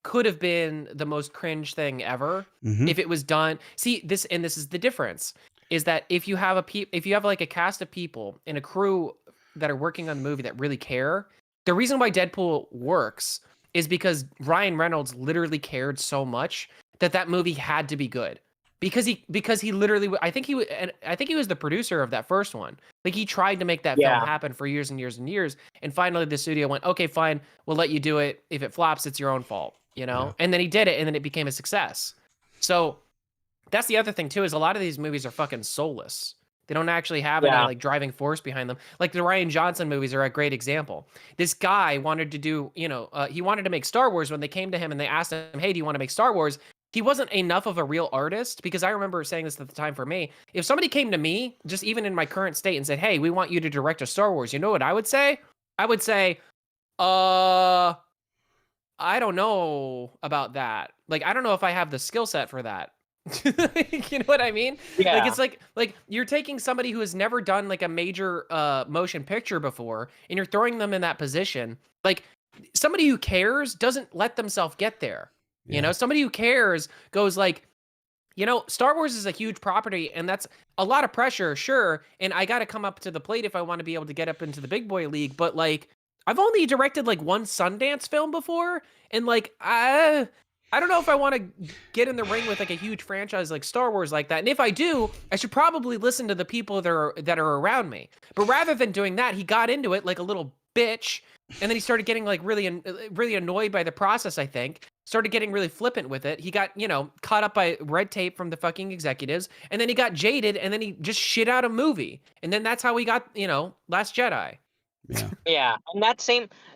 S10: could have been the most cringe thing ever
S3: Mhm.
S10: if it was done. See, this is the difference, is that if you have like a cast of people and a crew that are working on the movie that really care, the reason why Deadpool works is because Ryan Reynolds literally cared so much that movie had to be good. Because he literally, I think he was the producer of that first one. Like, he tried to make that film happen for years and years and years, and finally the studio went, okay, fine, we'll let you do it. If it flops, it's your own fault, you know.
S3: Yeah.
S10: And then he did it, and then it became a success. So that's the other thing too, is a lot of these movies are fucking soulless. They don't actually have any like driving force behind them. Like the Rian Johnson movies are a great example. This guy wanted to do, he wanted to make Star Wars. When they came to him and they asked him, hey, do you want to make Star Wars? He wasn't enough of a real artist, because I remember saying this at the time for me. If somebody came to me, just even in my current state, and said, hey, we want you to direct a Star Wars, you know what I would say? I would say, I don't know about that. Like, I don't know if I have the skill set for that. You know what I mean?
S11: Yeah.
S10: Like, it's like you're taking somebody who has never done like a major motion picture before, and you're throwing them in that position. Like, somebody who cares doesn't let themselves get there. You know, somebody who cares goes like, Star Wars is a huge property, and that's a lot of pressure, sure. And I got to come up to the plate if I want to be able to get up into the big boy league. But like, I've only directed like one Sundance film before, and like, I don't know if I want to get in the ring with like a huge franchise like Star Wars like that. And if I do, I should probably listen to the people that are around me. But rather than doing that, he got into it like a little bitch, and then he started getting like really annoyed by the process, I think. Started getting really flippant with it. He got, caught up by red tape from the fucking executives, and then he got jaded, and then he just shit out a movie. And then that's how we got, Last Jedi.
S3: Yeah.
S11: Yeah,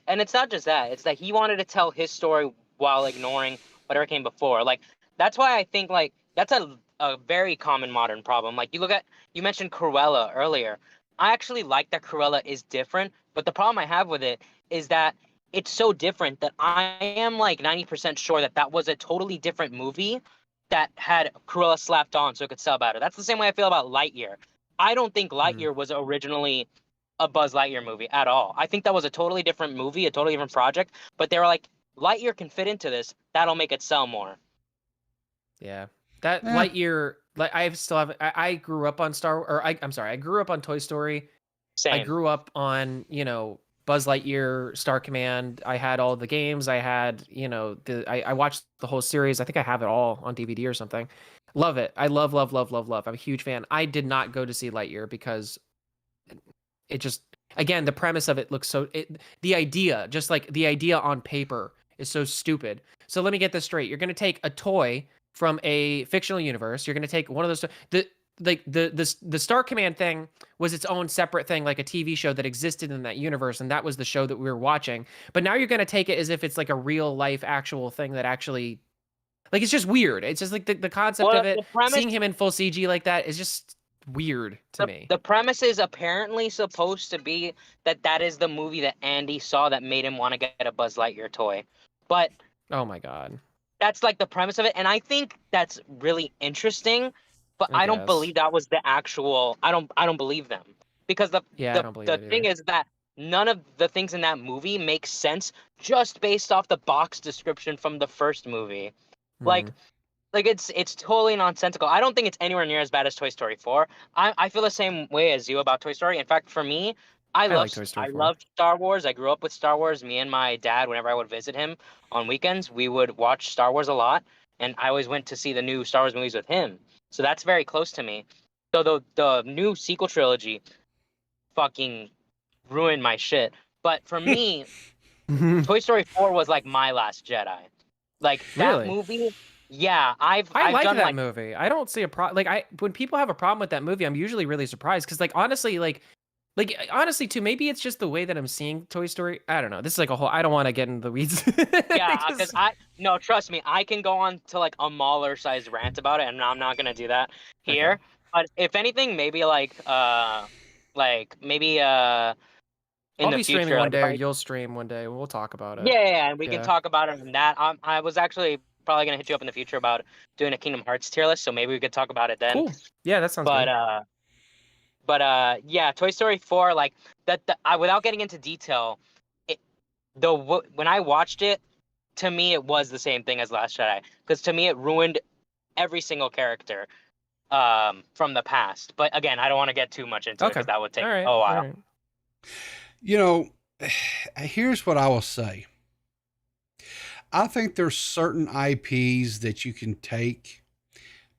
S11: and it's not just that. It's that he wanted to tell his story while ignoring whatever came before. Like, that's why I think, like, that's a very common modern problem. Like, you mentioned Cruella earlier. I actually like that Cruella is different, but the problem I have with it is that it's so different that I am like 90% sure that was a totally different movie that had Cruella slapped on so it could sell better. That's the same way I feel about Lightyear. I don't think Lightyear was originally a Buzz Lightyear movie at all. I think that was a totally different movie, a totally different project, but they were like, Lightyear can fit into this. That'll make it sell more.
S10: Yeah. That Lightyear, like, I grew up on I grew up on Toy Story.
S11: Same.
S10: I grew up on, Buzz Lightyear, Star Command. I had all the games. I had, I watched the whole series. I think I have it all on DVD or something. Love it. I love. I'm a huge fan. I did not go to see Lightyear because it just, again, the premise of it looks the idea on paper is so stupid. So let me get this straight. You're going to take a toy from a fictional universe. You're going to take one of those, the Star Command thing was its own separate thing, like a TV show that existed in that universe, and that was the show that we were watching. But now you're going to take it as if it's like a real life actual thing that actually, like, it's just weird. It's just like the concept of it, seeing him in full CG like that is just weird to me.
S11: The premise is apparently supposed to be that is the movie that Andy saw that made him want to get a Buzz Lightyear toy. But
S10: oh my God.
S11: That's like the premise of it, and I think that's really interesting. But I don't believe that was the actual. I don't believe them, because the thing is that none of the things in that movie make sense just based off the box description from the first movie. Like it's totally nonsensical. I don't think it's anywhere near as bad as Toy Story 4. I feel the same way as you about Toy Story. In fact, for me, I love Star Wars. I grew up with Star Wars. Me and my dad, whenever I would visit him on weekends, we would watch Star Wars a lot, and I always went to see the new Star Wars movies with him. So that's very close to me. So the new sequel trilogy fucking ruined my shit. But for me, Toy Story 4 was like my Last Jedi. Like, that movie, yeah, I've
S10: like
S11: done
S10: that movie. I don't see a problem. Like, when people have a problem with that movie, I'm usually really surprised, because like honestly, honestly too, maybe it's just the way that I'm seeing Toy Story. I don't know. This is like a whole, I don't want to get into the weeds.
S11: Yeah, because no, trust me, I can go on to like a Mahler-sized rant about it, and I'm not gonna do that here. Okay. But if anything, maybe in
S10: I'll
S11: the
S10: be
S11: future.
S10: streaming one
S11: Like,
S10: day,
S11: if
S10: or
S11: I-
S10: you'll stream one day. We'll talk about it.
S11: yeah, and we can
S10: Yeah.
S11: talk about it on that. I was actually probably gonna hit you up in the future about doing a Kingdom Hearts tier list, so maybe we could talk about it then.
S10: Cool. Yeah, that sounds
S11: But
S10: good.
S11: yeah, Toy Story 4, like without getting into detail, when I watched it, to me it was the same thing as Last Jedi, because to me it ruined every single character from the past. But again, I don't want to get too much into it because that would take a while.
S2: You know, here's what I will say. I think there's certain IPs that you can take,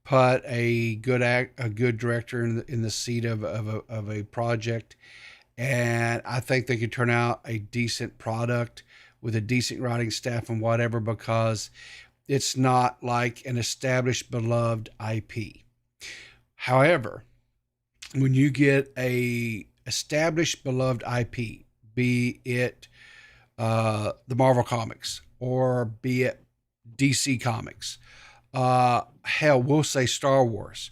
S2: put a good director in the seat of a project, and I think they could turn out a decent product with a decent writing staff and whatever, because it's not like an established beloved IP. However, when you get a established beloved IP, be it the Marvel Comics or be it DC Comics, hell, we'll say Star Wars,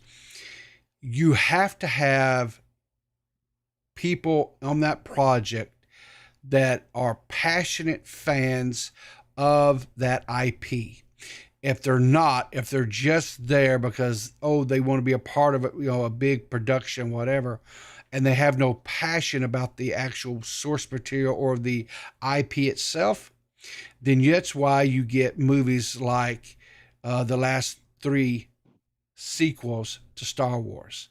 S2: you have to have people on that project that are passionate fans of that IP. If they're not, if they're just there because, they want to be a part of it, a big production, whatever, and they have no passion about the actual source material or the IP itself, then that's why you get movies like the last 3 sequels to Star Wars.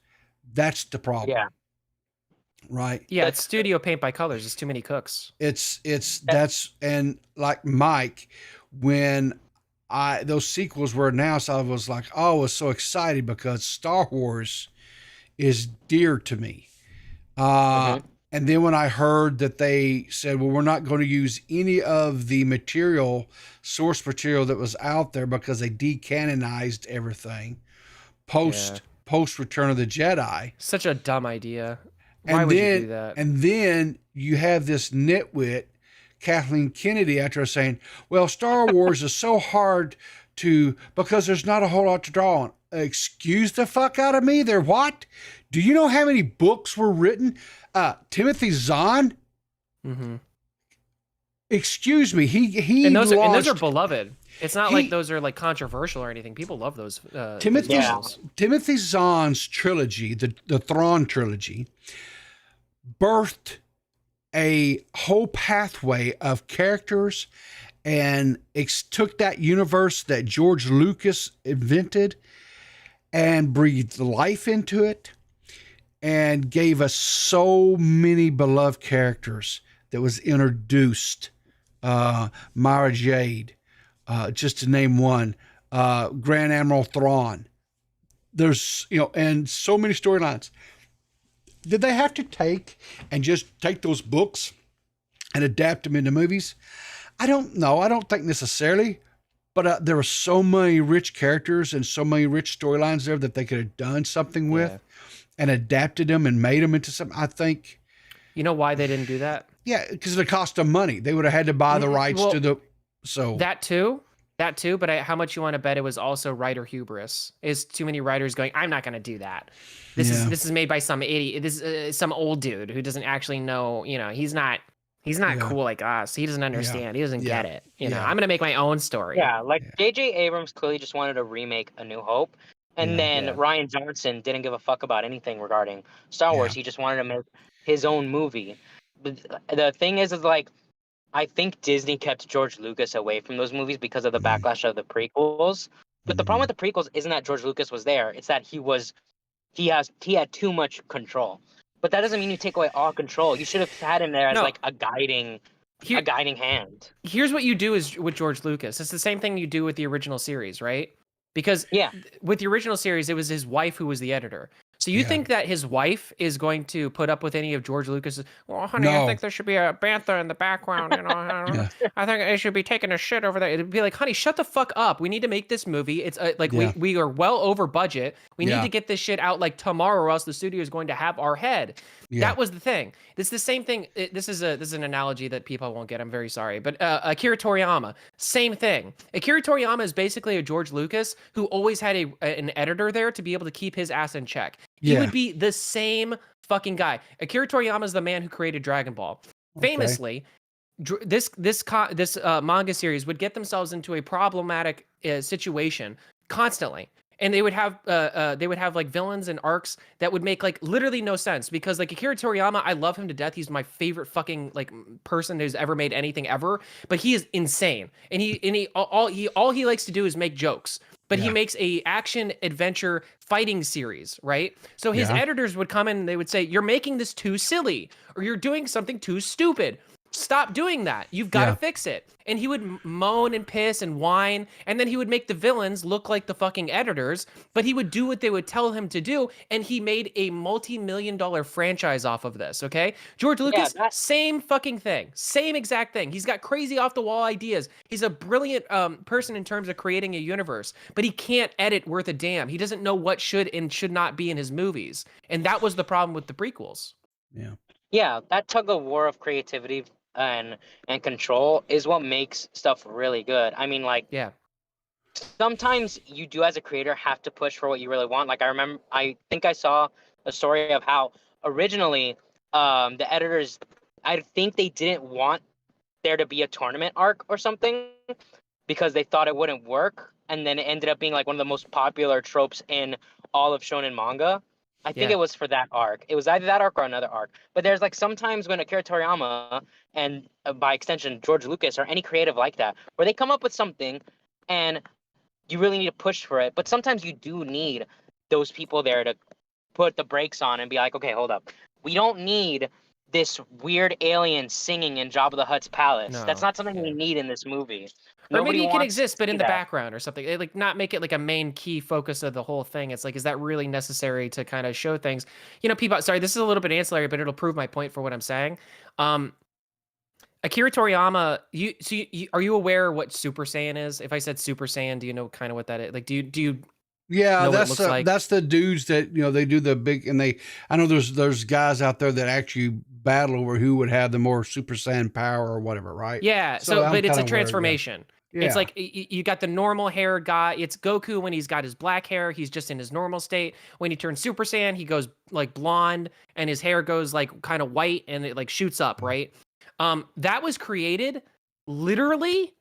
S2: That's the problem.
S11: Yeah.
S2: Right.
S10: Yeah, it's studio paint by colors. It's too many cooks.
S2: And like Mike, when those sequels were announced, I was like, I was so excited because Star Wars is dear to me. And then when I heard that they said, well, we're not going to use any of the source material that was out there because they decanonized everything post Return of the Jedi.
S10: Such a dumb idea. Why would you do that?
S2: And then you have this nitwit, Kathleen Kennedy, after saying, well, Star Wars is so hard because there's not a whole lot to draw on. Excuse the fuck out of me. They're what? Do you know how many books were written? Timothy Zahn?
S10: Mm-hmm.
S2: Excuse me.
S10: And those are beloved. It's not like those are like controversial or anything. People love those.
S2: Timothy Zahn's trilogy, the Thrawn trilogy, birthed a whole pathway of characters and took that universe that George Lucas invented and breathed life into it and gave us so many beloved characters that was introduced. Mara Jade, just to name one, Grand Admiral Thrawn. There's, and so many storylines. Did they have to take those books and adapt them into movies? I don't know. I don't think necessarily, but there were so many rich characters and so many rich storylines there that they could have done something with and adapted them and made them into something. I think.
S10: You know why they didn't do that?
S2: Yeah, because it cost them money. They would have had to buy the rights to the. So
S10: that too. But how much you want to bet it was also writer hubris? Is too many writers going, I'm not going to do that. This is made by some idiot. This is some old dude who doesn't actually know. He's not cool like us. He doesn't understand. He doesn't get it. I'm going to make my own story.
S11: Yeah, J.J. Abrams clearly just wanted to remake A New Hope, and then Rian Johnson didn't give a fuck about anything regarding Star Wars. He just wanted to make his own movie. But the thing is like, I think Disney kept George Lucas away from those movies because of the backlash of the prequels. But the problem with the prequels isn't that George Lucas was there; it's that he had too much control. But that doesn't mean you take away all control. You should have had him there as like a guiding hand.
S10: Here's what you do is with George Lucas. It's the same thing you do with the original series, right? Because with the original series, it was his wife who was the editor. So you think that his wife is going to put up with any of George Lucas's? Well, honey, I think there should be a bantha in the background. I think it should be taking a shit over there. It'd be like, honey, shut the fuck up. We need to make this movie. It's we are well over budget. We need to get this shit out like tomorrow, or else the studio is going to have our head. That was the thing. It's the same thing. This is an analogy that people won't get. I'm very sorry, but Akira Toriyama, same thing. Akira Toriyama is basically a George Lucas who always had an editor there to be able to keep his ass in check. He would be the same fucking guy. Akira Toriyama is the man who created Dragon Ball. famously, this manga series would get themselves into a problematic situation constantly, and they would have like villains and arcs that would make like literally no sense, because like Akira Toriyama, I love him to death. He's my favorite fucking like person who's ever made anything ever, but he is insane, and all he likes to do is make jokes. But he makes a action adventure fighting series, right? So his editors would come in and they would say, "You're making this too silly, or you're doing something too stupid. Stop doing that. You've got to fix it." And he would moan and piss and whine, and then he would make the villains look like the fucking editors, but he would do what they would tell him to do, and he made a multi-million-dollar franchise off of this, okay? George Lucas, same fucking thing. Same exact thing. He's got crazy off-the-wall ideas. He's a brilliant person in terms of creating a universe, but he can't edit worth a damn. He doesn't know what should and should not be in his movies, and that was the problem with the prequels.
S11: Yeah, that tug of war of creativity and control is what makes stuff really good. I mean, like, sometimes you do as a creator have to push for what you really want. Like, I think I saw a story of how originally the editors, I think they didn't want there to be a tournament arc or something because they thought it wouldn't work, and then it ended up being like one of the most popular tropes in all of shonen manga. I think it was for that arc. It was either that arc or another arc. But there's like sometimes when Akira Toriyama and by extension George Lucas or any creative like that, where they come up with something and you really need to push for it. But sometimes you do need those people there to put the brakes on and be like, okay, hold up. We don't need this weird alien singing in Jabba the Hutt's palace.
S10: No.
S11: That's not something we need in this movie.
S10: Or maybe it can exist, but in the background or something. Like, not make it like a main key focus of the whole thing. It's like, is that really necessary to kind of show things? You know, people. Sorry, this is a little bit ancillary, but it'll prove my point for what I'm saying. Akira Toriyama. Are you aware what Super Saiyan is? If I said Super Saiyan, do you know kind of what that is? Like, do you?
S3: Yeah,
S10: know
S3: that's that's the dudes that, you know, they do the big, and I know there's guys out there that actually battle over who would have the more Super Saiyan power or whatever, right?
S10: Yeah. So but it's a transformation. It's like you got the normal hair guy. It's Goku when he's got his black hair. He's just in his normal state. When he turns Super Saiyan, he goes like blonde and his hair goes like kind of white and it like shoots up, right? That was created literally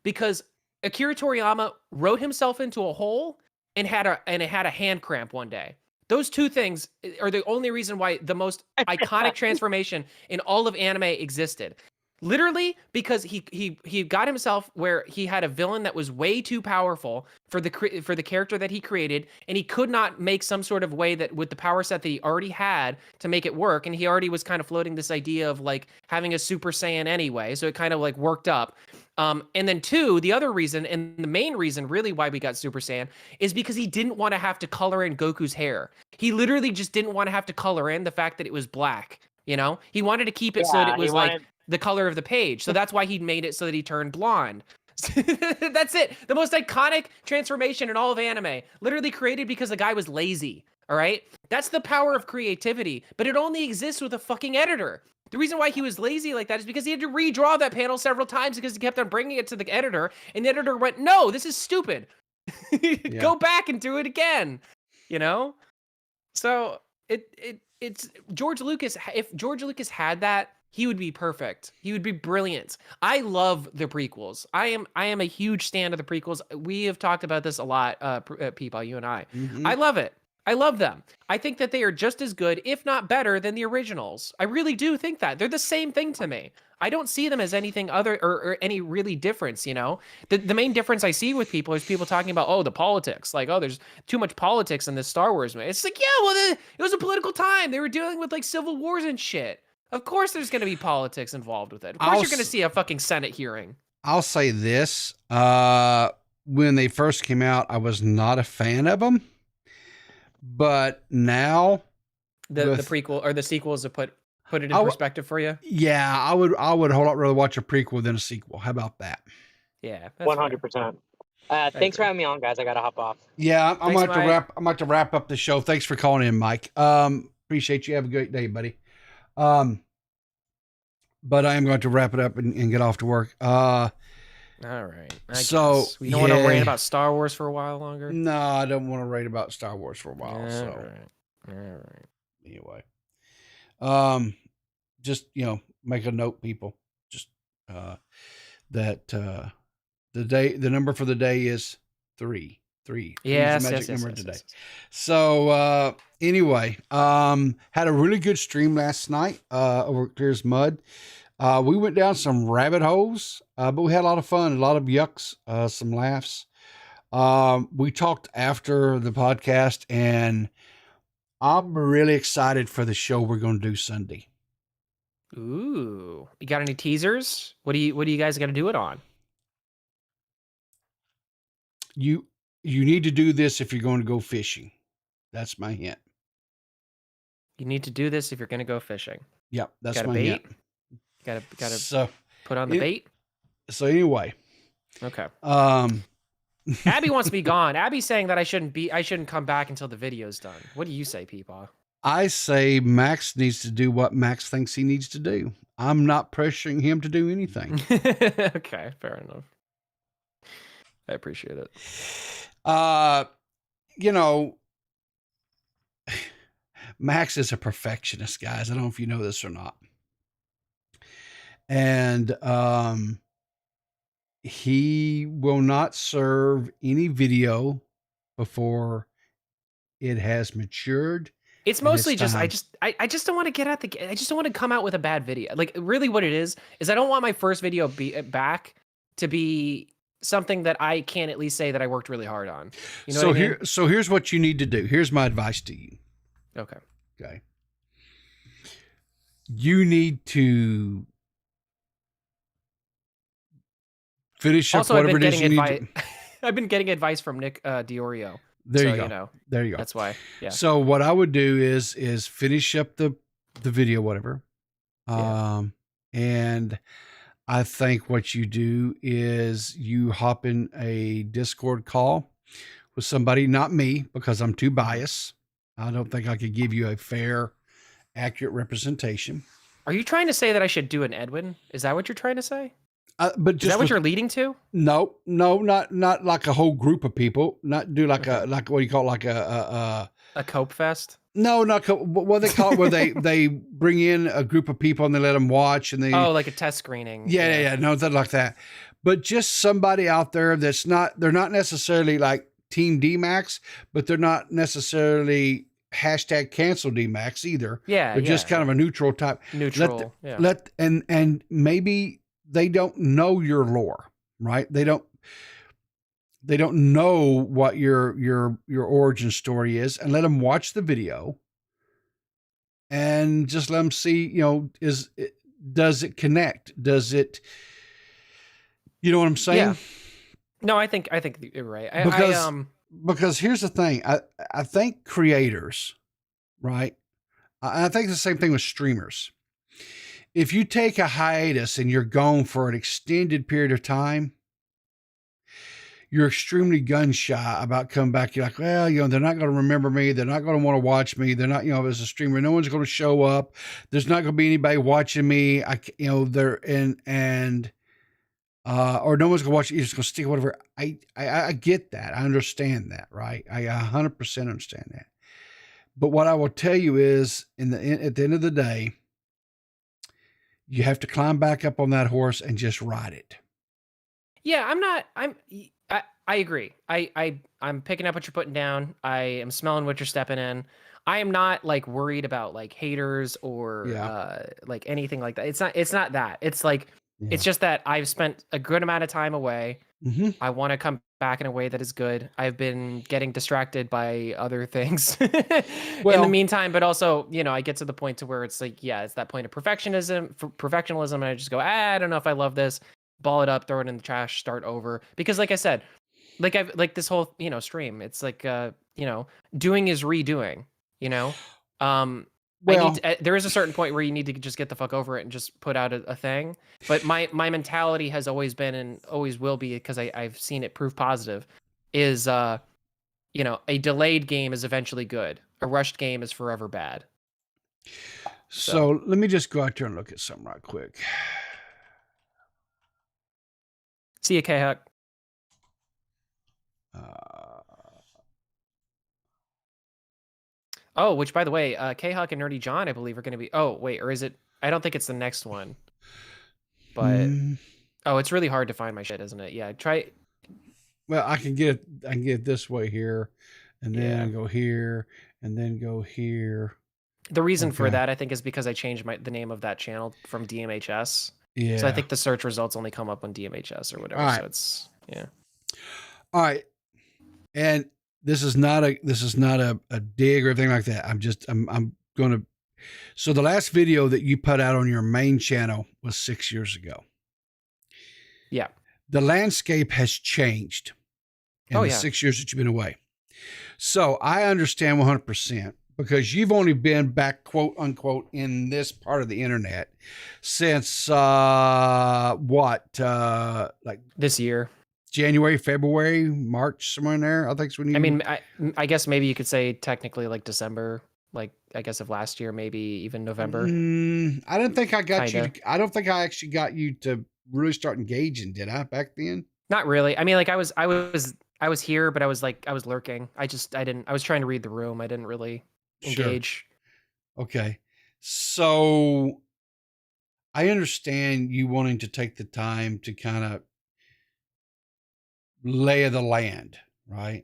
S10: because Akira Toriyama wrote himself into a hole and had a hand cramp one day. Those two things are the only reason why the most iconic transformation in all of anime existed. Literally, because he got himself where he had a villain that was way too powerful for the character that he created, and he could not make some sort of way that with the power set that he already had to make it work, and he already was kind of floating this idea of like having a Super Saiyan anyway, so it kind of like worked up. And then two, the other reason, and the main reason really why we got Super Saiyan is because he didn't want to have to color in Goku's hair. He literally just didn't want to have to color in the fact that it was black. You know, he wanted to keep it so that it was like the color of the page. So that's why he made it so that he turned blonde. That's it. The most iconic transformation in all of anime. Literally created because the guy was lazy. All right? That's the power of creativity. But it only exists with a fucking editor. The reason why he was lazy like that is because he had to redraw that panel several times because he kept on bringing it to the editor. And the editor went, no, this is stupid. Go back and do it again. You know? So it's George Lucas. If George Lucas had that, he would be perfect. He would be brilliant. I love the prequels. I am a huge fan of the prequels. We have talked about this a lot, Peepaw, you and I. Mm-hmm. I love it. I love them. I think that they are just as good, if not better, than the originals. I really do think that. They're the same thing to me. I don't see them as anything other or any really difference, you know? The main difference I see with people is people talking about, oh, the politics. Like, oh, there's too much politics in this Star Wars movie. It's like, yeah, well, it was a political time. They were dealing with, like, civil wars and shit. Of course there's going to be politics involved with it. Of course you're going to see a fucking Senate hearing.
S3: I'll say this. When they first came out, I was not a fan of them. But now...
S10: The prequel or the sequels to put it in perspective for you?
S3: Yeah, I would a whole lot rather watch a prequel than a sequel. How about that?
S10: Yeah.
S11: 100%. Thanks for having me on, guys. I got to hop off.
S3: Yeah, I'm about to wrap up the show. Thanks for calling in, Mike. Appreciate you. Have a great day, buddy. But I am going to wrap it up and get off to work. All
S10: right.
S3: We
S10: don't want to rant about Star Wars for a while longer?
S3: No, I don't want to rant about Star Wars for a while.
S10: All right.
S3: Anyway.
S2: just make a note, people. Just that the number for the day is 3. 3. 3 is the magic number today.
S10: Yes.
S2: So anyway, had a really good stream last night over at Clear as Mud. We went down some rabbit holes, but we had a lot of fun, a lot of yucks, some laughs. We talked after the podcast, and I'm really excited for the show we're going to do Sunday.
S10: Ooh, you got any teasers? What do you guys got to do it on?
S2: You need to do this if you're going to go fishing. That's my hint.
S10: You need to do this if you're going to go fishing.
S2: Yep, that's
S10: Got a
S2: my
S10: bait?
S2: hint.
S10: Got to
S2: So
S10: put on the bait.
S2: So anyway,
S10: Okay.
S2: um,
S10: Abby wants to be gone. Abby's saying that I shouldn't come back until the video's done. What do you say, Peepaw?
S2: I say Max needs to do what Max thinks he needs to do. I'm not pressuring him to do anything.
S10: Okay, fair enough. I appreciate it.
S2: Max is a perfectionist, guys. I don't know if you know this or not. And he will not serve any video before it has matured.
S10: It's mostly just I just don't want to get at the I just don't want to come out with a bad video. Like really what it is I don't want my first video back to be something that I can't at least say that I worked really hard on. You know what I mean?
S2: So here's what you need to do. Here's my advice to you.
S10: Okay.
S2: Okay. You need to finish up
S10: Also,
S2: whatever it is you need to.
S10: I've been getting advice from Nick Diorio.
S2: There you
S10: So,
S2: go. There you go.
S10: That's why. Yeah.
S2: So what I would do is finish up the video, whatever. And I think what you do is you hop in a Discord call with somebody, not me, because I'm too biased. I don't think I could give you a fair, accurate representation.
S10: Are you trying to say that I should do an Edwin? Is that what you're trying to say?
S2: But just
S10: is that what you're leading to?
S2: No, not like a whole group of people. Not do like a what do you call it? Like a
S10: cope fest?
S2: No, not what they call it, where they bring in a group of people and they let them watch and they
S10: like a test screening.
S2: Yeah, nothing like that. But just somebody out there they're not necessarily like Team DMAX, but they're not necessarily #cancel DMAX either.
S10: Yeah,
S2: they're just kind of a neutral type.
S10: Neutral.
S2: And maybe they don't know your lore, right? They don't know what your origin story is, and let them watch the video and just let them see, does it connect? Does it, you know what I'm saying?
S10: Yeah. No, I think you're right.
S2: Because here's the thing. I think creators, right? I think the same thing with streamers. If you take a hiatus and you're gone for an extended period of time, you're extremely gun shy about coming back. You're like, well, they're not going to remember me. They're not going to want to watch me. They're not, as a streamer, no one's going to show up. There's not going to be anybody watching me. Or no one's going to watch you. You're just going to stick whatever. I get that. I understand that. Right. I 100% understand that. But what I will tell you is at the end of the day, you have to climb back up on that horse and just ride it.
S10: Yeah, I agree. I'm picking up what you're putting down. I am smelling what you're stepping in. I am not like worried about like haters or like anything like that. It's not that. It's like it's just that I've spent a good amount of time away.
S2: Mm-hmm.
S10: I want to come back in a way that is good. I've been getting distracted by other things in the meantime, but also, I get to the point to where it's like, it's that point of perfectionism. And I just go, I don't know if I love this, ball it up, throw it in the trash, start over. Because like I said, like this whole, stream, it's like, doing is redoing, there is a certain point where you need to just get the fuck over it and just put out a thing. But my mentality has always been and always will be, because I've seen it prove positive, is a delayed game is eventually good. A rushed game is forever bad.
S2: So let me just go out there and look at something right quick.
S10: See you, K-Huck. Which by the way, K-Huck and Nerdy John, I believe, are going to be. Oh, wait, or is it? I don't think it's the next one. But oh, it's really hard to find my shit, isn't it? Yeah, try.
S3: Well, I can get it this way here, and then go here, and then go here.
S10: The reason for that, I think, is because I changed the name of that channel from DMHS.
S3: Yeah.
S10: So I think the search results only come up on DMHS or whatever.
S3: Right.
S10: So it's
S3: All right. And this is not a dig or anything like that. I'm gonna. So the last video that you put out on your main channel was 6 years ago.
S10: Yeah.
S3: The landscape has changed in the 6 years that you've been away. So I understand 100% because you've only been back, quote unquote, in this part of the internet since like
S10: this year,
S3: January, February, March, somewhere in there. I think it's when you.
S10: I mean, I guess maybe you could say technically like December, like I guess of last year, maybe even November.
S3: I don't think I got you. I don't think I actually got you to really start engaging. Did I back then?
S10: Not really. I mean, like I was here, but I was lurking. I was trying to read the room. I didn't really engage.
S3: Sure. Okay. So I understand you wanting to take the time to kind of lay the land, right?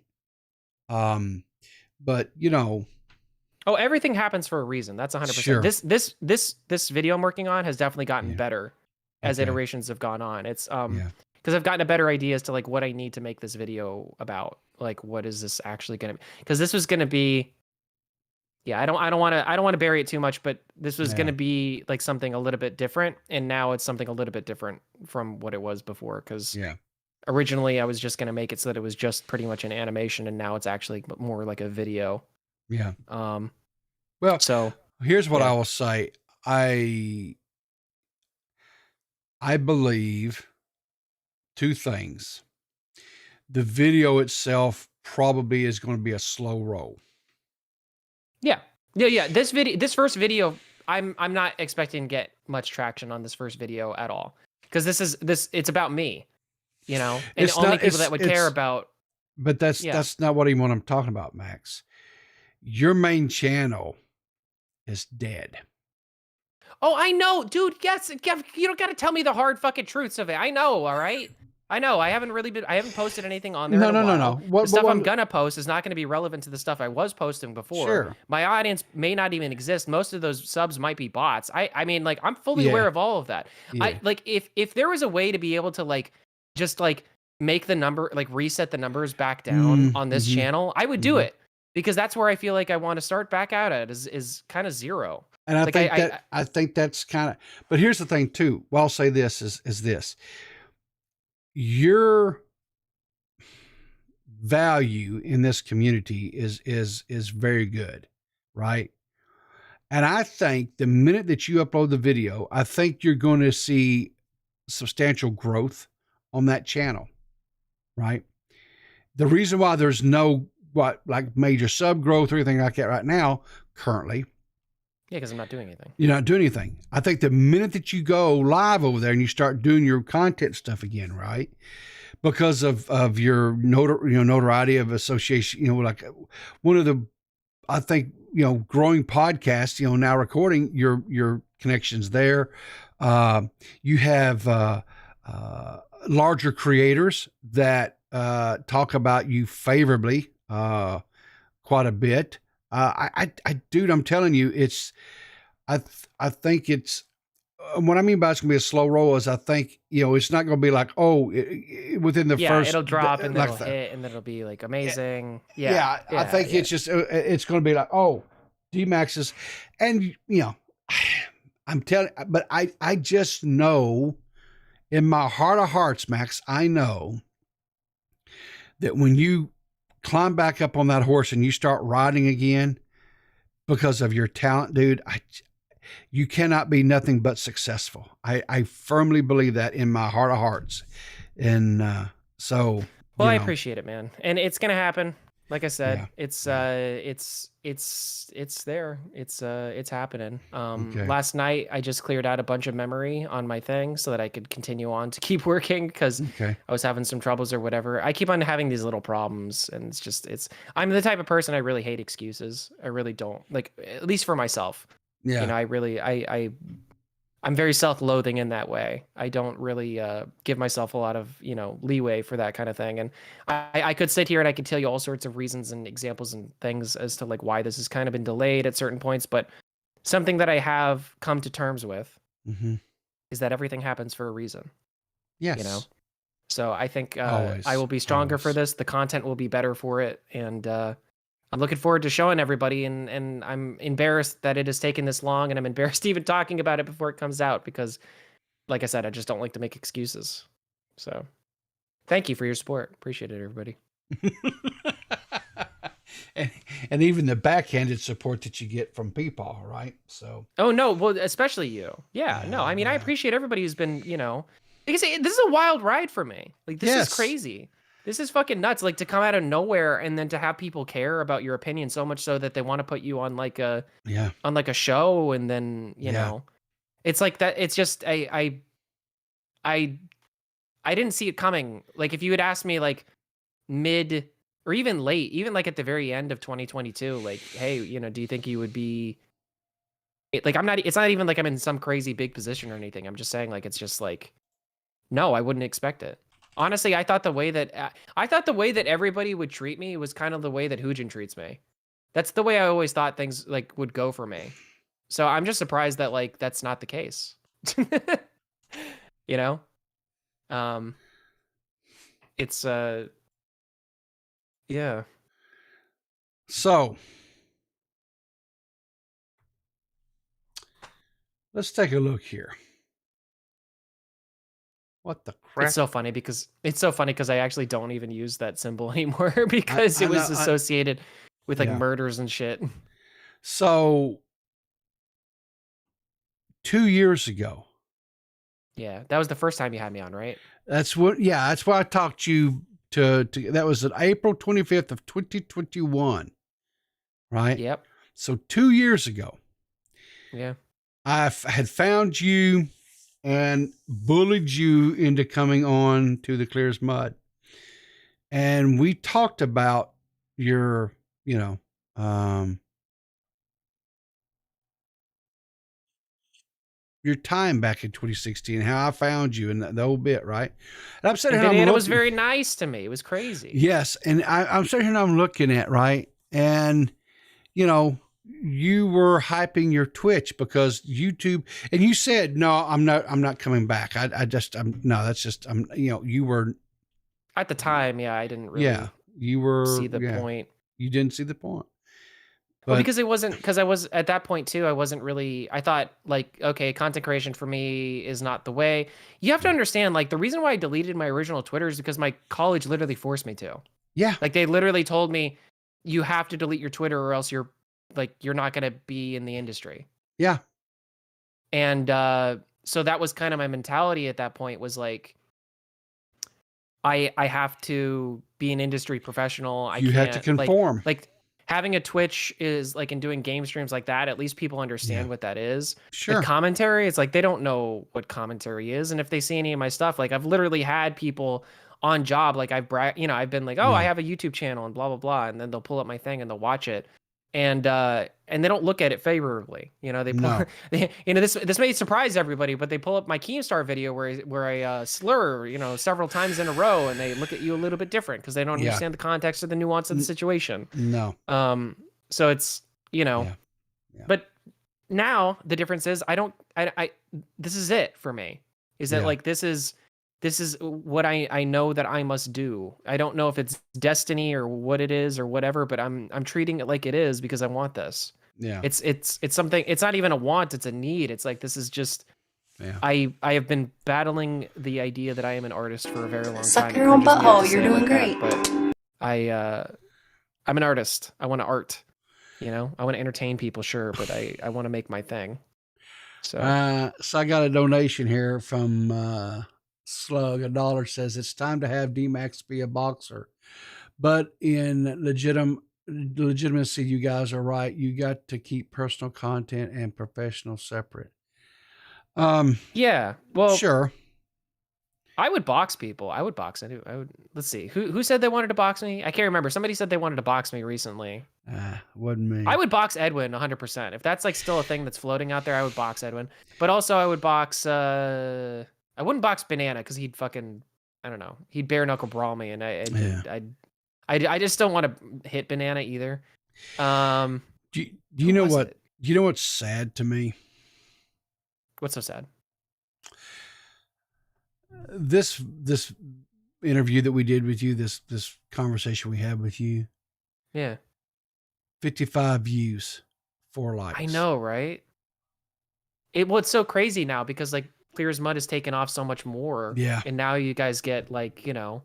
S3: But you know,
S10: oh, everything happens for a reason. That's 100%.
S3: Sure.
S10: This video I'm working on has definitely gotten better as iterations have gone on. It's because I've gotten a better idea as to like what I need to make this video about. Like, what is this actually going to be? Because this was going to be, I don't want to bury it too much, but this was going to be like something a little bit different, and now it's something a little bit different from what it was before. Because originally I was just going to make it so that it was just pretty much an animation, and now it's actually more like a video.
S3: Yeah.
S10: Well, so
S3: here's what I will say. I believe two things. The video itself probably is going to be a slow roll.
S10: Yeah. This first video, I'm not expecting to get much traction on this first video at all, because it's about me, you know, and
S3: It's
S10: only
S3: not-
S10: people that would care about.
S3: But that's not what I'm talking about, Max. Your main channel is dead.
S10: Oh, I know, dude. Yes, you don't got to tell me the hard fucking truths of it. I know, all right. I know. I haven't posted anything on there.
S3: No.
S10: The stuff I'm gonna post is not gonna be relevant to the stuff I was posting before.
S3: Sure.
S10: My audience may not even exist. Most of those subs might be bots. I mean, like, I'm fully aware of all of that.
S3: Yeah.
S10: If there was a way to be able to like just like make the number, like reset the numbers back down on this channel, I would do it, because that's where I feel like I want to start back out at is kind of zero.
S3: And I
S10: Like,
S3: think I think that's kind of, but here's the thing too. Well, I'll say this is this. Your value in this community is very good, right? And I think the minute that you upload the video, I think you're going to see substantial growth on that channel, right? The reason why there's no like major sub growth or anything like that right now, currently.
S10: Yeah, because I'm not doing anything.
S3: You're not doing anything. I think the minute that you go live over there and you start doing your content stuff again, right? Because of your notoriety of association, like one of the, I think, growing podcasts, now recording your connections there. You have larger creators that talk about you favorably quite a bit. Dude, I'm telling you, I think it's, what I mean by it's gonna be a slow roll is I think, it's not gonna be like, within the first,
S10: it'll drop and then
S3: like
S10: it'll hit and then it'll be like amazing.
S3: I think it's just, it's gonna be like, D-Max's, and I'm telling, but I just know in my heart of hearts, Max, I know that when you climb back up on that horse and you start riding again because of your talent, dude, you cannot be nothing but successful. I firmly believe that in my heart of hearts. And so,
S10: well, I appreciate it, man. And it's going to happen. Like I said, it's there. It's happening. Last night I just cleared out a bunch of memory on my thing so that I could continue on to keep working, because I was having some troubles or whatever. I keep on having these little problems, and I'm the type of person, I really hate excuses. I really don't, like, at least for myself.
S3: Yeah.
S10: I really, I'm very self-loathing in that way. I don't really give myself a lot of, leeway for that kind of thing. And I could sit here and I could tell you all sorts of reasons and examples and things as to like why this has kind of been delayed at certain points. But something that I have come to terms with is that everything happens for a reason.
S3: Yes.
S10: So I think
S3: Always.
S10: I will be stronger for this. The content will be better for it. And I'm looking forward to showing everybody, and I'm embarrassed that it has taken this long, and I'm embarrassed even talking about it before it comes out because, like I said, I just don't like to make excuses. So, thank you for your support. Appreciate it, everybody.
S3: and even the backhanded support that you get from people, right? So.
S10: Oh no, well, especially you. Yeah, no, I mean, I appreciate everybody who's been, because this is a wild ride for me. Like, this is crazy. This is fucking nuts. Like, to come out of nowhere and then to have people care about your opinion so much so that they want to put you on like a show, and then you know, it's like that. It's just I didn't see it coming. Like, if you had asked me like mid or even late, even like at the very end of 2022, like, hey, do you think you would be like, it's not even like I'm in some crazy big position or anything. I'm just saying, like, it's just like, no, I wouldn't expect it. Honestly, I thought the way that everybody would treat me was kind of the way that Hujin treats me. That's the way I always thought things like would go for me. So I'm just surprised that like that's not the case. It's yeah.
S3: So let's take a look here. What the crap?
S10: It's so funny because I actually don't even use that symbol anymore because it was associated with like murders and shit.
S3: So 2 years ago.
S10: Yeah, that was the first time you had me on, right?
S3: That's what I talked you to that was on April 25th of 2021. Right?
S10: Yep.
S3: So 2 years ago.
S10: Yeah.
S3: I had found you and bullied you into coming on to the Clear as Mud. And we talked about your, your time back in 2016, how I found you and the whole bit, right? And I'm sitting here,
S10: and it was very nice to me. It was crazy.
S3: Yes. And I'm sitting here and I'm looking at, right? And, you were hyping your Twitch because YouTube, and you said, no, I'm not coming back. You were
S10: at the time. Yeah. I didn't really see the point.
S3: You didn't see the point.
S10: Well, because I was at that point too, I thought like, okay, content creation for me is not the way. You have to understand, like, the reason why I deleted my original Twitter is because my college literally forced me to.
S3: Yeah.
S10: Like, they literally told me, you have to delete your Twitter or else you're not going to be in the industry.
S3: Yeah.
S10: And so that was kind of my mentality at that point, was like, I have to be an industry professional.
S3: You have to conform.
S10: Like having a Twitch is like, and doing game streams like that, at least people understand what that is.
S3: Sure.
S10: With commentary, it's like, they don't know what commentary is. And if they see any of my stuff, like, I've literally had people on job, like, I've been like, oh, I have a YouTube channel and blah, blah, blah. And then they'll pull up my thing and they'll watch it. And they don't look at it favorably. This may surprise everybody, but they pull up my Keemstar video where I slur, several times in a row, and they look at you a little bit different because they don't understand the context or the nuance of the situation.
S3: No.
S10: So it's, but now the difference is this is it for me. Is that like, this is what I know that I must do. I don't know if it's destiny or what it is or whatever, but I'm treating it like it is because I want this.
S3: Yeah.
S10: It's something, it's not even a want, it's a need. It's like, this is just, I have been battling the idea that I am an artist for a very long time.
S7: Suck your own butthole, you're doing great.
S10: But I'm an artist. I want to art, I want to entertain people, sure, but I want to make my thing. So
S3: I got a donation here from, Slug. $1 says it's time to have D-Max be a boxer, but in legitimacy, you guys are right. You got to keep personal content and professional separate.
S10: Yeah. Well,
S3: sure.
S10: I would box people. I would box. I would. Let's see. Who said they wanted to box me? I can't remember. Somebody said they wanted to box me recently.
S3: Wasn't me.
S10: I would box Edwin 100%. If that's like still a thing that's floating out there, I would box Edwin. But also I would box I wouldn't box Banana because he'd fucking, I don't know. He'd bare knuckle brawl me, and I just don't want to hit Banana either.
S3: Do you know what? Do you know what's sad to me?
S10: What's so sad?
S3: This interview that we did with you, this conversation we had with you.
S10: Yeah.
S3: 55 views, 4 likes.
S10: I know, right? It's so crazy now because like Clear as Mud has taken off so much more.
S3: Yeah.
S10: And now you guys get like, you know,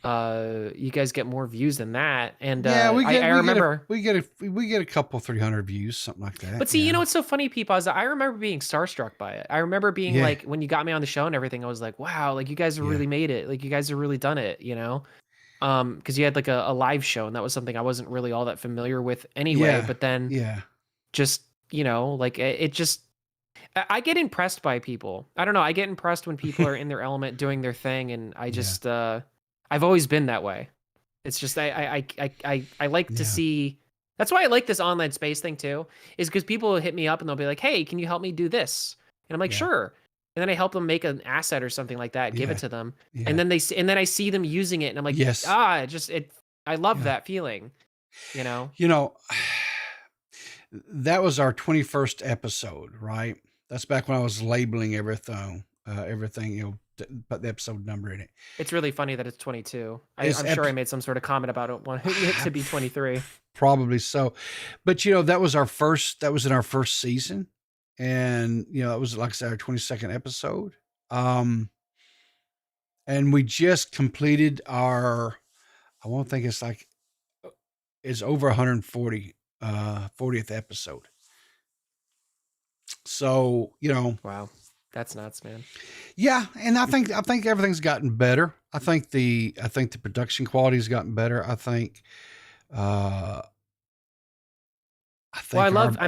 S10: you guys get more views than that. And
S3: yeah,
S10: I remember
S3: we get a couple 300 views, something like that.
S10: But see, you know what's so funny, people, is that I remember being starstruck by it. I remember being like, when you got me on the show and everything, I was like, wow, like you guys have really made it. Like you guys have really done it, you know? Because you had like a live show, and that was something I wasn't really all that familiar with anyway. But then just, you know, like it just, I get impressed by people. I don't know. I get impressed when people are in their element doing their thing. And I just, I've always been that way. It's just, I like to see, that's why I like this online space thing too, is because people will hit me up and they'll be like, hey, can you help me do this? And I'm like, sure. And then I help them make an asset or something like that, give it to them. And then then I see them using it, and I'm like, I love that feeling, you know?
S3: You know, that was our 21st episode, right? That's back when I was labeling everything, you know, put the episode number in it.
S10: It's really funny that it's 22. I'm sure I made some sort of comment about it wanting it to be 23.
S3: Probably so. But, you know, that was in our first season. And, you know, it was, like I said, our 22nd episode. And we just completed our, I won't think it's over 140, 40th episode. So, you know.
S10: Wow. That's nuts, man.
S3: Yeah. And I think everything's gotten better. I think the production quality has gotten better. I think,
S10: I love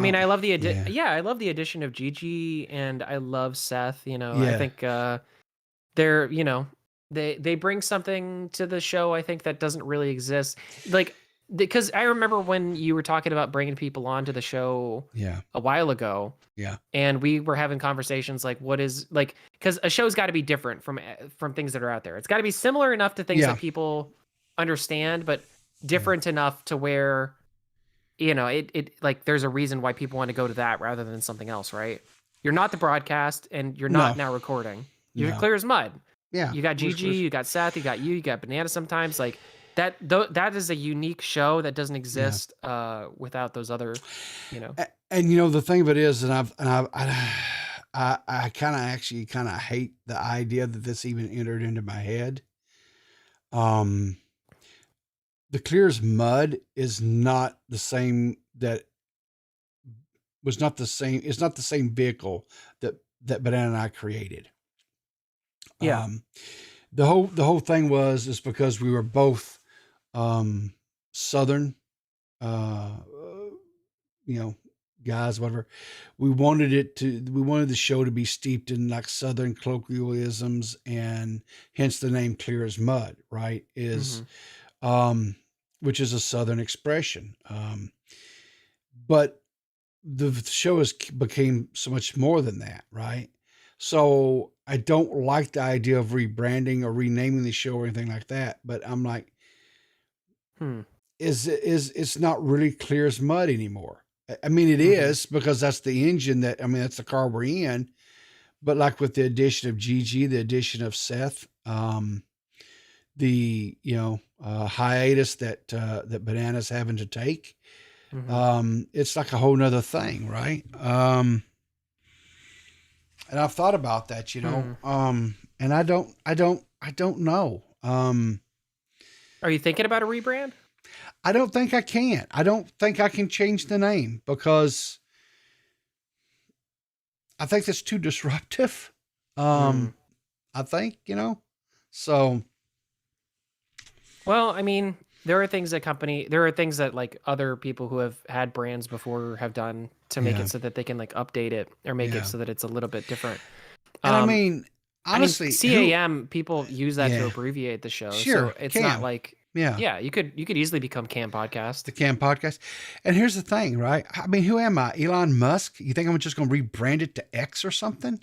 S10: the addition. I love the addition of Gigi, and I love Seth. You know, I think they're, you know, they bring something to the show, I think, that doesn't really exist. Like, because I remember when you were talking about bringing people onto the show a while ago.
S3: Yeah.
S10: And we were having conversations like, what is, like, because a show's got to be different from things that are out there. It's got to be similar enough to things that people understand, but different enough to where, you know, it like there's a reason why people want to go to that rather than something else, right? You're not the broadcast, and you're not now recording. You're Clear as Mud.
S3: Yeah.
S10: You got Gigi, you got Seth, you got Banana sometimes. Like that is a unique show that doesn't exist without those other, you know.
S3: And you know, the thing of it is, I kind of hate the idea that this even entered into my head. The Clear as Mud is not the same. It's not the same vehicle that Banana and I created.
S10: Yeah.
S3: The whole thing is because we were both Southern, you know, guys, whatever. We wanted the show to be steeped in like Southern colloquialisms, and hence the name Clear as Mud, right? Which is a Southern expression. But the show became so much more than that, right? So I don't like the idea of rebranding or renaming the show or anything like that. But I'm like, it's not really Clear as Mud anymore. I mean, it is, because that's the engine that's the car we're in. But like with the addition of Gigi, the addition of Seth, the, you know, hiatus that Banana's having to take, it's like a whole nother thing, right? And I've thought about that, you know, and I don't know.
S10: Are you thinking about a rebrand?
S3: I don't think I can. I don't think I can change the name, because I think that's too disruptive. I think, you know, so.
S10: Well, I mean, there are things that like other people who have had brands before have done to make it so that they can like update it or make it so that it's a little bit different.
S3: And I mean,
S2: honestly,
S10: CAM, people use that to abbreviate the show.
S2: Sure,
S10: So it's not like,
S2: yeah,
S10: you could easily become Cam Podcast.
S2: The Cam Podcast. And here's the thing, right? I mean, who am I? Elon Musk? You think I'm just going to rebrand it to X or something?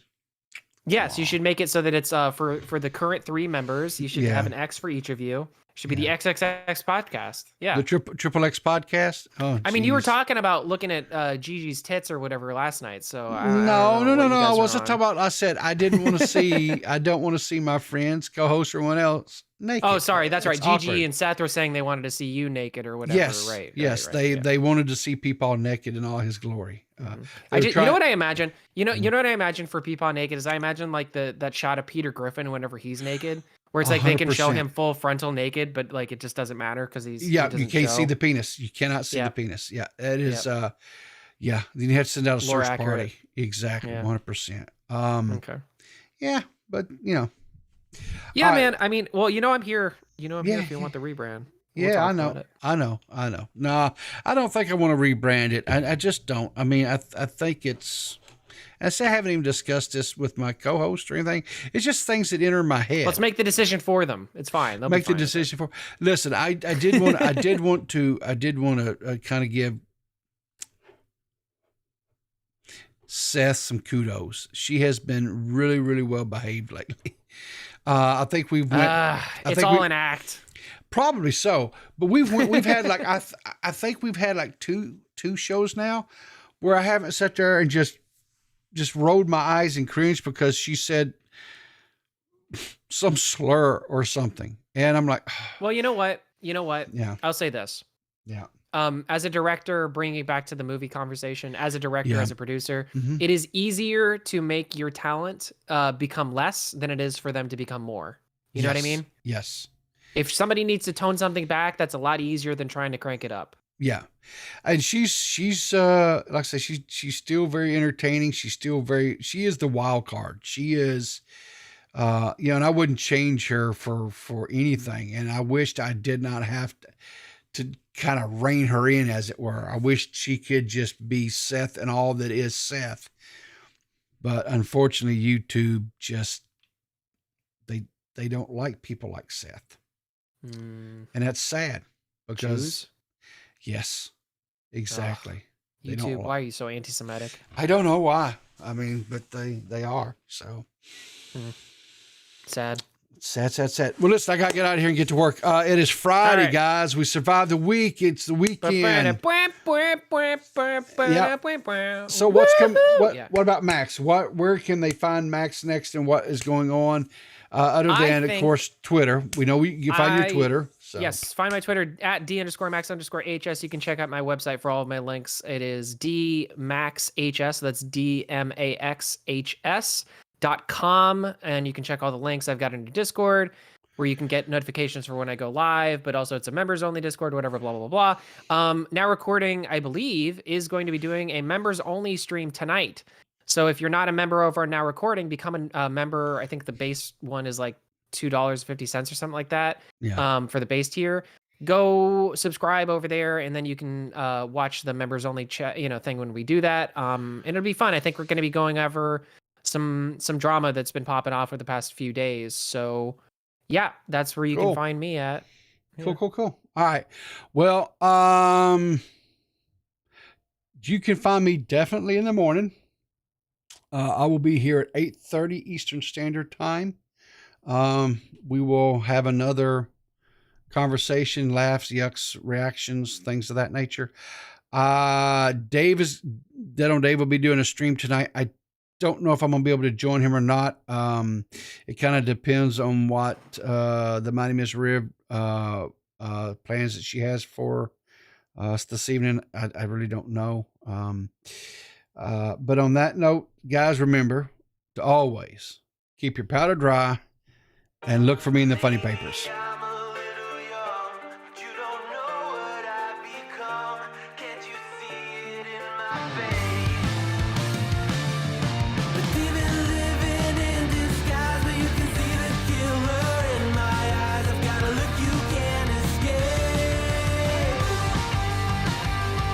S10: Yes, you should make it so that it's for the current 3 members. You should have an X for each of you. Should be the XXX podcast. Yeah.
S2: The triple X podcast. Oh,
S10: I mean, you were talking about looking at Gigi's tits or whatever last night. So
S2: no. I wasn't talking about. I said I didn't want to see. I don't want to see my friends, co-host, or anyone else naked.
S10: Oh, sorry, that's right.
S2: It's
S10: Gigi
S2: awkward.
S10: and Seth were saying they wanted to see you naked or whatever.
S2: Yes,
S10: right.
S2: Yes,
S10: right,
S2: they wanted to see Peepaw naked in all his glory.
S10: You know what I imagine? You know what I imagine for Peepaw naked is I imagine like that shot of Peter Griffin whenever he's naked. Where it's like 100%. They can show him full frontal naked, but like it just doesn't matter because he
S2: you can't see the penis. You cannot see the penis. Yeah, it is. Then you have to send out a search party. Exactly, 100%.
S10: Okay.
S2: Yeah, but you know.
S10: Yeah, man. I mean, well, I'm here. I'm here if you want the rebrand.
S2: I know. No, I don't think I want to rebrand it. I just don't. I mean, I think it's. I say I haven't even discussed this with my co-host or anything. It's just things that enter my head.
S10: Let's make the decision for them. It's fine. They'll
S2: make the decision for. Listen, I did want to kind of give Seth some kudos. She has been really, really well behaved lately. I think we've went.
S10: It's all an act.
S2: Probably so, but we've had like I think we've had like two shows now where I haven't sat there and just rolled my eyes and cringed because she said some slur or something. And I'm like,
S10: well, you know what?
S2: Yeah.
S10: I'll say this.
S2: Yeah.
S10: As a director, bringing it back to the movie conversation, as a director, as a producer, it is easier to make your talent become less than it is for them to become more. You know what I mean?
S2: Yes.
S10: If somebody needs to tone something back, that's a lot easier than trying to crank it up.
S2: Yeah. And she's like I say, she's still very entertaining. She is the wild card. She is, and I wouldn't change her for anything. And I wished I did not have to kind of rein her in, as it were. I wished she could just be Seth and all that is Seth. But unfortunately, YouTube just, they don't like people like Seth. And that's sad because
S10: Jews?
S2: Yes, exactly.
S10: YouTube, why are you so anti-Semitic?
S2: I don't know why. I mean, but they are. So
S10: sad.
S2: Well, listen, I got to get out of here and get to work. It is Friday, guys. We survived the week. It's the weekend. So what's coming? What about Max? Where can they find Max next, and what is going on? Other than, of course, Twitter. We know you find your Twitter. So.
S10: Yes, find my Twitter at D_Max_HS. You can check out my website for all of my links. It is DMaxHS. So that's DMAXHS.com. And you can check all the links. I've got a new Discord where you can get notifications for when I go live, but also it's a members only Discord, whatever, blah, blah, blah, blah. Now Recording, I believe, is going to be doing a members only stream tonight. So if you're not a member over Now Recording, become a member. I think the base one is like $2.50 or something like that.
S2: Yeah.
S10: For the base tier. Go subscribe over there, and then you can watch the members only chat, thing when we do that. And it'll be fun. I think we're going to be going over some drama that's been popping off for the past few days. So yeah, that's where you can find me at. Yeah.
S2: Cool. All right. Well, you can find me definitely in the morning. I will be here at 8:30 Eastern Standard Time. We will have another conversation, laughs, yucks, reactions, things of that nature. DeadOnDave will be doing a stream tonight. I don't know if I'm going to be able to join him or not. It kind of depends on what the Mighty Miss Rib plans that she has for us this evening. I really don't know. But on that note, guys, remember to always keep your powder dry and look for me in the funny papers.